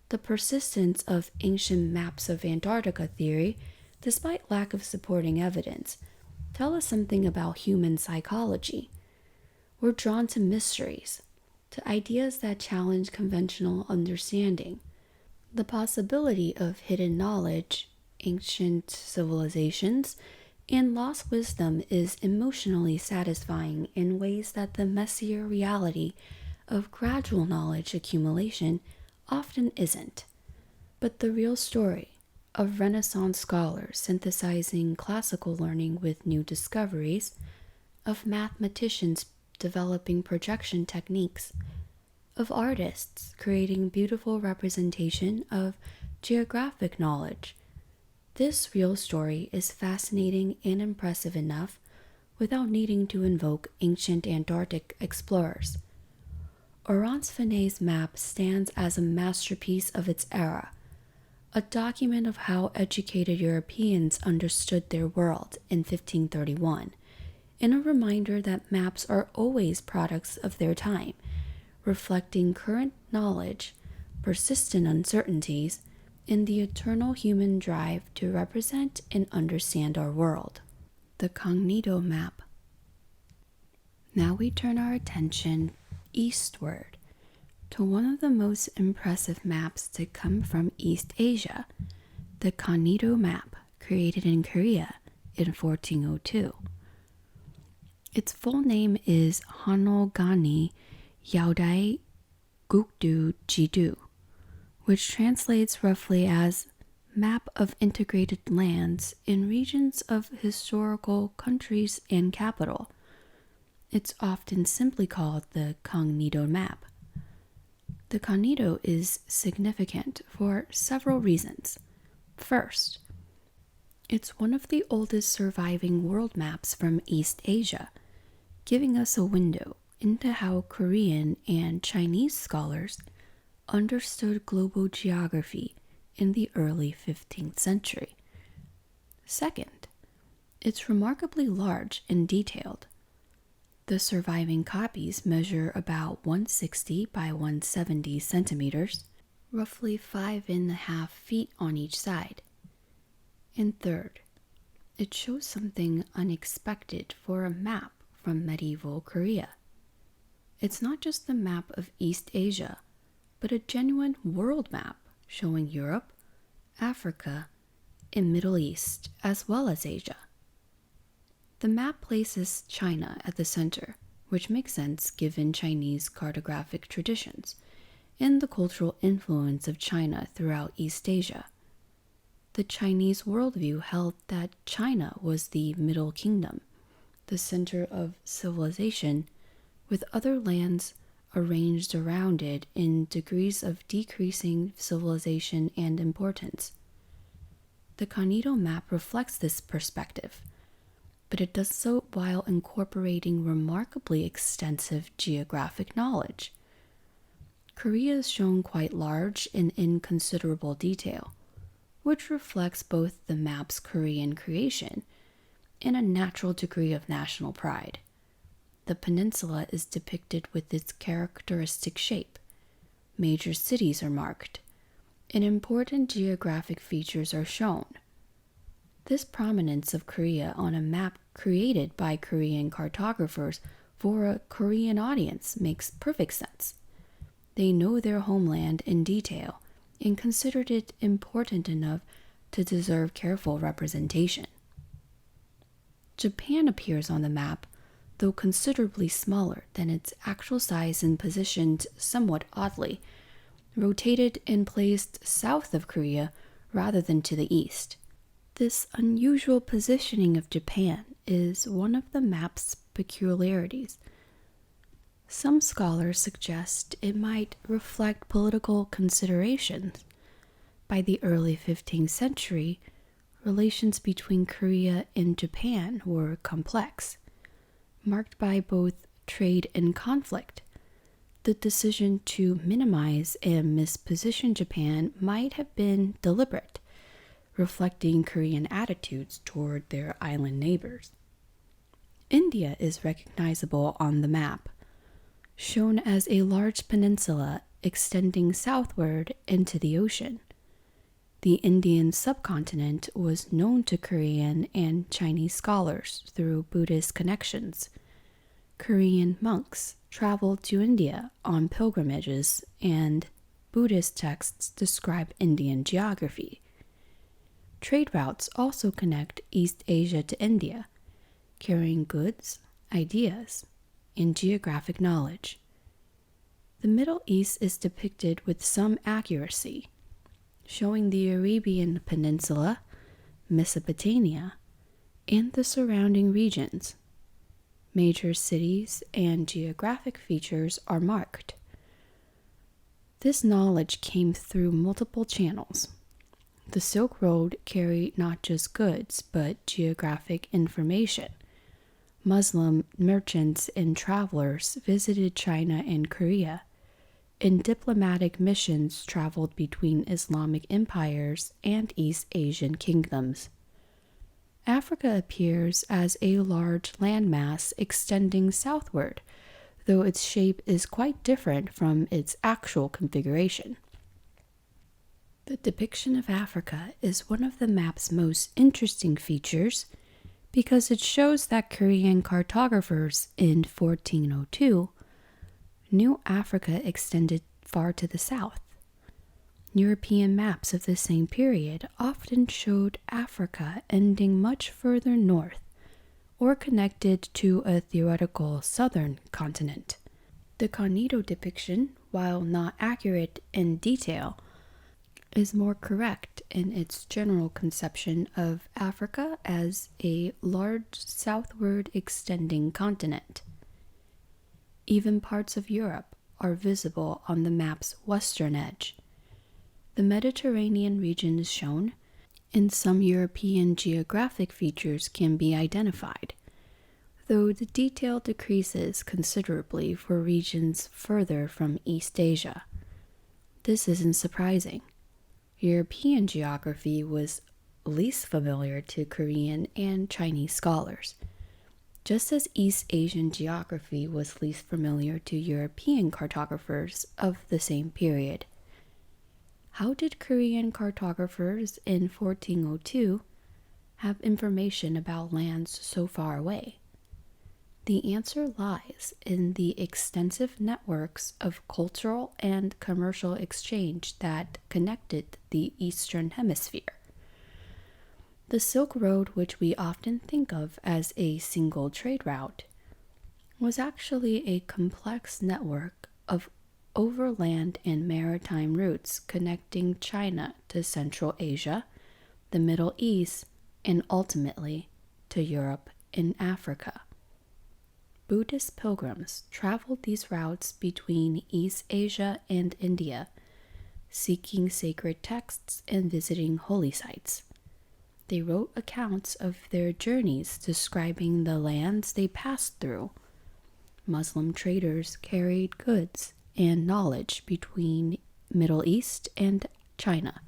The persistence of ancient maps of Antarctica theory, despite lack of supporting evidence, tell us something about human psychology. We're drawn to mysteries, to ideas that challenge conventional understanding. The possibility of hidden knowledge, ancient civilizations, and lost wisdom is emotionally satisfying in ways that the messier reality of gradual knowledge accumulation often isn't. But the real story of Renaissance scholars synthesizing classical learning with new discoveries, of mathematicians developing projection techniques, of artists creating beautiful representation of geographic knowledge. This real story is fascinating and impressive enough without needing to invoke ancient Antarctic explorers. Oronteus Finaeus Map stands as a masterpiece of its era, a document of how educated Europeans understood their world in 1531, and a reminder that maps are always products of their time, reflecting current knowledge, persistent uncertainties, and the eternal human drive to represent and understand our world. The Kangnido Map. Now we turn our attention eastward to one of the most impressive maps to come from East Asia, the Kangnido Map, created in Korea in 1402. Its full name is Hanogani Yaodai Gukdu Jidu, which translates roughly as Map of Integrated Lands in Regions of Historical Countries and Capital. It's often simply called the Kangnido Map. The Kangnido is significant for several reasons. First, it's one of the oldest surviving world maps from East Asia, giving us a window into how Korean and Chinese scholars understood global geography in the early 15th century. Second, it's remarkably large and detailed. The surviving copies measure about 160 by 170 centimeters, roughly 5.5 feet on each side. And third, it shows something unexpected for a map from medieval Korea. It's not just the map of East Asia, but a genuine world map showing Europe, Africa, and Middle East, as well as Asia. The map places China at the center, which makes sense given Chinese cartographic traditions and the cultural influence of China throughout East Asia. The Chinese worldview held that China was the Middle Kingdom, the center of civilization, with other lands arranged around it in degrees of decreasing civilization and importance. The Kangnido Map reflects this perspective, but it does so while incorporating remarkably extensive geographic knowledge. Korea is shown quite large and in considerable detail, which reflects both the map's Korean creation and a natural degree of national pride. The peninsula is depicted with its characteristic shape. Major cities are marked, and important geographic features are shown. This prominence of Korea on a map created by Korean cartographers for a Korean audience makes perfect sense. They know their homeland in detail and considered it important enough to deserve careful representation. Japan appears on the map, though considerably smaller than its actual size and positioned somewhat oddly, rotated and placed south of Korea rather than to the east. This unusual positioning of Japan is one of the map's peculiarities. Some scholars suggest it might reflect political considerations. By the early 15th century, relations between Korea and Japan were complex, marked by both trade and conflict. The decision to minimize and misposition Japan might have been deliberate, reflecting Korean attitudes toward their island neighbors. India is recognizable on the map, shown as a large peninsula extending southward into the ocean. The Indian subcontinent was known to Korean and Chinese scholars through Buddhist connections. Korean monks traveled to India on pilgrimages, and Buddhist texts describe Indian geography. Trade routes also connect East Asia to India, carrying goods, ideas, and geographic knowledge. The Middle East is depicted with some accuracy, showing the Arabian Peninsula, Mesopotamia, and the surrounding regions. Major cities and geographic features are marked. This knowledge came through multiple channels. The Silk Road carried not just goods, but geographic information. Muslim merchants and travelers visited China and Korea, and diplomatic missions traveled between Islamic empires and East Asian kingdoms. Africa appears as a large landmass extending southward, though its shape is quite different from its actual configuration. The depiction of Africa is one of the map's most interesting features because it shows that Korean cartographers in 1402 knew Africa extended far to the south. European maps of the same period often showed Africa ending much further north or connected to a theoretical southern continent. The Kangnido depiction, while not accurate in detail, is more correct in its general conception of Africa as a large southward extending continent. Even parts of Europe are visible on the map's western edge. The Mediterranean region is shown, and some European geographic features can be identified, though the detail decreases considerably for regions further from East Asia. This isn't surprising. European geography was least familiar to Korean and Chinese scholars. just as East Asian geography was least familiar to European cartographers of the same period. How did Korean cartographers in 1402 have information about lands so far away? The answer lies in the extensive networks of cultural and commercial exchange that connected the Eastern Hemisphere. The Silk Road, which we often think of as a single trade route, was actually a complex network of overland and maritime routes connecting China to Central Asia, the Middle East, and ultimately to Europe and Africa. Buddhist pilgrims traveled these routes between East Asia and India, seeking sacred texts and visiting holy sites. They wrote accounts of their journeys describing the lands they passed through. Muslim traders carried goods and knowledge between Middle East and China,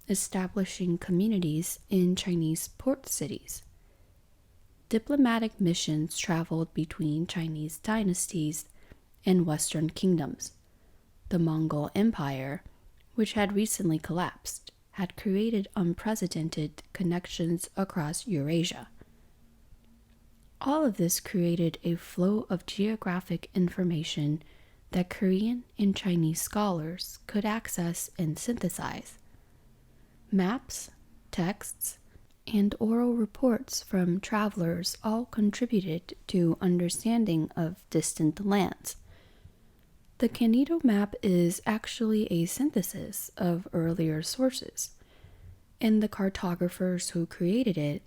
establishing communities in Chinese port cities. Diplomatic missions traveled between Chinese dynasties and Western kingdoms. The Mongol Empire, which had recently collapsed, had created unprecedented connections across Eurasia. All of this created a flow of geographic information that Korean and Chinese scholars could access and synthesize. Maps, texts, and oral reports from travelers all contributed to understanding of distant lands. The Kangnido Map is actually a synthesis of earlier sources, and the cartographers who created it,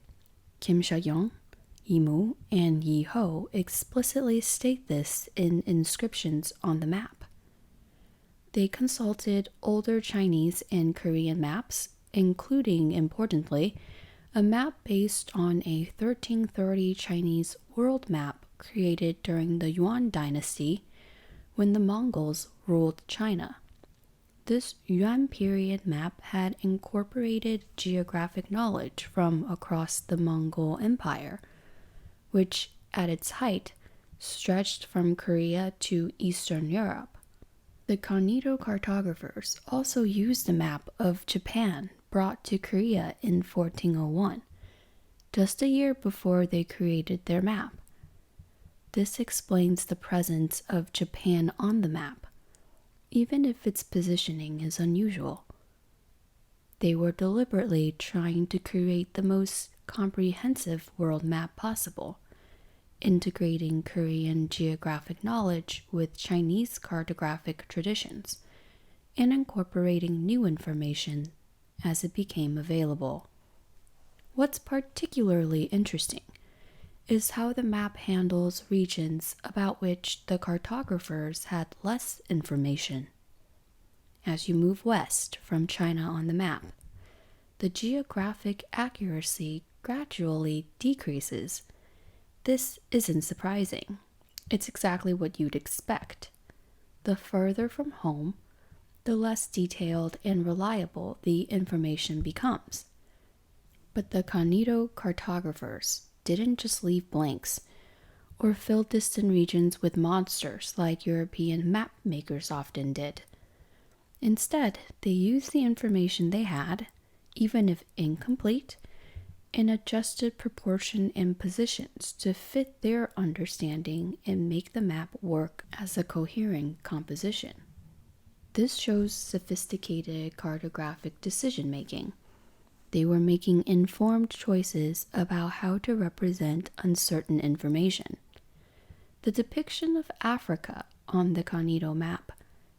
Kim Sha-young, Yi Mu, and Yi Ho, explicitly state this in inscriptions on the map. They consulted older Chinese and Korean maps, including, importantly, a map based on a 1330 Chinese world map created during the Yuan dynasty when the Mongols ruled China. This Yuan period map had incorporated geographic knowledge from across the Mongol Empire, which at its height stretched from Korea to Eastern Europe. The Kangnido cartographers also used a map of Japan brought to Korea in 1401, just a year before they created their map. This explains the presence of Japan on the map, even if its positioning is unusual. They were deliberately trying to create the most comprehensive world map possible, integrating Korean geographic knowledge with Chinese cartographic traditions, and incorporating new information as it became available. What's particularly interesting is how the map handles regions about which the cartographers had less information. As you move west from China on the map, the geographic accuracy gradually decreases. This isn't surprising. It's exactly what you'd expect. The further from home, the less detailed and reliable the information becomes. But the Kangnido cartographers didn't just leave blanks or fill distant regions with monsters like European mapmakers often did. Instead, they used the information they had, even if incomplete, and adjusted proportion and positions to fit their understanding and make the map work as a coherent composition. This shows sophisticated cartographic decision-making. They were making informed choices about how to represent uncertain information. The depiction of Africa on the Kangnido map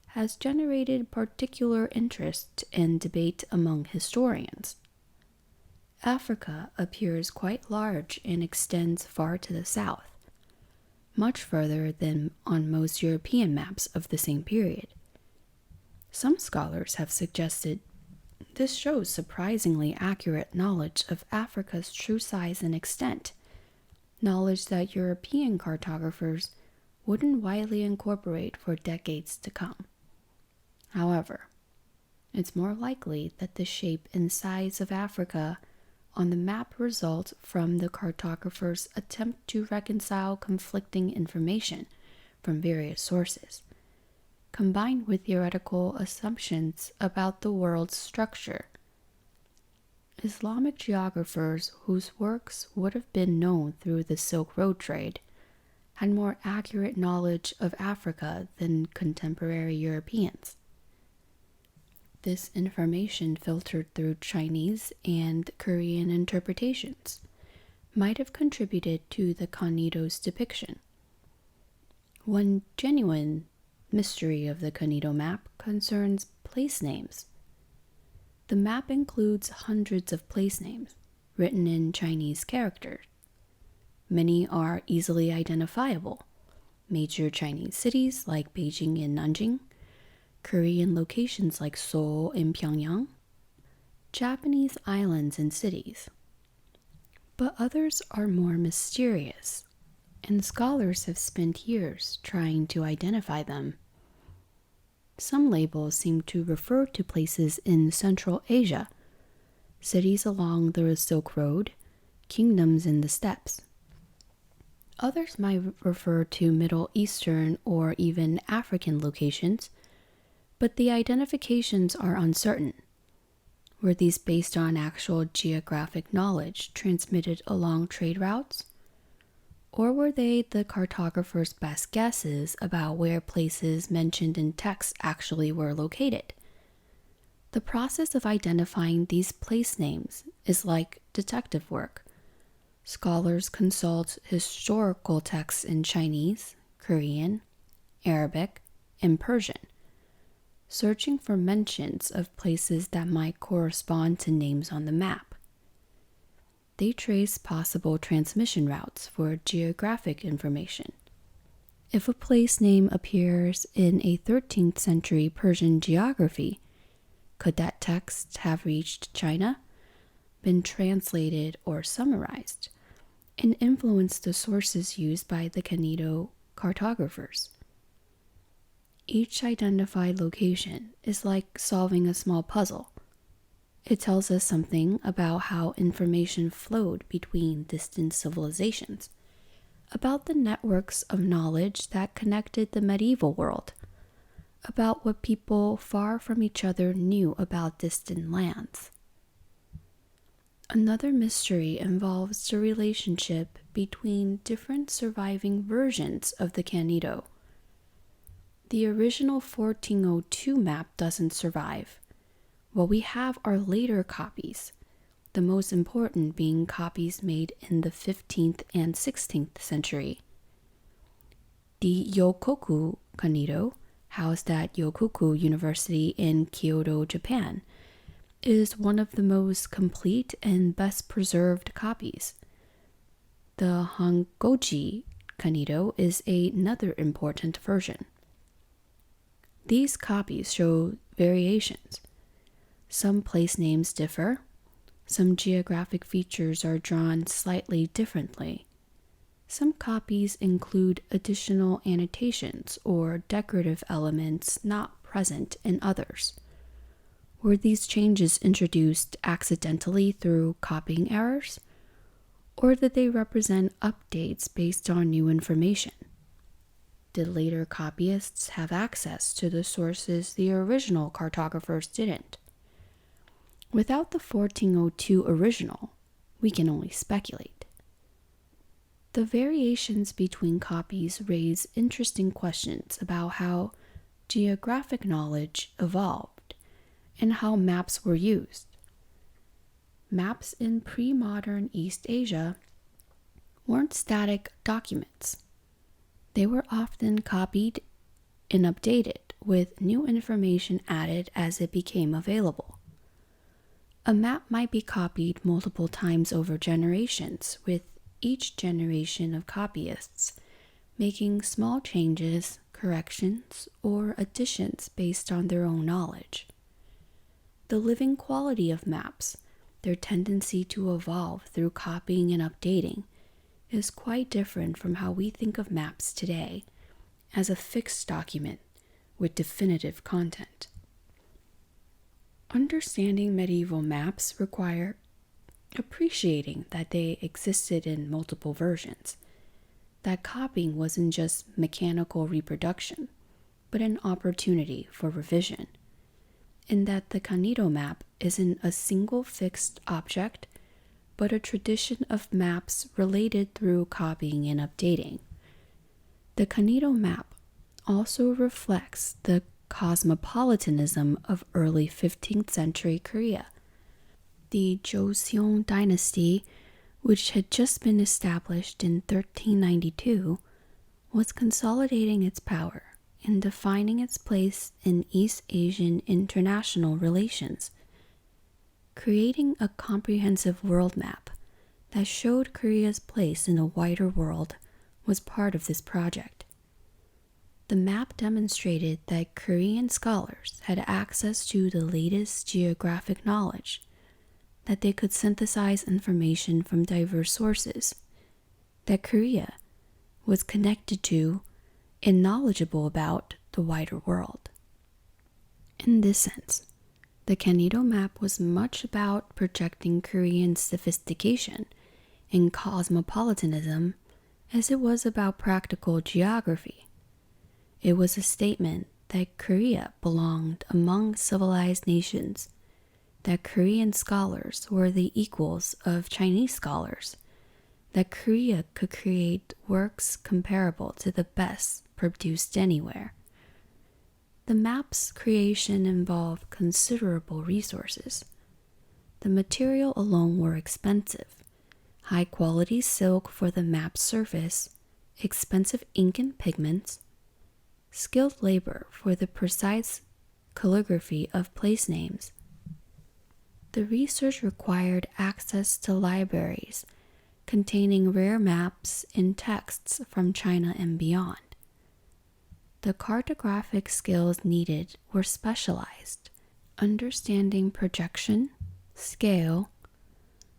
has generated particular interest and debate among historians. Africa appears quite large and extends far to the south, much further than on most European maps of the same period. Some scholars have suggested this shows surprisingly accurate knowledge of Africa's true size and extent, knowledge that European cartographers wouldn't widely incorporate for decades to come. However, it's more likely that the shape and size of Africa on the map result from the cartographer's attempt to reconcile conflicting information from various sources, combined with theoretical assumptions about the world's structure. Islamic geographers whose works would have been known through the Silk Road trade had more accurate knowledge of Africa than contemporary Europeans. This information filtered through Chinese and Korean interpretations might have contributed to the Kangnido's depiction. One genuine mystery of the Kangnido map concerns place names. The map includes hundreds of place names written in Chinese characters. Many are easily identifiable. Major Chinese cities like Beijing and Nanjing, Korean locations like Seoul and Pyongyang, Japanese islands and cities. But others are more mysterious, and scholars have spent years trying to identify them. Some labels seem to refer to places in Central Asia, cities along the Silk Road, kingdoms in the steppes. Others might refer to Middle Eastern or even African locations, but the identifications are uncertain. Were these based on actual geographic knowledge transmitted along trade routes? Or were they the cartographer's best guesses about where places mentioned in texts actually were located? The process of identifying these place names is like detective work. Scholars consult historical texts in Chinese, Korean, Arabic, and Persian, searching for mentions of places that might correspond to names on the map. They trace possible transmission routes for geographic information. If a place name appears in a 13th century Persian geography, could that text have reached China, been translated or summarized, and influenced the sources used by the Kangnido cartographers? Each identified location is like solving a small puzzle. It tells us something about how information flowed between distant civilizations, about the networks of knowledge that connected the medieval world, about what people far from each other knew about distant lands. Another mystery involves the relationship between different surviving versions of the Kangnido. The original 1402 map doesn't survive. What we have are later copies, the most important being copies made in the 15th and 16th century. The Yokoku Kangnido, housed at Yokoku University in Kyoto, Japan, is one of the most complete and best preserved copies. The Hongoji Kangnido is another important version. These copies show variations. Some place names differ. Some geographic features are drawn slightly differently. Some copies include additional annotations or decorative elements not present in others. Were these changes introduced accidentally through copying errors? Or did they represent updates based on new information? Did later copyists have access to the sources the original cartographers didn't? Without the 1402 original, we can only speculate. The variations between copies raise interesting questions about how geographic knowledge evolved and how maps were used. Maps in pre-modern East Asia weren't static documents. They were often copied and updated with new information added as it became available. A map might be copied multiple times over generations, with each generation of copyists making small changes, corrections, or additions based on their own knowledge. The living quality of maps, their tendency to evolve through copying and updating, is quite different from how we think of maps today as a fixed document with definitive content. Understanding medieval maps require appreciating that they existed in multiple versions, that copying wasn't just mechanical reproduction, but an opportunity for revision, and that the Kangnido map isn't a single fixed object, but a tradition of maps related through copying and updating. The Kangnido map also reflects the cosmopolitanism of early 15th century Korea. The Joseon dynasty, which had just been established in 1392, was consolidating its power and defining its place in East Asian international relations, creating a comprehensive world map that showed Korea's place in a wider world was part of this project. The map demonstrated that Korean scholars had access to the latest geographic knowledge, that they could synthesize information from diverse sources, that Korea was connected to and knowledgeable about the wider world. In this sense, the Kangnido map was much about projecting Korean sophistication and cosmopolitanism as it was about practical geography. It was a statement that Korea belonged among civilized nations, that Korean scholars were the equals of Chinese scholars, that Korea could create works comparable to the best produced anywhere. The map's creation involved considerable resources. The material alone were expensive. High-quality silk for the map's surface, expensive ink and pigments, skilled labor for the precise calligraphy of place names. The research required access to libraries containing rare maps and texts from China and beyond. The cartographic skills needed were specialized, understanding projection, scale,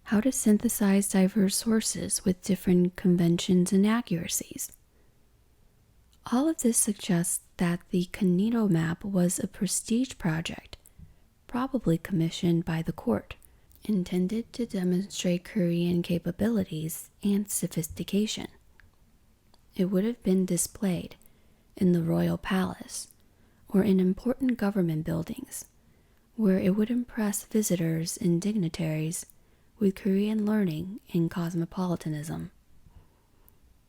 how to synthesize diverse sources with different conventions and accuracies. All of this suggests that the Kangnido map was a prestige project, probably commissioned by the court, intended to demonstrate Korean capabilities and sophistication. It would have been displayed in the royal palace or in important government buildings, where it would impress visitors and dignitaries with Korean learning and cosmopolitanism.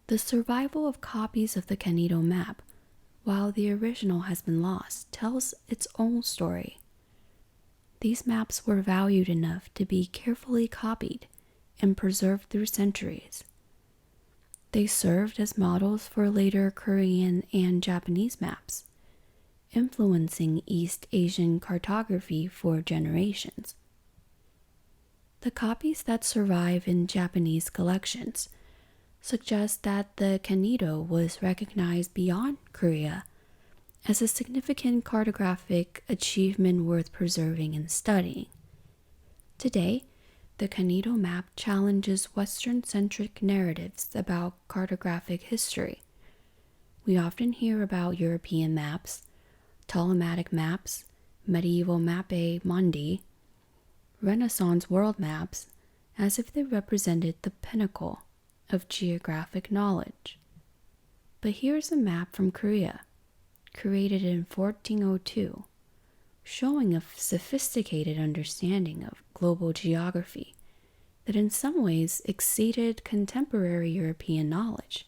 The survival of copies of the Kangnido map, while the original has been lost, tells its own story. These maps were valued enough to be carefully copied and preserved through centuries. They served as models for later Korean and Japanese maps, influencing East Asian cartography for generations. The copies that survive in Japanese collections suggest that the Kangnido was recognized beyond Korea as a significant cartographic achievement worth preserving and studying. Today, the Kangnido map challenges Western-centric narratives about cartographic history. We often hear about European maps, Ptolemaic maps, medieval Mappa Mundi, Renaissance world maps, as if they represented the pinnacle of geographic knowledge. But here's a map from Korea, created in 1402, showing a sophisticated understanding of global geography that in some ways exceeded contemporary European knowledge.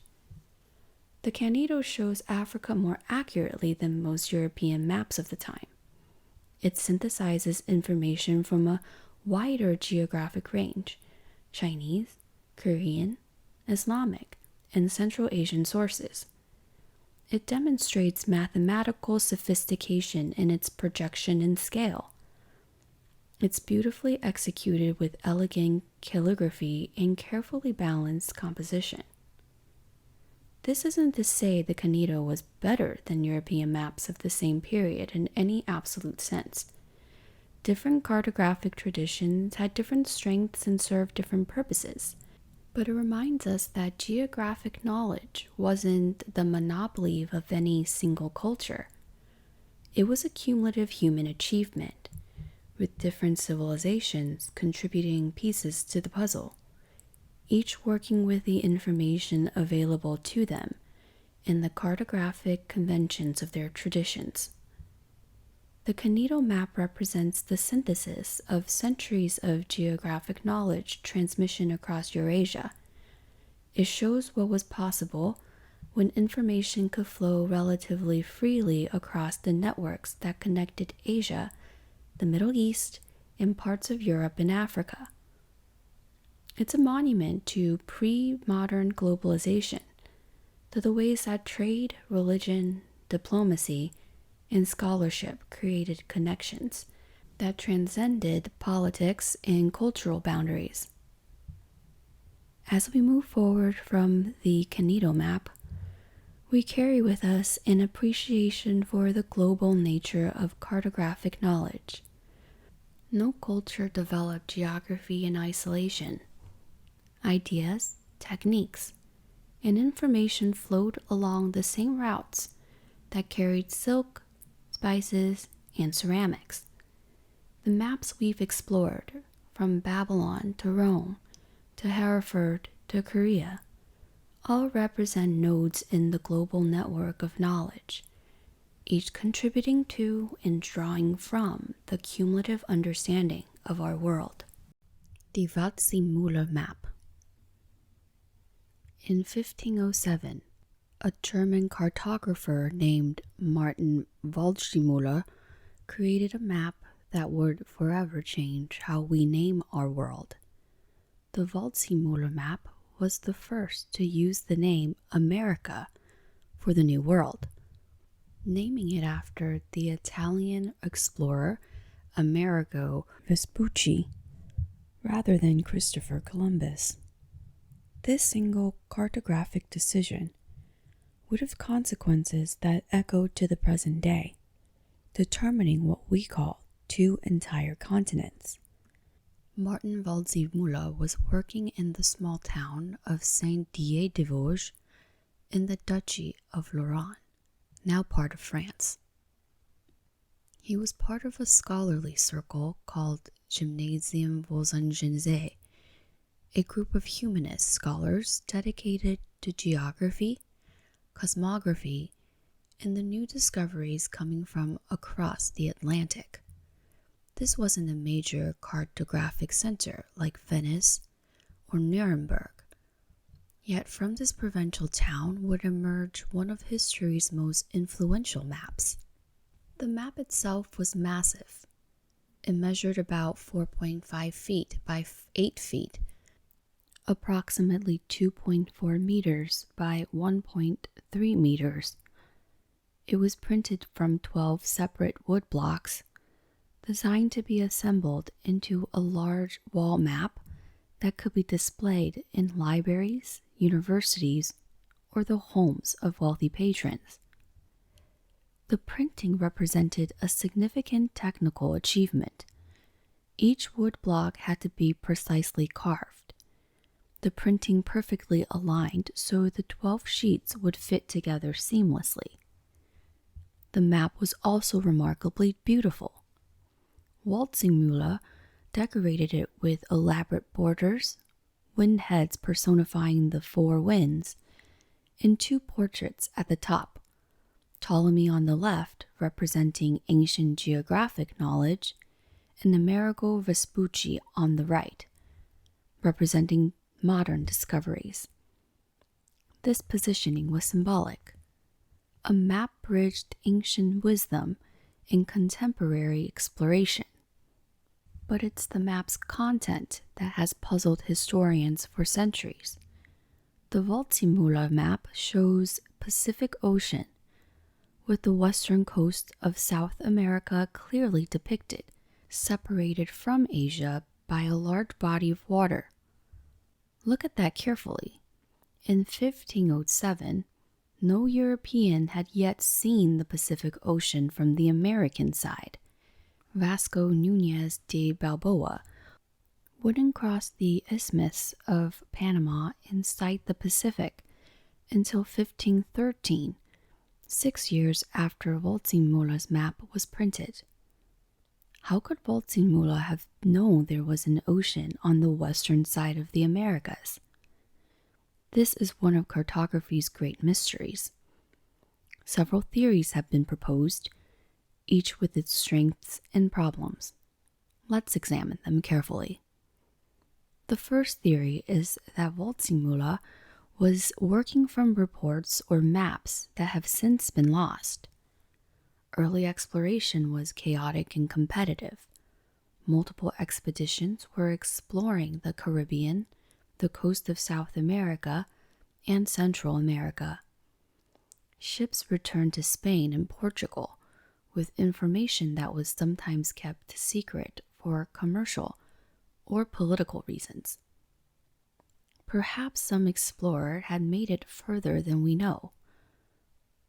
The Kangnido shows Africa more accurately than most European maps of the time. It synthesizes information from a wider geographic range: Chinese, Korean, Islamic, and Central Asian sources. It demonstrates mathematical sophistication in its projection and scale. It's beautifully executed with elegant calligraphy and carefully balanced composition. This isn't to say the Kangnido was better than European maps of the same period in any absolute sense. Different cartographic traditions had different strengths and served different purposes. But it reminds us that geographic knowledge wasn't the monopoly of any single culture. It was a cumulative human achievement, with different civilizations contributing pieces to the puzzle, each working with the information available to them in the cartographic conventions of their traditions. The Kangnido Map represents the synthesis of centuries of geographic knowledge transmission across Eurasia. It shows what was possible when information could flow relatively freely across the networks that connected Asia, the Middle East, and parts of Europe and Africa. It's a monument to pre-modern globalization, to the ways that trade, religion, diplomacy, and scholarship created connections that transcended politics and cultural boundaries. As we move forward from the Kangnido Map, we carry with us an appreciation for the global nature of cartographic knowledge. No culture developed geography in isolation. Ideas, techniques, and information flowed along the same routes that carried silk, spices, and ceramics. The maps we've explored, from Babylon to Rome, to Hereford to Korea, all represent nodes in the global network of knowledge, each contributing to and drawing from the cumulative understanding of our world. The Waldseemüller Map. In 1507, a German cartographer named Martin Waldseemüller created a map that would forever change how we name our world. The Waldseemüller Map was the first to use the name America for the New World, naming it after the Italian explorer Amerigo Vespucci rather than Christopher Columbus. This single cartographic decision would have consequences that echoed to the present day, determining what we call two entire continents. Martin Waldseemüller was working in the small town of Saint-Dié-des-Vosges in the Duchy of Lorraine, now part of France. He was part of a scholarly circle called Gymnasium Voisingenais, a group of humanist scholars dedicated to geography, cosmography, and the new discoveries coming from across the Atlantic. This wasn't a major cartographic center like Venice or Nuremberg. Yet from this provincial town would emerge one of history's most influential maps. The map itself was massive. It measured about 4.5 feet by 8 feet, approximately 2.4 meters by 1.3 meters. It was printed from 12 separate wood blocks, designed to be assembled into a large wall map that could be displayed in libraries, universities, or the homes of wealthy patrons. The printing represented a significant technical achievement. Each wood block had to be precisely carved, the printing perfectly aligned so the 12 sheets would fit together seamlessly. The map was also remarkably beautiful. Waldseemüller decorated it with elaborate borders, wind heads personifying the four winds, and two portraits at the top, Ptolemy on the left representing ancient geographic knowledge, and Amerigo Vespucci on the right, representing modern discoveries. This positioning was symbolic. A map bridged ancient wisdom and contemporary exploration. But it's the map's content that has puzzled historians for centuries. The Waldseemüller map shows Pacific Ocean, with the western coast of South America clearly depicted, separated from Asia by a large body of water. Look at that carefully. In 1507, no European had yet seen the Pacific Ocean from the American side. Vasco Núñez de Balboa wouldn't cross the Isthmus of Panama and sight the Pacific until 1513, 6 years after Waldseemüller's map was printed. How could Waldseemüller have known there was an ocean on the western side of the Americas? This is one of cartography's great mysteries. Several theories have been proposed, each with its strengths and problems. Let's examine them carefully. The first theory is that Waldseemüller was working from reports or maps that have since been lost. Early exploration was chaotic and competitive. Multiple expeditions were exploring the Caribbean, the coast of South America, and Central America. Ships returned to Spain and Portugal with information that was sometimes kept secret for commercial or political reasons. Perhaps some explorer had made it further than we know,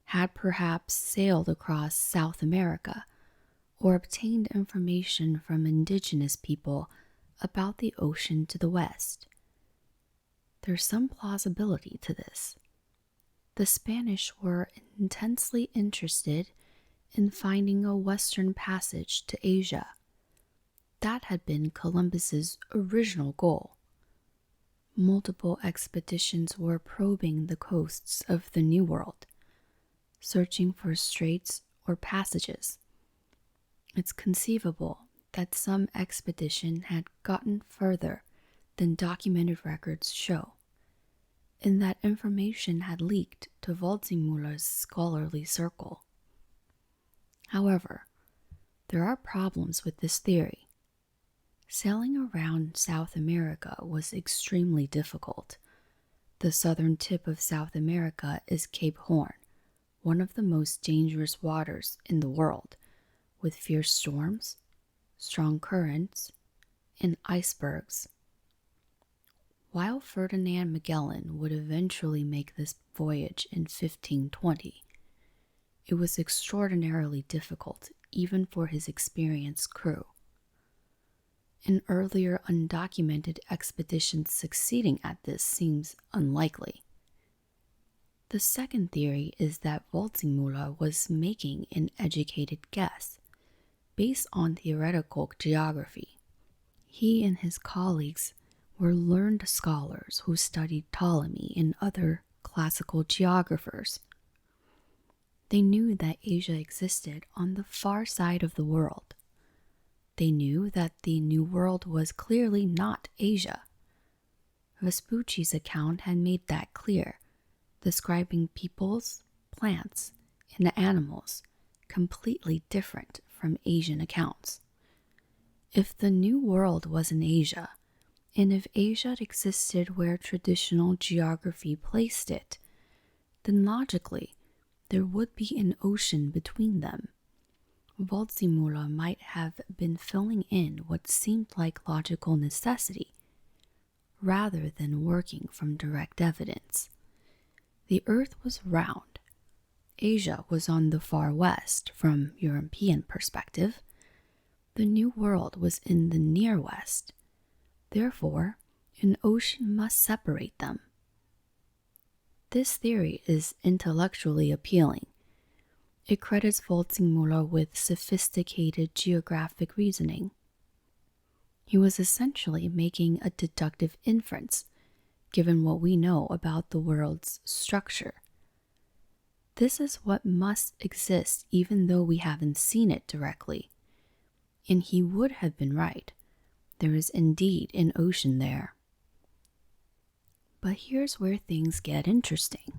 had perhaps sailed across South America, or obtained information from indigenous people about the ocean to the west. There's some plausibility to this. The Spanish were intensely interested in finding a western passage to Asia. That had been Columbus's original goal. Multiple expeditions were probing the coasts of the New World, searching for straits or passages. It's conceivable that some expedition had gotten further than documented records show, and that information had leaked to Waldseemüller's scholarly circle. However, there are problems with this theory. Sailing around South America was extremely difficult. The southern tip of South America is Cape Horn, one of the most dangerous waters in the world, with fierce storms, strong currents, and icebergs. While Ferdinand Magellan would eventually make this voyage in 1520, it was extraordinarily difficult even for his experienced crew. An earlier undocumented expedition succeeding at this seems unlikely. The second theory is that Waldseemüller was making an educated guess based on theoretical geography. He and his colleagues were learned scholars who studied Ptolemy and other classical geographers. They knew that Asia existed on the far side of the world. They knew that the New World was clearly not Asia. Vespucci's account had made that clear, describing peoples, plants, and animals completely different from Asian accounts. If the New World was in Asia, and if Asia existed where traditional geography placed it, then logically there would be an ocean between them. Waldseemüller might have been filling in what seemed like logical necessity, rather than working from direct evidence. The Earth was round. Asia was on the far west from European perspective. The New World was in the near west. Therefore, an ocean must separate them. This theory is intellectually appealing. It credits Waldseemüller with sophisticated geographic reasoning. He was essentially making a deductive inference, given what we know about the world's structure. This is what must exist even though we haven't seen it directly. And he would have been right. There is indeed an ocean there. But here's where things get interesting.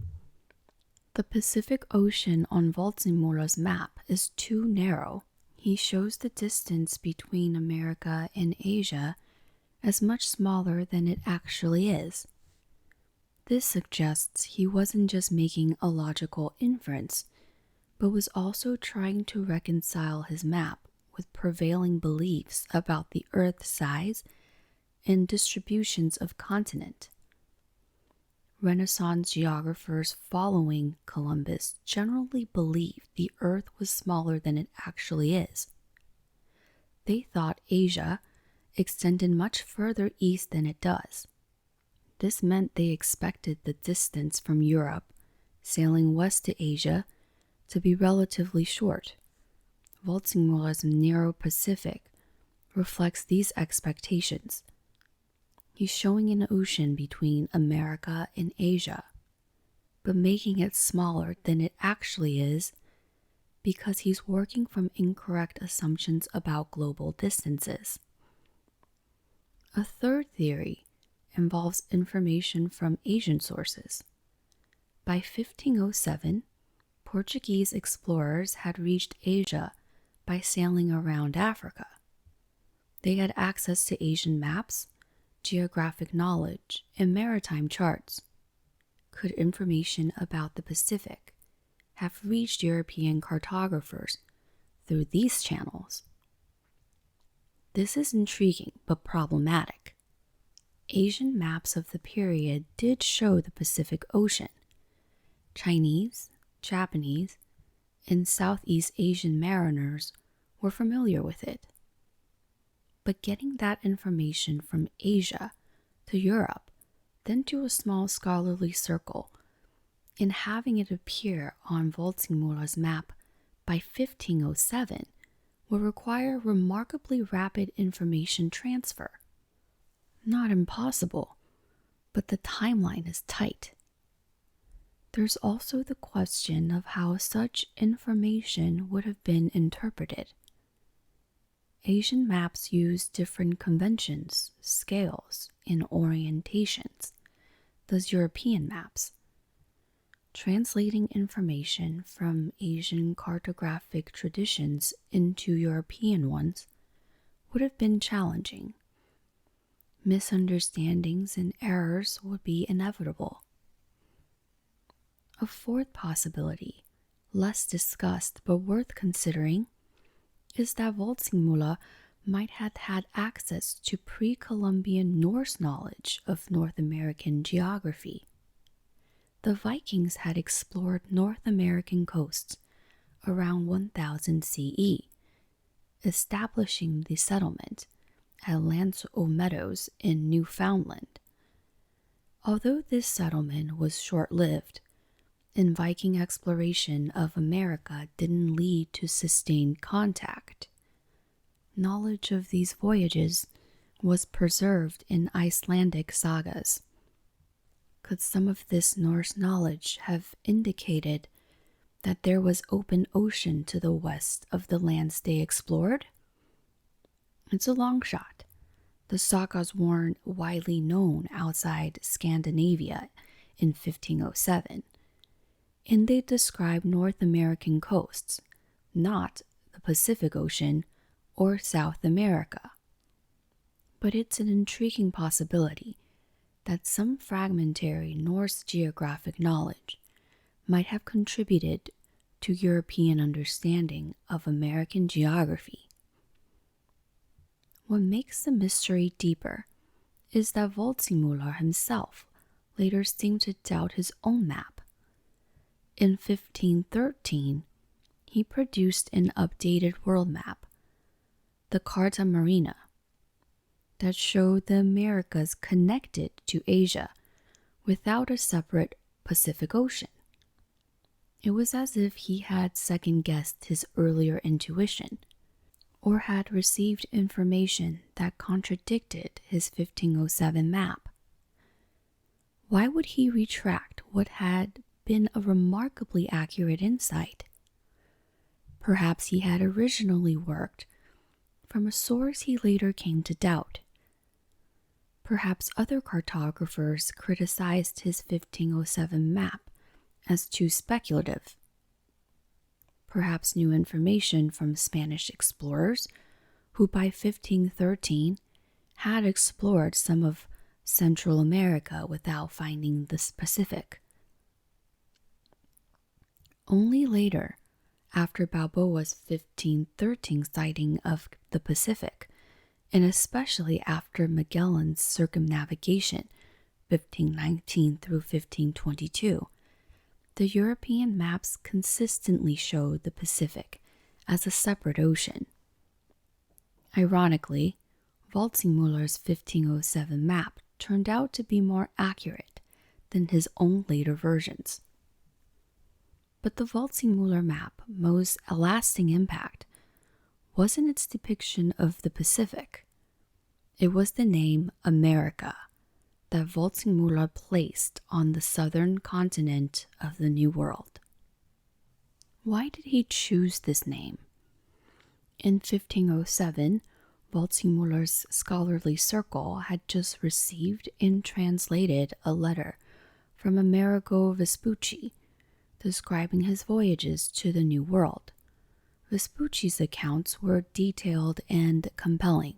The Pacific Ocean on Waldseemüller's map is too narrow. He shows the distance between America and Asia as much smaller than it actually is. This suggests he wasn't just making a logical inference, but was also trying to reconcile his map with prevailing beliefs about the Earth's size and distributions of continent. Renaissance geographers following Columbus generally believed the Earth was smaller than it actually is. They thought Asia extended much further east than it does. This meant they expected the distance from Europe, sailing west to Asia, to be relatively short. Waldseemüller's narrow Pacific reflects these expectations. He's showing an ocean between America and Asia, but making it smaller than it actually is because he's working from incorrect assumptions about global distances. A third theory involves information from Asian sources. By 1507, Portuguese explorers had reached Asia by sailing around Africa. They had access to Asian maps, geographic knowledge, and maritime charts. Could information about the Pacific have reached European cartographers through these channels? This is intriguing but problematic. Asian maps of the period did show the Pacific Ocean. Chinese, Japanese, and Southeast Asian mariners were familiar with it. But getting that information from Asia to Europe, then to a small scholarly circle, and having it appear on Waldseemüller's map by 1507 will require remarkably rapid information transfer. Not impossible, but the timeline is tight. There's also the question of how such information would have been interpreted. Asian maps use different conventions, scales, and orientations. Does European maps? Translating information from Asian cartographic traditions into European ones would have been challenging. Misunderstandings and errors would be inevitable. A fourth possibility, less discussed but worth considering, is that Waldseemüller might have had access to pre-Columbian Norse knowledge of North American geography. The Vikings had explored North American coasts around 1000 CE, establishing the settlement at Lanceau Meadows in Newfoundland. Although this settlement was short-lived, and Viking exploration of America didn't lead to sustained contact, knowledge of these voyages was preserved in Icelandic sagas. Could some of this Norse knowledge have indicated that there was open ocean to the west of the lands they explored? It's a long shot. The sagas weren't widely known outside Scandinavia in 1507, and they describe North American coasts, not the Pacific Ocean or South America. But it's an intriguing possibility that some fragmentary Norse geographic knowledge might have contributed to European understanding of American geography. What makes the mystery deeper is that Waldseemüller himself later seemed to doubt his own map. In 1513, he produced an updated world map, the Carta Marina, that showed the Americas connected to Asia without a separate Pacific Ocean. It was as if he had second-guessed his earlier intuition, or had received information that contradicted his 1507 map. Why would he retract what had been a remarkably accurate insight? Perhaps he had originally worked from a source he later came to doubt. Perhaps other cartographers criticized his 1507 map as too speculative. Perhaps new information from Spanish explorers who by 1513 had explored some of Central America without finding the Pacific. Only later, after Balboa's 1513 sighting of the Pacific, and especially after Magellan's circumnavigation, 1519 through 1522, the European maps consistently showed the Pacific as a separate ocean. Ironically, Waldseemüller's 1507 map turned out to be more accurate than his own later versions. But the Waldseemüller map most lasting impact wasn't its depiction of the Pacific. It was the name America that Waldseemüller placed on the southern continent of the New World. Why did he choose this name? In 1507, Waldseemüller's scholarly circle had just received and translated a letter from Amerigo Vespucci describing his voyages to the New World. Vespucci's accounts were detailed and compelling.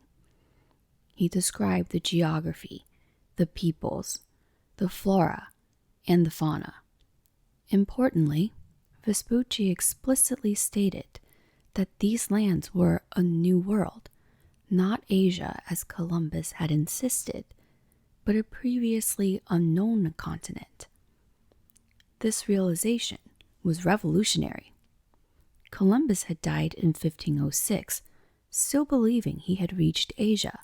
He described the geography, the peoples, the flora, and the fauna. Importantly, Vespucci explicitly stated that these lands were a new world, not Asia as Columbus had insisted, but a previously unknown continent. This realization was revolutionary. Columbus had died in 1506, still believing he had reached Asia,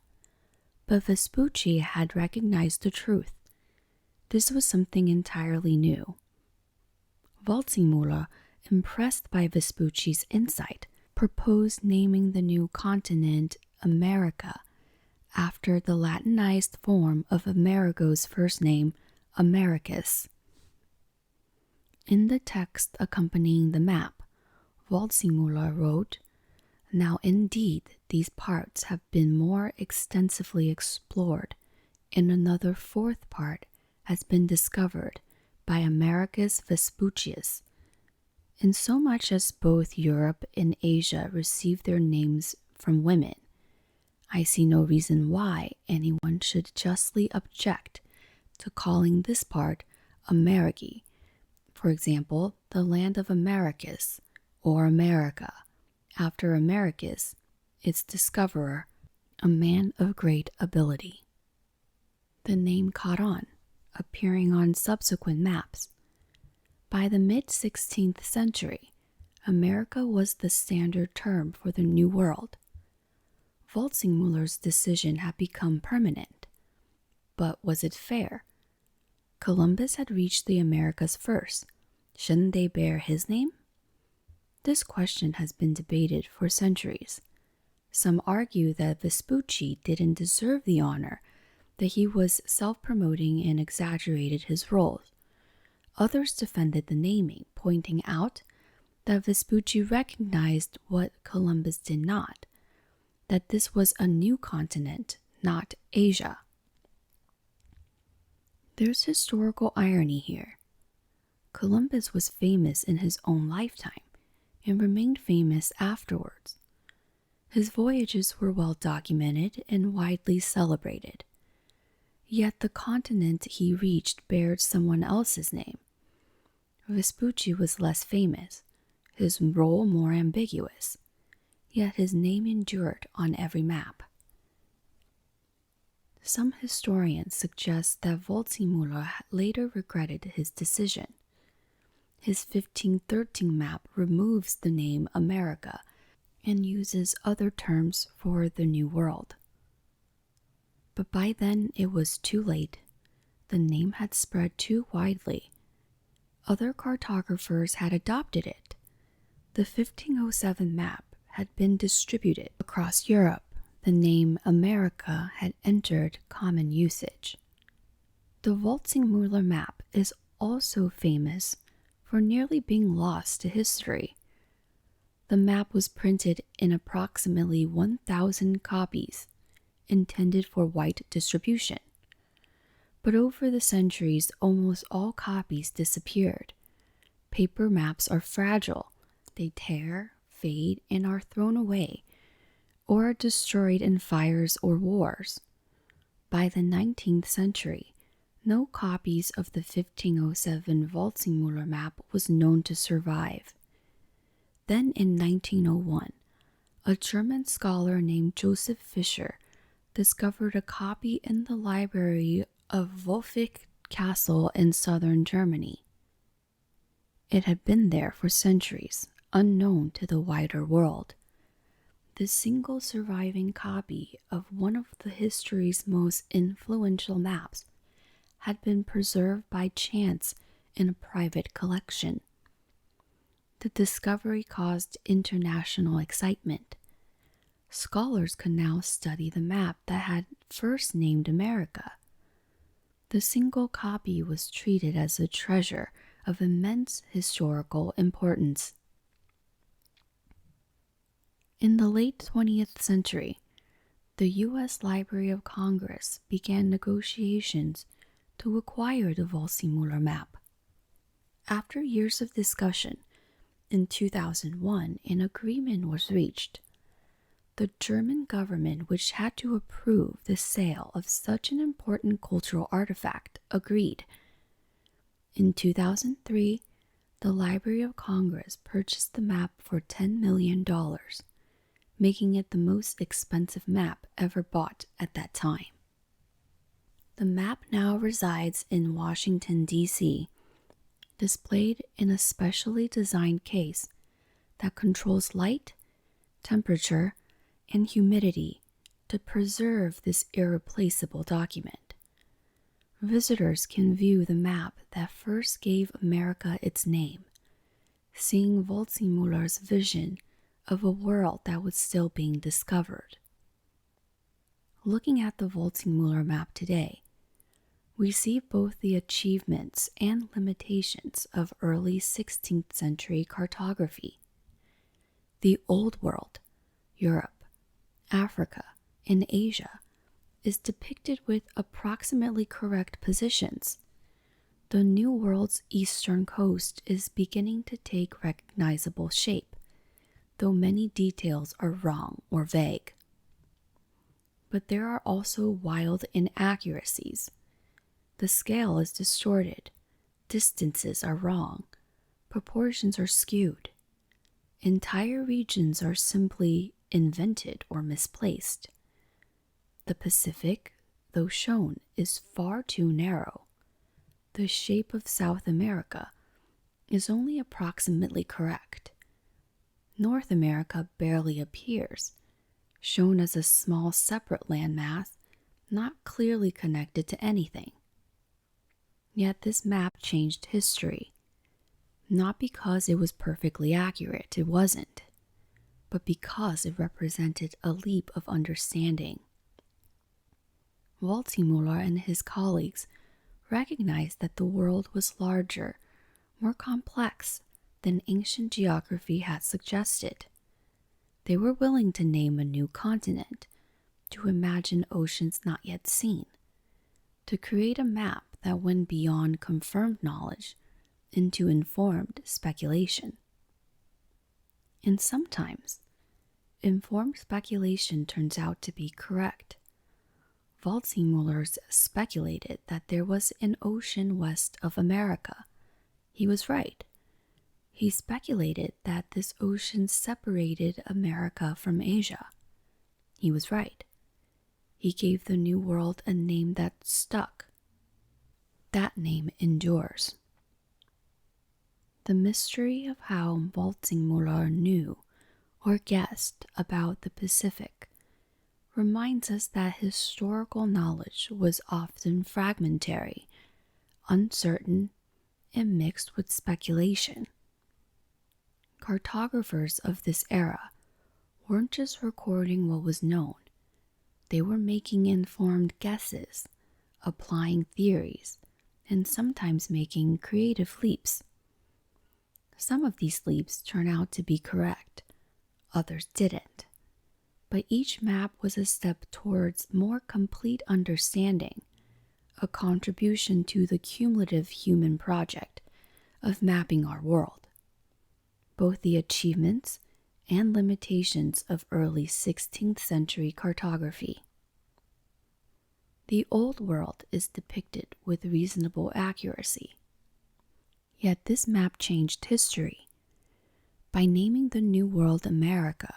but Vespucci had recognized the truth. This was something entirely new. Waldseemüller, impressed by Vespucci's insight, proposed naming the new continent America after the Latinized form of Amerigo's first name, Americus. In the text accompanying the map, Waldseemüller wrote, "Now indeed these parts have been more extensively explored, and another fourth part has been discovered by Americus Vespucius. Insomuch as both Europe and Asia receive their names from women, I see no reason why anyone should justly object to calling this part Amerigi, for example, the land of Americus, or America, after Americus, its discoverer, a man of great ability." The name caught on, appearing on subsequent maps. By the mid-16th century, America was the standard term for the New World. Waldseemüller's decision had become permanent. But was it fair? Columbus had reached the Americas first. Shouldn't they bear his name? This question has been debated for centuries. Some argue that Vespucci didn't deserve the honor, that he was self-promoting and exaggerated his roles. Others defended the naming, pointing out that Vespucci recognized what Columbus did not, that this was a new continent, not Asia. There's historical irony here. Columbus was famous in his own lifetime and remained famous afterwards. His voyages were well documented and widely celebrated. Yet the continent he reached bared someone else's name. Vespucci was less famous, his role more ambiguous, yet his name endured on every map. Some historians suggest that Waldseemüller later regretted his decision. His 1513 map removes the name America and uses other terms for the New World. But by then it was too late. The name had spread too widely. Other cartographers had adopted it. The 1507 map had been distributed across Europe. The name America had entered common usage. The Waldseemüller map is also famous for nearly being lost to history. The map was printed in approximately 1,000 copies, intended for wide distribution. But over the centuries, almost all copies disappeared. Paper maps are fragile. They tear, fade, and are thrown away, or are destroyed in fires or wars. By the 19th century, no copies of the 1507 Waldseemüller map was known to survive. Then in 1901, a German scholar named Joseph Fischer discovered a copy in the library of Wolfvik Castle in southern Germany. It had been there for centuries, unknown to the wider world. The single surviving copy of one of the history's most influential maps had been preserved by chance in a private collection. The discovery caused international excitement. scholars could now study the map that had first named America. The single copy was treated as a treasure of immense historical importance. In the late 20th century, the U.S. Library of Congress began negotiations to acquire the Waldseemüller map. After years of discussion, in 2001, an agreement was reached. The German government, which had to approve the sale of such an important cultural artifact, agreed. In 2003, the Library of Congress purchased the map for $10 million, making it the most expensive map ever bought at that time. The map now resides in Washington, D.C., displayed in a specially designed case that controls light, temperature, and humidity to preserve this irreplaceable document. Visitors can view the map that first gave America its name, seeing Waldseemüller's vision of a world that was still being discovered. Looking at the Waldseemüller map today, we see both the achievements and limitations of early 16th century cartography. The Old World, Europe, Africa, and Asia, is depicted with approximately correct positions. The New World's eastern coast is beginning to take recognizable shape, though many details are wrong or vague. But there are also wild inaccuracies. The scale is distorted, distances are wrong, proportions are skewed. Entire regions are simply invented or misplaced. The Pacific, though shown, is far too narrow. The shape of South America is only approximately correct. North America barely appears, shown as a small separate landmass not clearly connected to anything. Yet this map changed history. Not because it was perfectly accurate, it wasn't, but because it represented a leap of understanding. Waldseemüller and his colleagues recognized that the world was larger, more complex than ancient geography had suggested. They were willing to name a new continent, to imagine oceans not yet seen, to create a map that went beyond confirmed knowledge into informed speculation. And sometimes, informed speculation turns out to be correct. Waldseemüller speculated that there was an ocean west of America. He was right. He speculated that this ocean separated America from Asia. He was right. He gave the New World a name that stuck. That name endures. The mystery of how Waldseemüller knew or guessed about the Pacific reminds us that historical knowledge was often fragmentary, uncertain, and mixed with speculation. Cartographers of this era weren't just recording what was known, they were making informed guesses, applying theories, and sometimes making creative leaps. Some of these leaps turn out to be correct, others didn't. But each map was a step towards more complete understanding, a contribution to the cumulative human project of mapping our world. Both the achievements and limitations of early 16th century cartography. The Old World is depicted with reasonable accuracy. Yet this map changed history. By naming the New World America,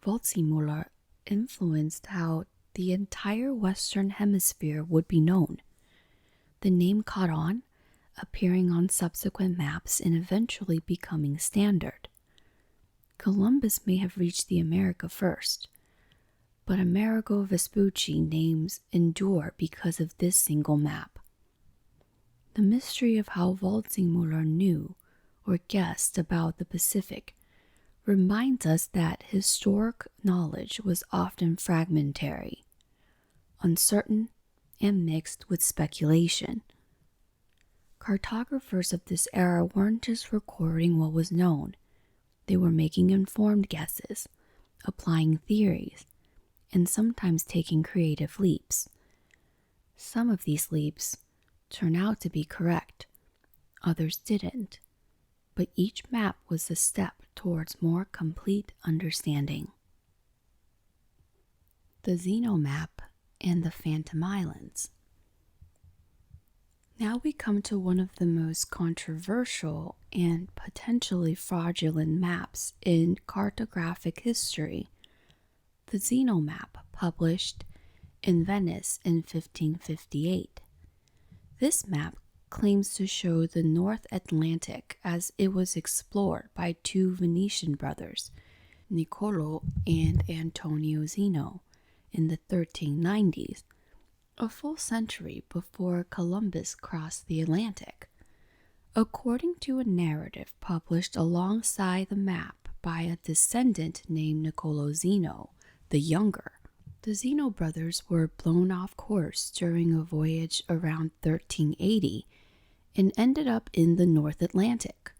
Waldseemüller influenced how the entire Western Hemisphere would be known. The name caught on, appearing on subsequent maps and eventually becoming standard. Columbus may have reached the America first, but Amerigo Vespucci names endure because of this single map. The mystery of how Waldseemüller knew or guessed about the Pacific reminds us that historic knowledge was often fragmentary, uncertain, and mixed with speculation. Cartographers of this era weren't just recording what was known, they were making informed guesses, applying theories, and sometimes taking creative leaps. Some of these leaps turn out to be correct, others didn't, but each map was a step towards more complete understanding. The Zeno map and the Phantom Islands. Now we come to one of the most controversial and potentially fraudulent maps in cartographic history, the Zeno map, published in Venice in 1558. This map claims to show the North Atlantic as it was explored by two Venetian brothers, Niccolo and Antonio Zeno, in the 1390s, a full century before Columbus crossed the Atlantic. According to a narrative published alongside the map by a descendant named Niccolo Zeno the Younger, the Zeno brothers were blown off course during a voyage around 1380 and ended up in the North Atlantic,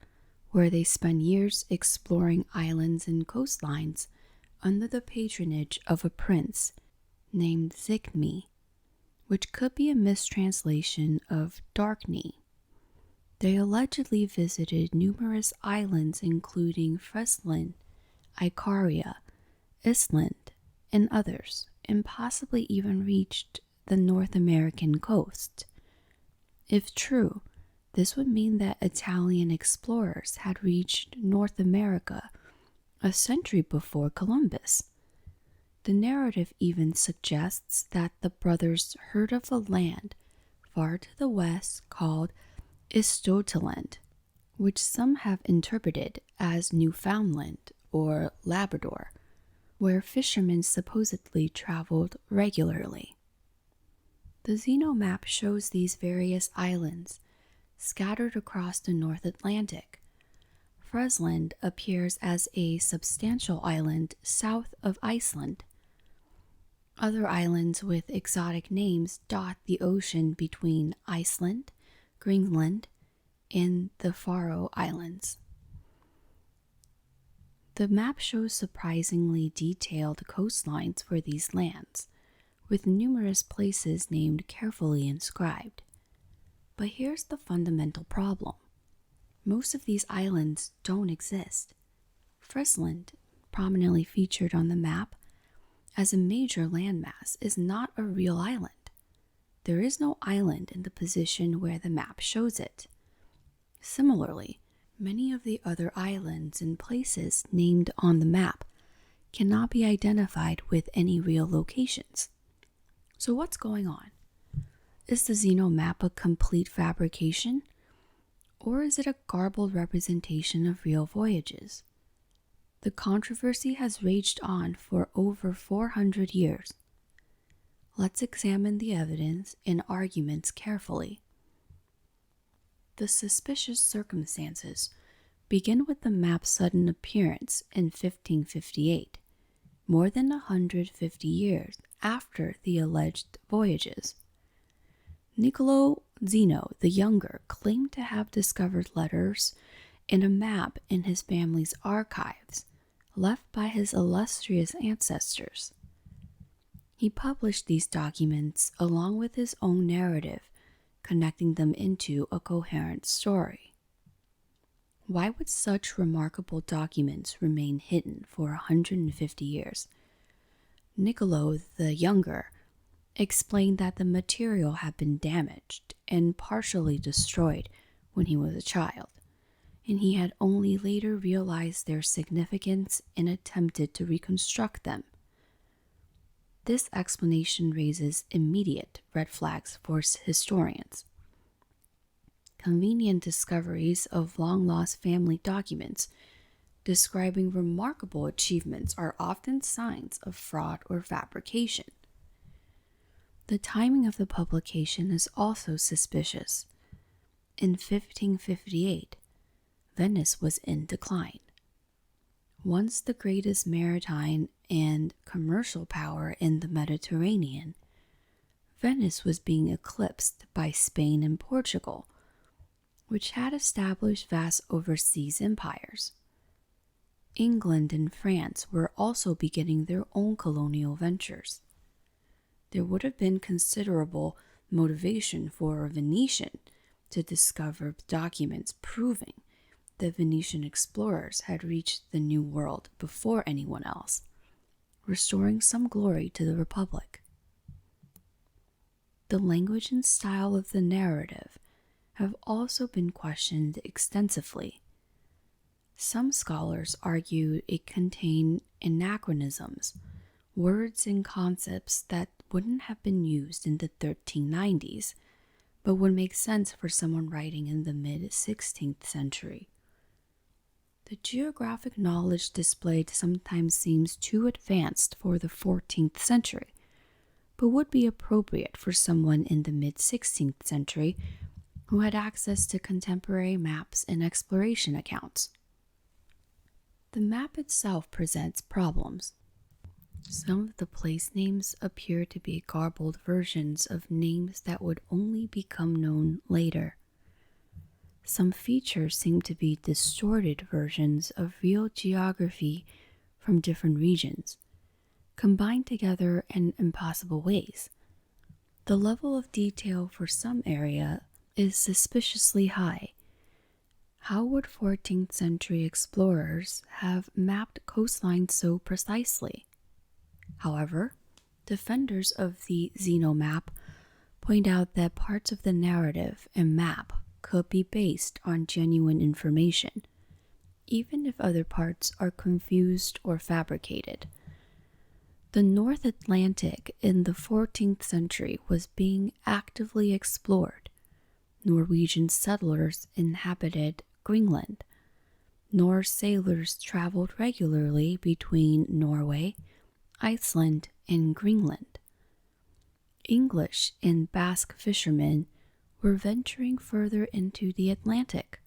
where they spent years exploring islands and coastlines under the patronage of a prince named Zygmunt, which could be a mistranslation of Darkney. They allegedly visited numerous islands including Friesland, Icaria, Iceland, and others, and possibly even reached the North American coast. If true, this would mean that Italian explorers had reached North America a century before Columbus. The narrative even suggests that the brothers heard of a land far to the west called Istotaland, which some have interpreted as Newfoundland or Labrador, where fishermen supposedly traveled regularly. The Zeno map shows these various islands scattered across the North Atlantic. Friesland appears as a substantial island south of Iceland. Other islands with exotic names dot the ocean between Iceland, Greenland, and the Faroe Islands. The map shows surprisingly detailed coastlines for these lands, with numerous places named carefully inscribed. But here's the fundamental problem. Most of these islands don't exist. Friesland, prominently featured on the map as a major landmass, is not a real island. There is no island in the position where the map shows it. Similarly, many of the other islands and places named on the map cannot be identified with any real locations. So what's going on? Is the Zeno map a complete fabrication? Or is it a garbled representation of real voyages? The controversy has raged on for over 400 years. Let's examine the evidence and arguments carefully. The suspicious circumstances begin with the map's sudden appearance in 1558, more than 150 years after the alleged voyages. Niccolo Zeno the Younger claimed to have discovered letters and a map in his family's archives left by his illustrious ancestors. He published these documents along with his own narrative, connecting them into a coherent story. Why would such remarkable documents remain hidden for 150 years? Niccolo the Younger explained that the material had been damaged and partially destroyed when he was a child, and he had only later realized their significance and attempted to reconstruct them. This explanation raises immediate red flags for historians. Convenient discoveries of long-lost family documents describing remarkable achievements are often signs of fraud or fabrication. The timing of the publication is also suspicious. In 1558, Venice was in decline. Once the greatest maritime and commercial power in the Mediterranean, Venice was being eclipsed by Spain and Portugal, which had established vast overseas empires. England and France were also beginning their own colonial ventures. There would have been considerable motivation for a Venetian to discover documents proving that Venetian explorers had reached the New World before anyone else, restoring some glory to the Republic. The language and style of the narrative have also been questioned extensively. Some scholars argue it contained anachronisms, words and concepts that wouldn't have been used in the 1390s, but would make sense for someone writing in the mid-16th century. The geographic knowledge displayed sometimes seems too advanced for the 14th century, but would be appropriate for someone in the mid-16th century who had access to contemporary maps and exploration accounts. The map itself presents problems. Some of the place names appear to be garbled versions of names that would only become known later. Some features seem to be distorted versions of real geography from different regions, combined together in impossible ways. The level of detail for some area is suspiciously high. How would 14th century explorers have mapped coastlines so precisely? However, defenders of the Zeno map point out that parts of the narrative and map could be based on genuine information, even if other parts are confused or fabricated. The North Atlantic in the 14th century was being actively explored. Norwegian settlers inhabited Greenland. Norse sailors traveled regularly between Norway, Iceland, and Greenland. English and Basque fishermen were venturing further into the Atlantic.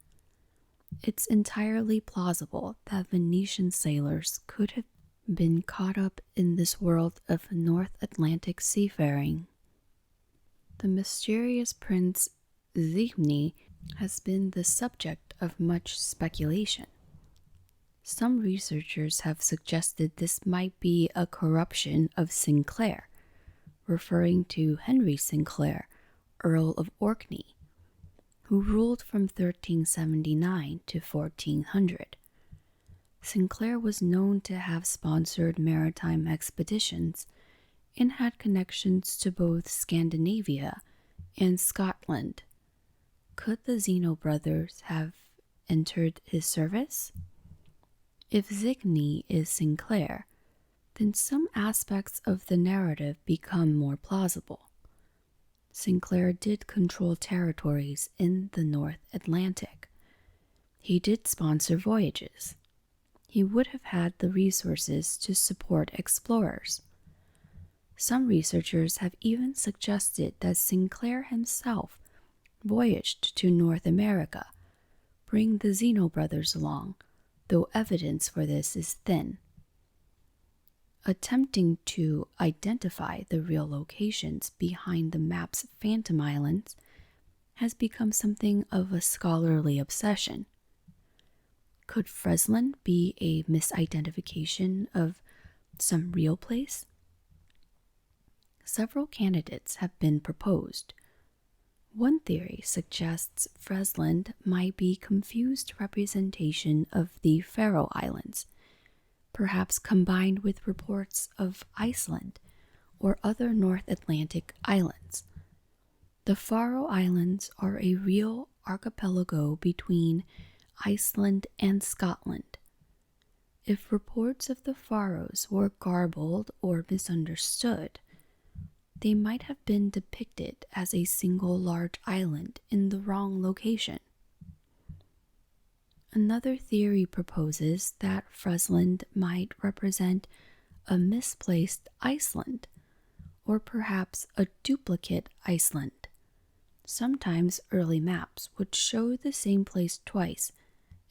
It's entirely plausible that Venetian sailors could have been caught up in this world of North Atlantic seafaring. The mysterious Prince Zygny has been the subject of much speculation. Some researchers have suggested this might be a corruption of Sinclair, referring to Henry Sinclair, Earl of Orkney, who ruled from 1379 to 1400. Sinclair was known to have sponsored maritime expeditions and had connections to both Scandinavia and Scotland. Could the Zeno brothers have entered his service? If Zygny is Sinclair, then some aspects of the narrative become more plausible. Sinclair did control territories in the North Atlantic. He did sponsor voyages. He would have had the resources to support explorers. Some researchers have even suggested that Sinclair himself voyaged to North America, bring the Zeno brothers along, though evidence for this is thin. Attempting to identify the real locations behind the map's phantom islands has become something of a scholarly obsession. Could Friesland be a misidentification of some real place? Several candidates have been proposed. One theory suggests Friesland might be confused representation of the Faroe Islands, perhaps combined with reports of Iceland or other North Atlantic islands. The Faroe Islands are a real archipelago between Iceland and Scotland. If reports of the Faroes were garbled or misunderstood, they might have been depicted as a single large island in the wrong location. Another theory proposes that Friesland might represent a misplaced Iceland, or perhaps a duplicate Iceland. Sometimes early maps would show the same place twice,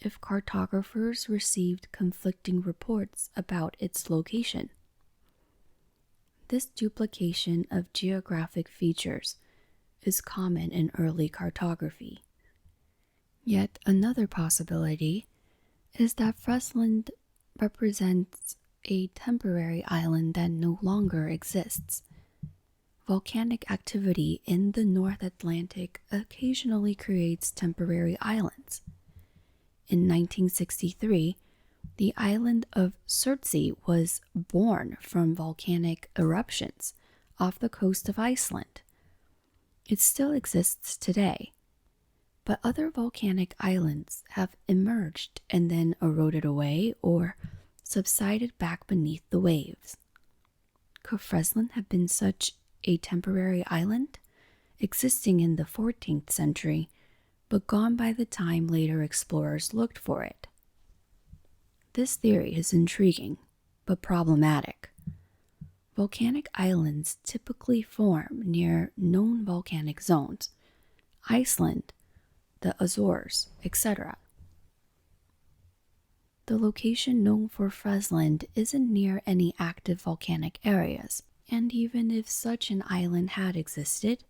if cartographers received conflicting reports about its location. This duplication of geographic features is common in early cartography. Yet another possibility is that Friesland represents a temporary island that no longer exists. Volcanic activity in the North Atlantic occasionally creates temporary islands. In 1963, the island of Surtsey was born from volcanic eruptions off the coast of Iceland. It still exists today, but other volcanic islands have emerged and then eroded away or subsided back beneath the waves. Could Friesland have been such a temporary island, existing in the 14th century, but gone by the time later explorers looked for it? This theory is intriguing, but problematic. Volcanic islands typically form near known volcanic zones, Iceland, the Azores, etc. The location known for Friesland isn't near any active volcanic areas, and even if such an island had existed,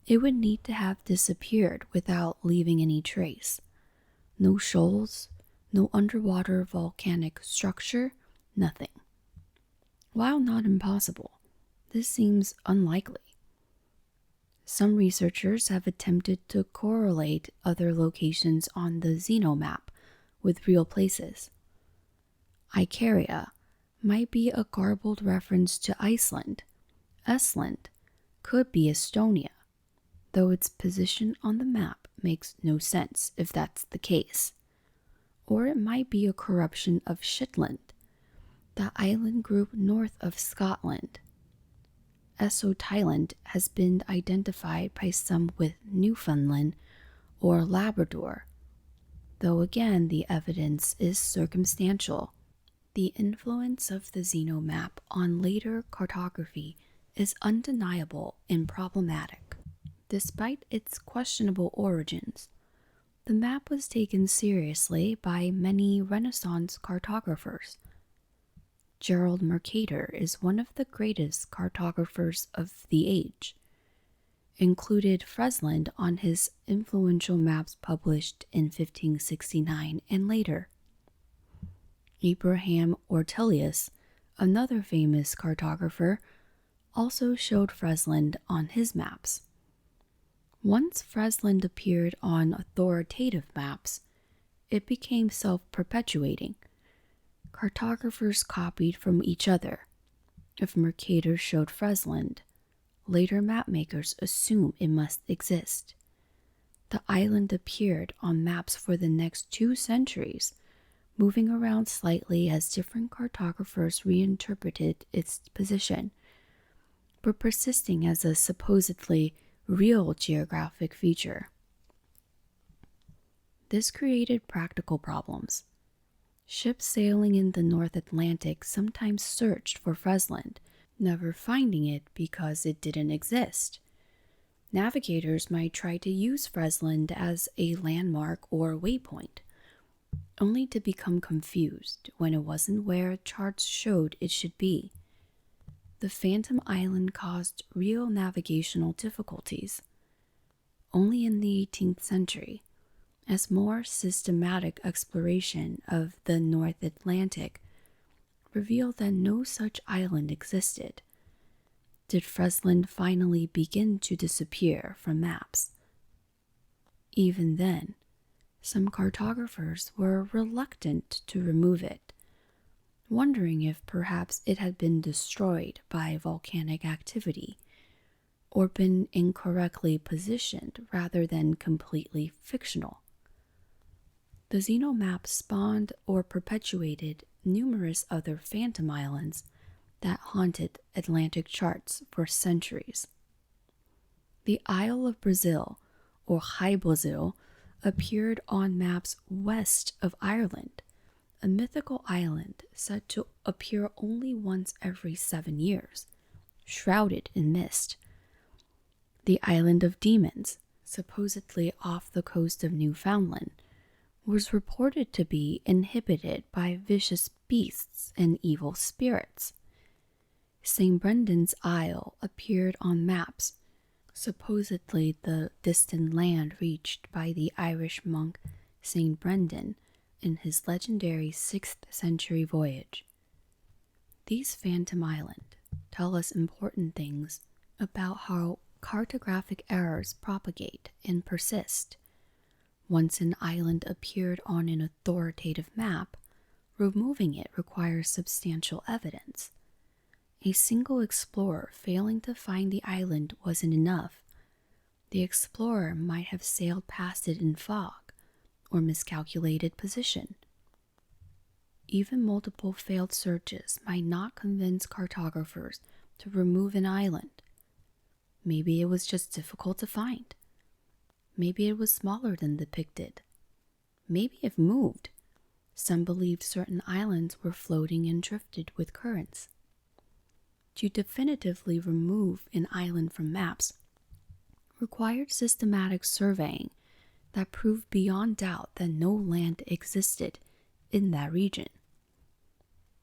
it would need to have disappeared without leaving any trace. No shoals, no underwater volcanic structure, nothing. While not impossible, this seems unlikely. Some researchers have attempted to correlate other locations on the Zeno map with real places. Icaria might be a garbled reference to Iceland. Estland could be Estonia, though its position on the map makes no sense if that's the case. Or it might be a corruption of Shetland, the island group north of Scotland. Essotiland has been identified by some with Newfoundland or Labrador, though again the evidence is circumstantial. The influence of the Zeno map on later cartography is undeniable and problematic. Despite its questionable origins, the map was taken seriously by many Renaissance cartographers. Gerald Mercator is one of the greatest cartographers of the age. Included Friesland on his influential maps published in 1569 and later. Abraham Ortelius, another famous cartographer, also showed Friesland on his maps. Once Friesland appeared on authoritative maps, it became self-perpetuating. Cartographers copied from each other. If Mercator showed Friesland, later mapmakers assume it must exist. The island appeared on maps for the next 2 centuries, moving around slightly as different cartographers reinterpreted its position, but persisting as a supposedly real geographic feature. This created practical problems. Ships sailing in the North Atlantic sometimes searched for Friesland, never finding it because it didn't exist. Navigators might try to use Friesland as a landmark or waypoint, only to become confused when it wasn't where charts showed it should be. The Phantom Island caused real navigational difficulties. Only in the 18th century, as more systematic exploration of the North Atlantic revealed that no such island existed, did Friesland finally begin to disappear from maps. Even then, some cartographers were reluctant to remove it, wondering if perhaps it had been destroyed by volcanic activity or been incorrectly positioned rather than completely fictional. The Zeno map spawned or perpetuated numerous other phantom islands that haunted Atlantic charts for centuries. The Isle of Brazil, or High Brazil, appeared on maps west of Ireland, a mythical island said to appear only once every 7 years, shrouded in mist. The Island of Demons, supposedly off the coast of Newfoundland, was reported to be inhibited by vicious beasts and evil spirits. St. Brendan's Isle appeared on maps, supposedly the distant land reached by the Irish monk St. Brendan in his legendary 6th century voyage. These phantom islands tell us important things about how cartographic errors propagate and persist. Once an island appeared on an authoritative map, removing it requires substantial evidence. A single explorer failing to find the island wasn't enough. The explorer might have sailed past it in fog or miscalculated position. Even multiple failed searches might not convince cartographers to remove an island. Maybe it was just difficult to find. Maybe it was smaller than depicted. Maybe it moved. Some believed certain islands were floating and drifted with currents. To definitively remove an island from maps required systematic surveying that proved beyond doubt that no land existed in that region.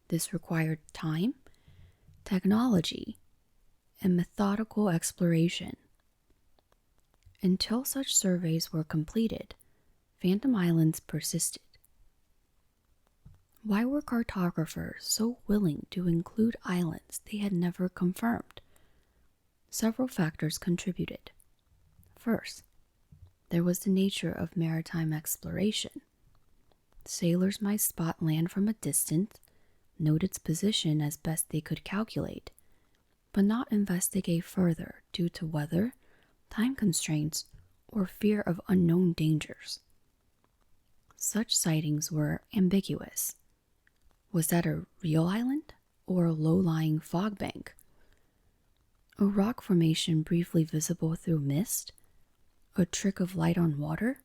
This required time, technology, and methodical exploration. Until such surveys were completed, phantom islands persisted. Why were cartographers so willing to include islands they had never confirmed? Several factors contributed. First, there was the nature of maritime exploration. Sailors might spot land from a distance, note its position as best they could calculate, but not investigate further due to weather, time constraints, or fear of unknown dangers. Such sightings were ambiguous. Was that a real island or a low-lying fog bank? A rock formation briefly visible through mist? A trick of light on water?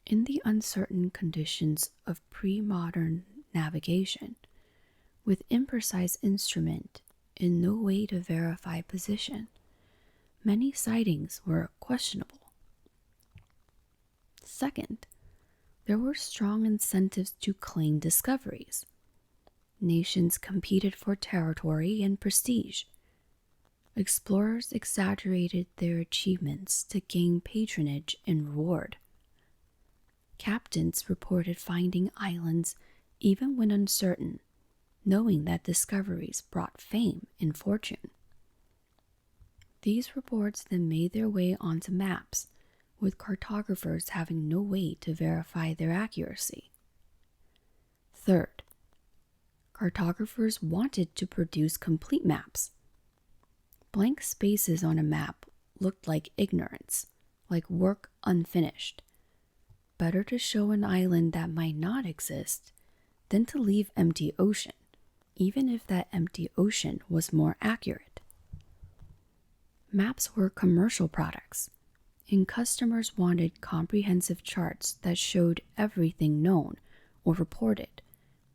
In the uncertain conditions of pre-modern navigation, with imprecise instrument and no way to verify position, many sightings were questionable. Second, there were strong incentives to claim discoveries. Nations competed for territory and prestige. Explorers exaggerated their achievements to gain patronage and reward. Captains reported finding islands even when uncertain, knowing that discoveries brought fame and fortune. These reports then made their way onto maps, with cartographers having no way to verify their accuracy. Third, cartographers wanted to produce complete maps. Blank spaces on a map looked like ignorance, like work unfinished. Better to show an island that might not exist than to leave empty ocean, even if that empty ocean was more accurate. Maps were commercial products, and customers wanted comprehensive charts that showed everything known or reported,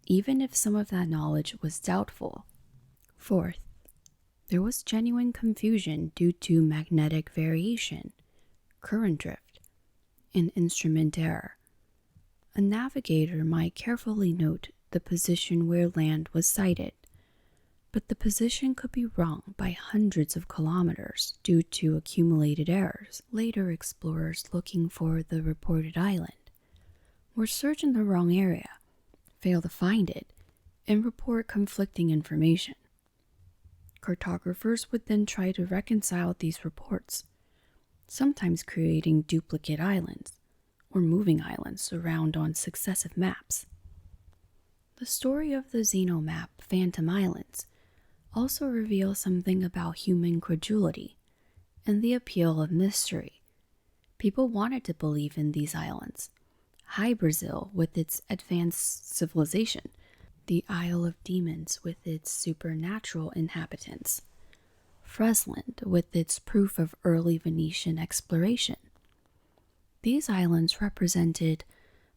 even if some of that knowledge was doubtful. Fourth, there was genuine confusion due to magnetic variation, current drift, and instrument error. A navigator might carefully note the position where land was sighted, but the position could be wrong by hundreds of kilometers due to accumulated errors. Later explorers looking for the reported island were searching the wrong area, fail to find it, and report conflicting information. Cartographers would then try to reconcile these reports, sometimes creating duplicate islands or moving islands around on successive maps. The story of the Zeno map, Phantom Islands, also reveals something about human credulity and the appeal of mystery. People wanted to believe in these islands. High Brazil with its advanced civilization, the Isle of Demons with its supernatural inhabitants, Friesland with its proof of early Venetian exploration. These islands represented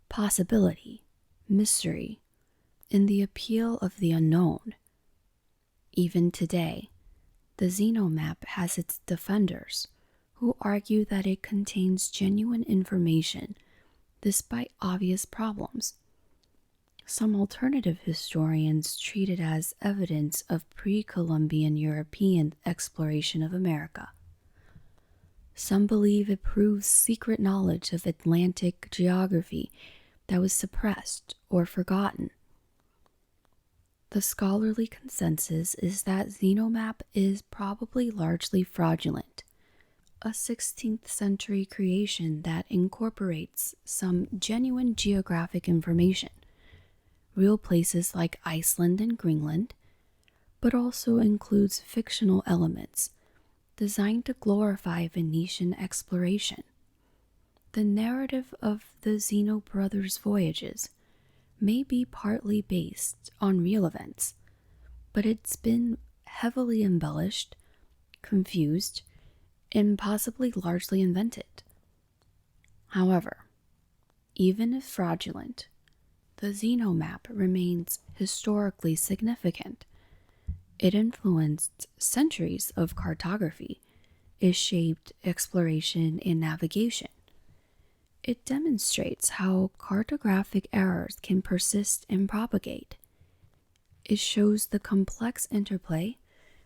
possibility, mystery, and the appeal of the unknown. Even today, the Zeno map has its defenders who argue that it contains genuine information despite obvious problems. Some alternative historians treat it as evidence of pre-Columbian European exploration of America. Some believe it proves secret knowledge of Atlantic geography that was suppressed or forgotten. The scholarly consensus is that Zeno map is probably largely fraudulent, a 16th century creation that incorporates some genuine geographic information, real places like Iceland and Greenland, but also includes fictional elements designed to glorify Venetian exploration. The narrative of the Zeno brothers' voyages may be partly based on real events, but it's been heavily embellished, confused, and possibly largely invented. However, even if fraudulent, the Zeno map remains historically significant. It influenced centuries of cartography. It shaped exploration and navigation. It demonstrates how cartographic errors can persist and propagate. It shows the complex interplay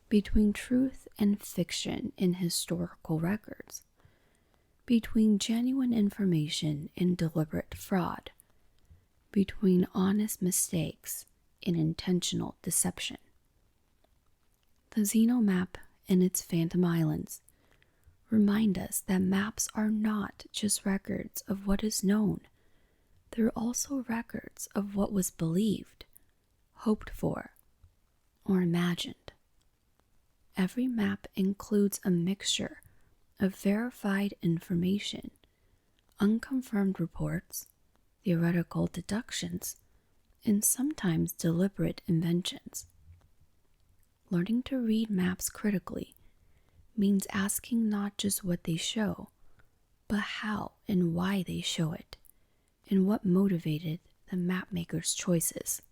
between truth and fiction in historical records, between genuine information and deliberate fraud, between honest mistakes and intentional deception. The Zeno map and its Phantom Islands remind us that maps are not just records of what is known, they're also records of what was believed, hoped for, or imagined. Every map includes a mixture of verified information, unconfirmed reports, theoretical deductions, and sometimes deliberate inventions. Learning to read maps critically means asking not just what they show, but how and why they show it, and what motivated the mapmakers' choices.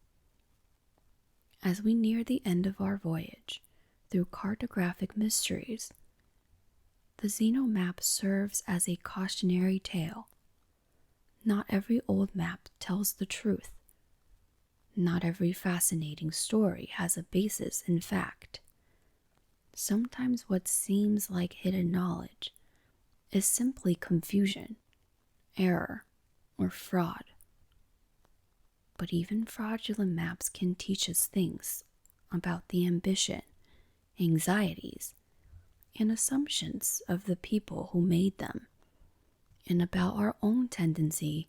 As we near the end of our voyage through cartographic mysteries, the Zeno map serves as a cautionary tale. Not every old map tells the truth. Not every fascinating story has a basis in fact. Sometimes what seems like hidden knowledge is simply confusion, error, or fraud. But even fraudulent maps can teach us things about the ambition, anxieties, and assumptions of the people who made them, and about our own tendency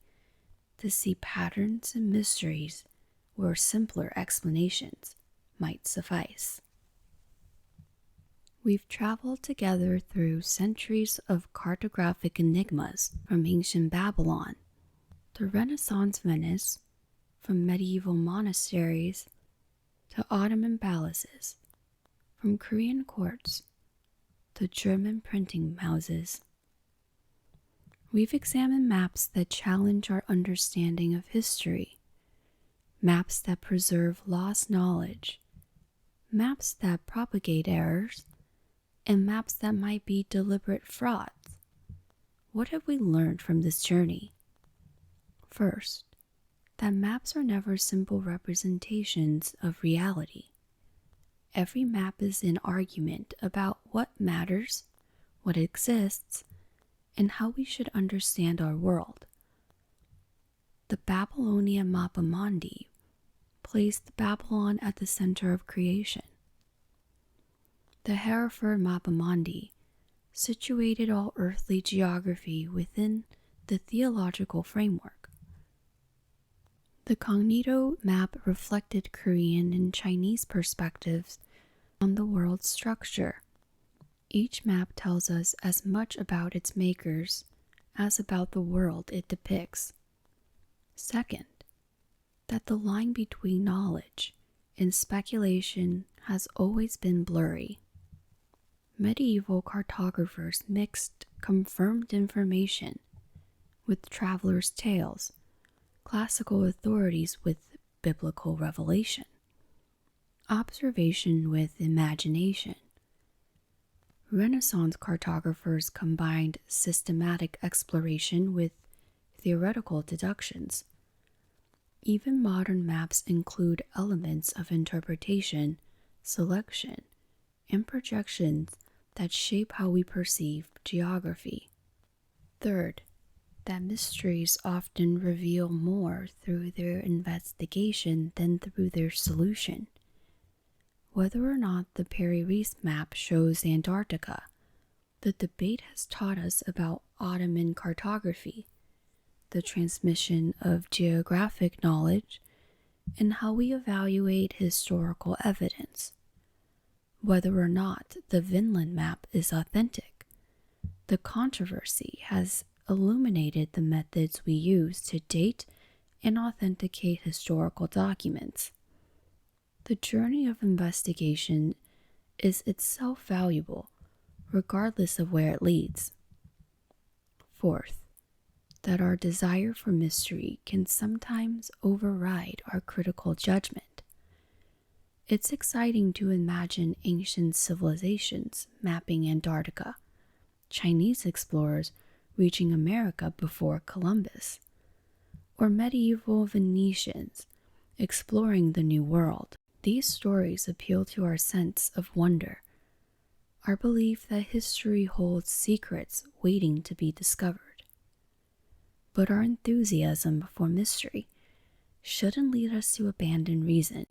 to see patterns and mysteries where simpler explanations might suffice. We've traveled together through centuries of cartographic enigmas, from ancient Babylon to Renaissance Venice, from medieval monasteries to Ottoman palaces, from Korean courts to German printing houses. We've examined maps that challenge our understanding of history, maps that preserve lost knowledge, maps that propagate errors, and maps that might be deliberate frauds. What have we learned from this journey? First, that maps are never simple representations of reality. Every map is an argument about what matters, what exists, and how we should understand our world. The Babylonian Mappa Mundi placed Babylon at the center of creation. The Hereford Mappa Mundi situated all earthly geography within the theological framework. The Kangnido Map reflected Korean and Chinese perspectives on the world's structure. Each map tells us as much about its makers as about the world it depicts. Second, that the line between knowledge and speculation has always been blurry. Medieval cartographers mixed confirmed information with travelers' tales, classical authorities with biblical revelation, observation with imagination. Renaissance cartographers combined systematic exploration with theoretical deductions. Even modern maps include elements of interpretation, selection, and projections that shape how we perceive geography. Third, that mysteries often reveal more through their investigation than through their solution. Whether or not the Piri Reis Map shows Antarctica, the debate has taught us about Ottoman cartography, the transmission of geographic knowledge, and how we evaluate historical evidence. Whether or not the Vinland Map is authentic, the controversy has illuminated the methods we use to date and authenticate historical documents. The journey of investigation is itself valuable, regardless of where it leads. Fourth, that our desire for mystery can sometimes override our critical judgment. It's exciting to imagine ancient civilizations mapping Antarctica, Chinese explorers reaching America before Columbus, or medieval Venetians exploring the New World. These stories appeal to our sense of wonder, our belief that history holds secrets waiting to be discovered. But our enthusiasm for mystery shouldn't lead us to abandon reason,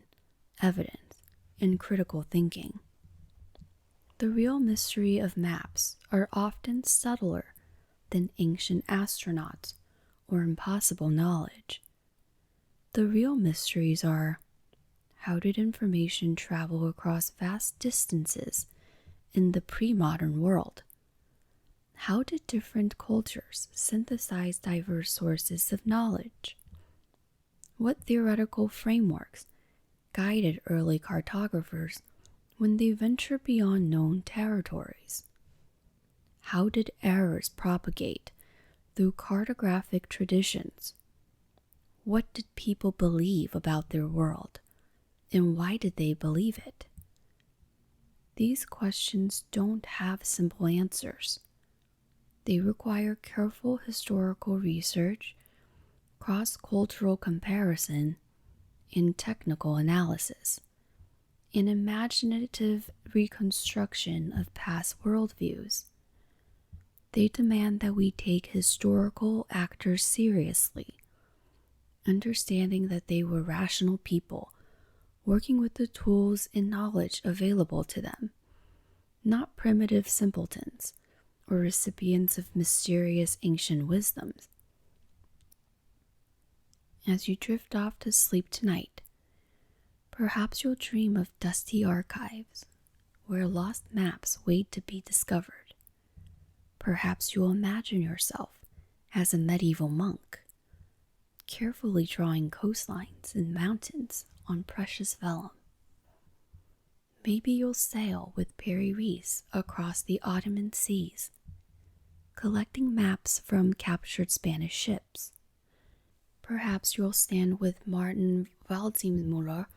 evidence, and critical thinking. The real mystery of maps are often subtler than ancient astronauts or impossible knowledge. The real mysteries are: how did information travel across vast distances in the pre-modern world? How did different cultures synthesize diverse sources of knowledge? What theoretical frameworks guided early cartographers when they ventured beyond known territories? How did errors propagate through cartographic traditions? What did people believe about their world, and why did they believe it? These questions don't have simple answers. They require careful historical research, cross-cultural comparison, and technical analysis, an imaginative reconstruction of past worldviews. They demand that we take historical actors seriously, understanding that they were rational people working with the tools and knowledge available to them, not primitive simpletons or recipients of mysterious ancient wisdoms. As you drift off to sleep tonight, perhaps you'll dream of dusty archives where lost maps wait to be discovered. Perhaps you'll imagine yourself as a medieval monk, carefully drawing coastlines and mountains on precious vellum. Maybe you'll sail with Piri Reis across the Ottoman seas, collecting maps from captured Spanish ships. Perhaps you'll stand with Martin Waldseemüller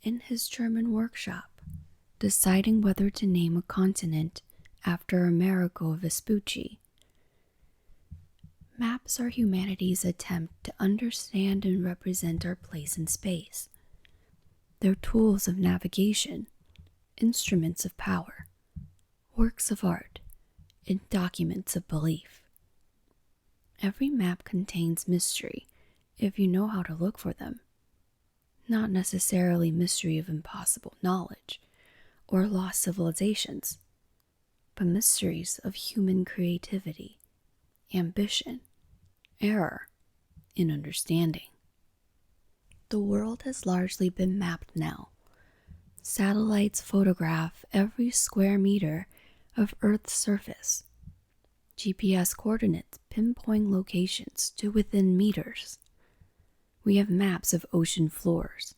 in his German workshop, deciding whether to name a continent after Amerigo Vespucci. Maps are humanity's attempt to understand and represent our place in space. They're tools of navigation, instruments of power, works of art, and documents of belief. Every map contains mystery if you know how to look for them. Not necessarily mystery of impossible knowledge or lost civilizations, but mysteries of human creativity, ambition, error, and understanding. The world has largely been mapped now. Satellites photograph every square meter of Earth's surface. GPS coordinates pinpoint locations to within meters. We have maps of ocean floors,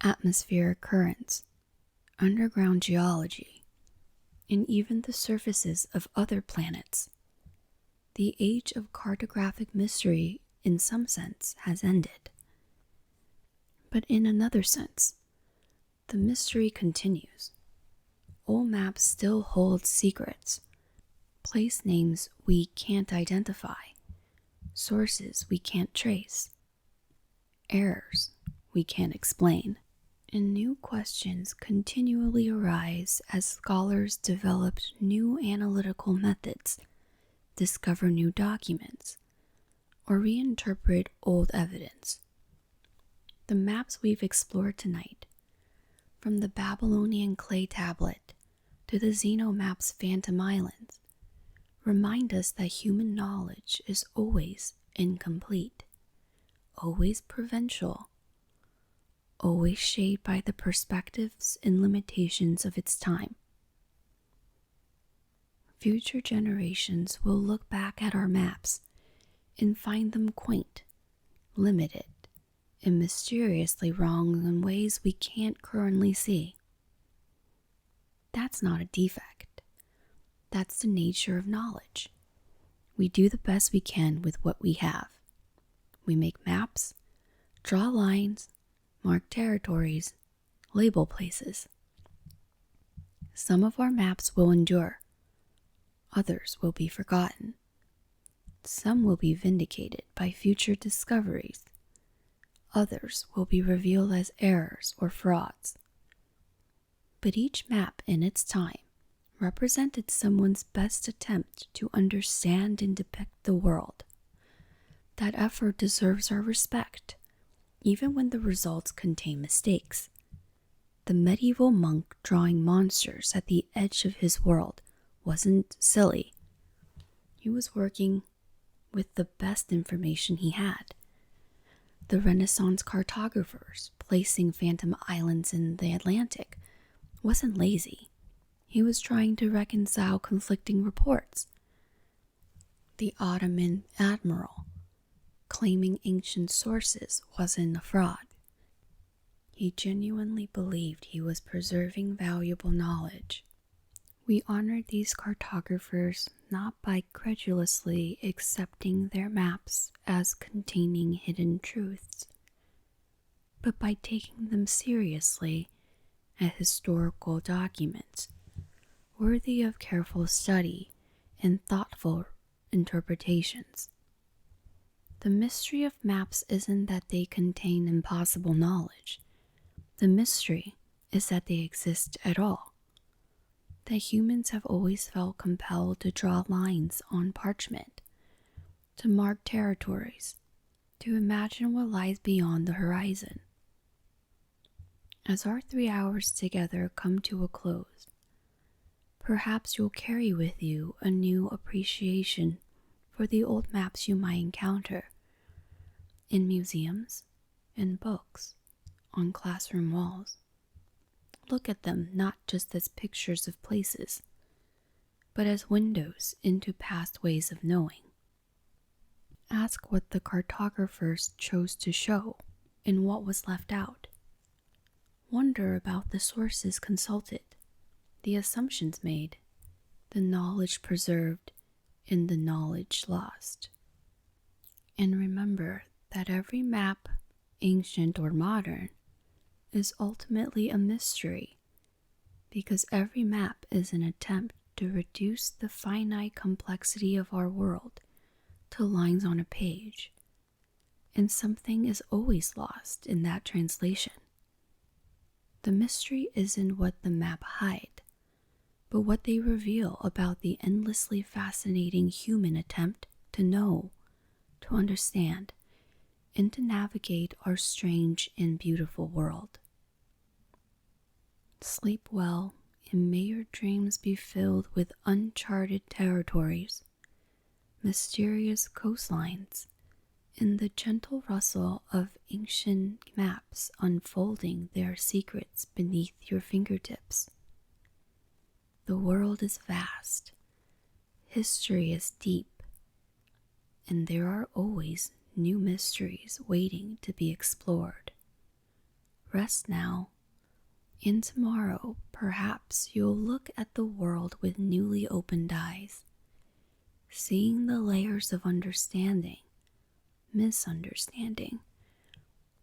atmospheric currents, underground geology, and even the surfaces of other planets. The age of cartographic mystery, in some sense, has ended. But in another sense, the mystery continues. Old maps still hold secrets, place names we can't identify, sources we can't trace, errors we can't explain, and new questions continually arise as scholars develop new analytical methods, discover new documents, or reinterpret old evidence. The maps we've explored tonight, from the Babylonian clay tablet to the Zeno map's Phantom Islands, remind us that human knowledge is always incomplete, always provincial, always shaped by the perspectives and limitations of its time. Future generations will look back at our maps and find them quaint, limited, and mysteriously wrong in ways we can't currently see. That's not a defect. That's the nature of knowledge. We do the best we can with what we have. We make maps, draw lines, mark territories, label places. Some of our maps will endure. Others will be forgotten. Some will be vindicated by future discoveries. Others will be revealed as errors or frauds. But each map in its time represented someone's best attempt to understand and depict the world. That effort deserves our respect, even when the results contain mistakes. The medieval monk drawing monsters at the edge of his world wasn't silly. He was working with the best information he had. The Renaissance cartographers placing phantom islands in the Atlantic wasn't lazy. He was trying to reconcile conflicting reports. The Ottoman admiral claiming ancient sources wasn't a fraud. He genuinely believed he was preserving valuable knowledge. We honored these cartographers not by credulously accepting their maps as containing hidden truths, but by taking them seriously as historical documents, worthy of careful study and thoughtful interpretations. The mystery of maps isn't that they contain impossible knowledge. The mystery is that they exist at all. That humans have always felt compelled to draw lines on parchment, to mark territories, to imagine what lies beyond the horizon. As our 3 hours together come to a close, perhaps you'll carry with you a new appreciation for the old maps you might encounter in museums, in books, on classroom walls. Look at them not just as pictures of places, but as windows into past ways of knowing. Ask what the cartographers chose to show and what was left out. Wonder about the sources consulted, the assumptions made, the knowledge preserved, and the knowledge lost. And remember that every map, ancient or modern, is ultimately a mystery, because every map is an attempt to reduce the finite complexity of our world to lines on a page, and something is always lost in that translation. The mystery isn't what the map hide, but what they reveal about the endlessly fascinating human attempt to know, to understand, and to navigate our strange and beautiful world. Sleep well, and may your dreams be filled with uncharted territories, mysterious coastlines, and the gentle rustle of ancient maps unfolding their secrets beneath your fingertips. The world is vast, history is deep, and there are always new mysteries waiting to be explored. Rest now, and tomorrow perhaps you'll look at the world with newly opened eyes, seeing the layers of understanding, misunderstanding,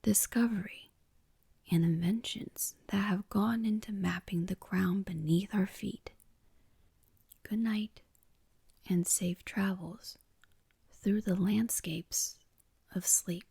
discovery, and inventions that have gone into mapping the ground beneath our feet. Good night, and safe travels through the landscapes of sleep.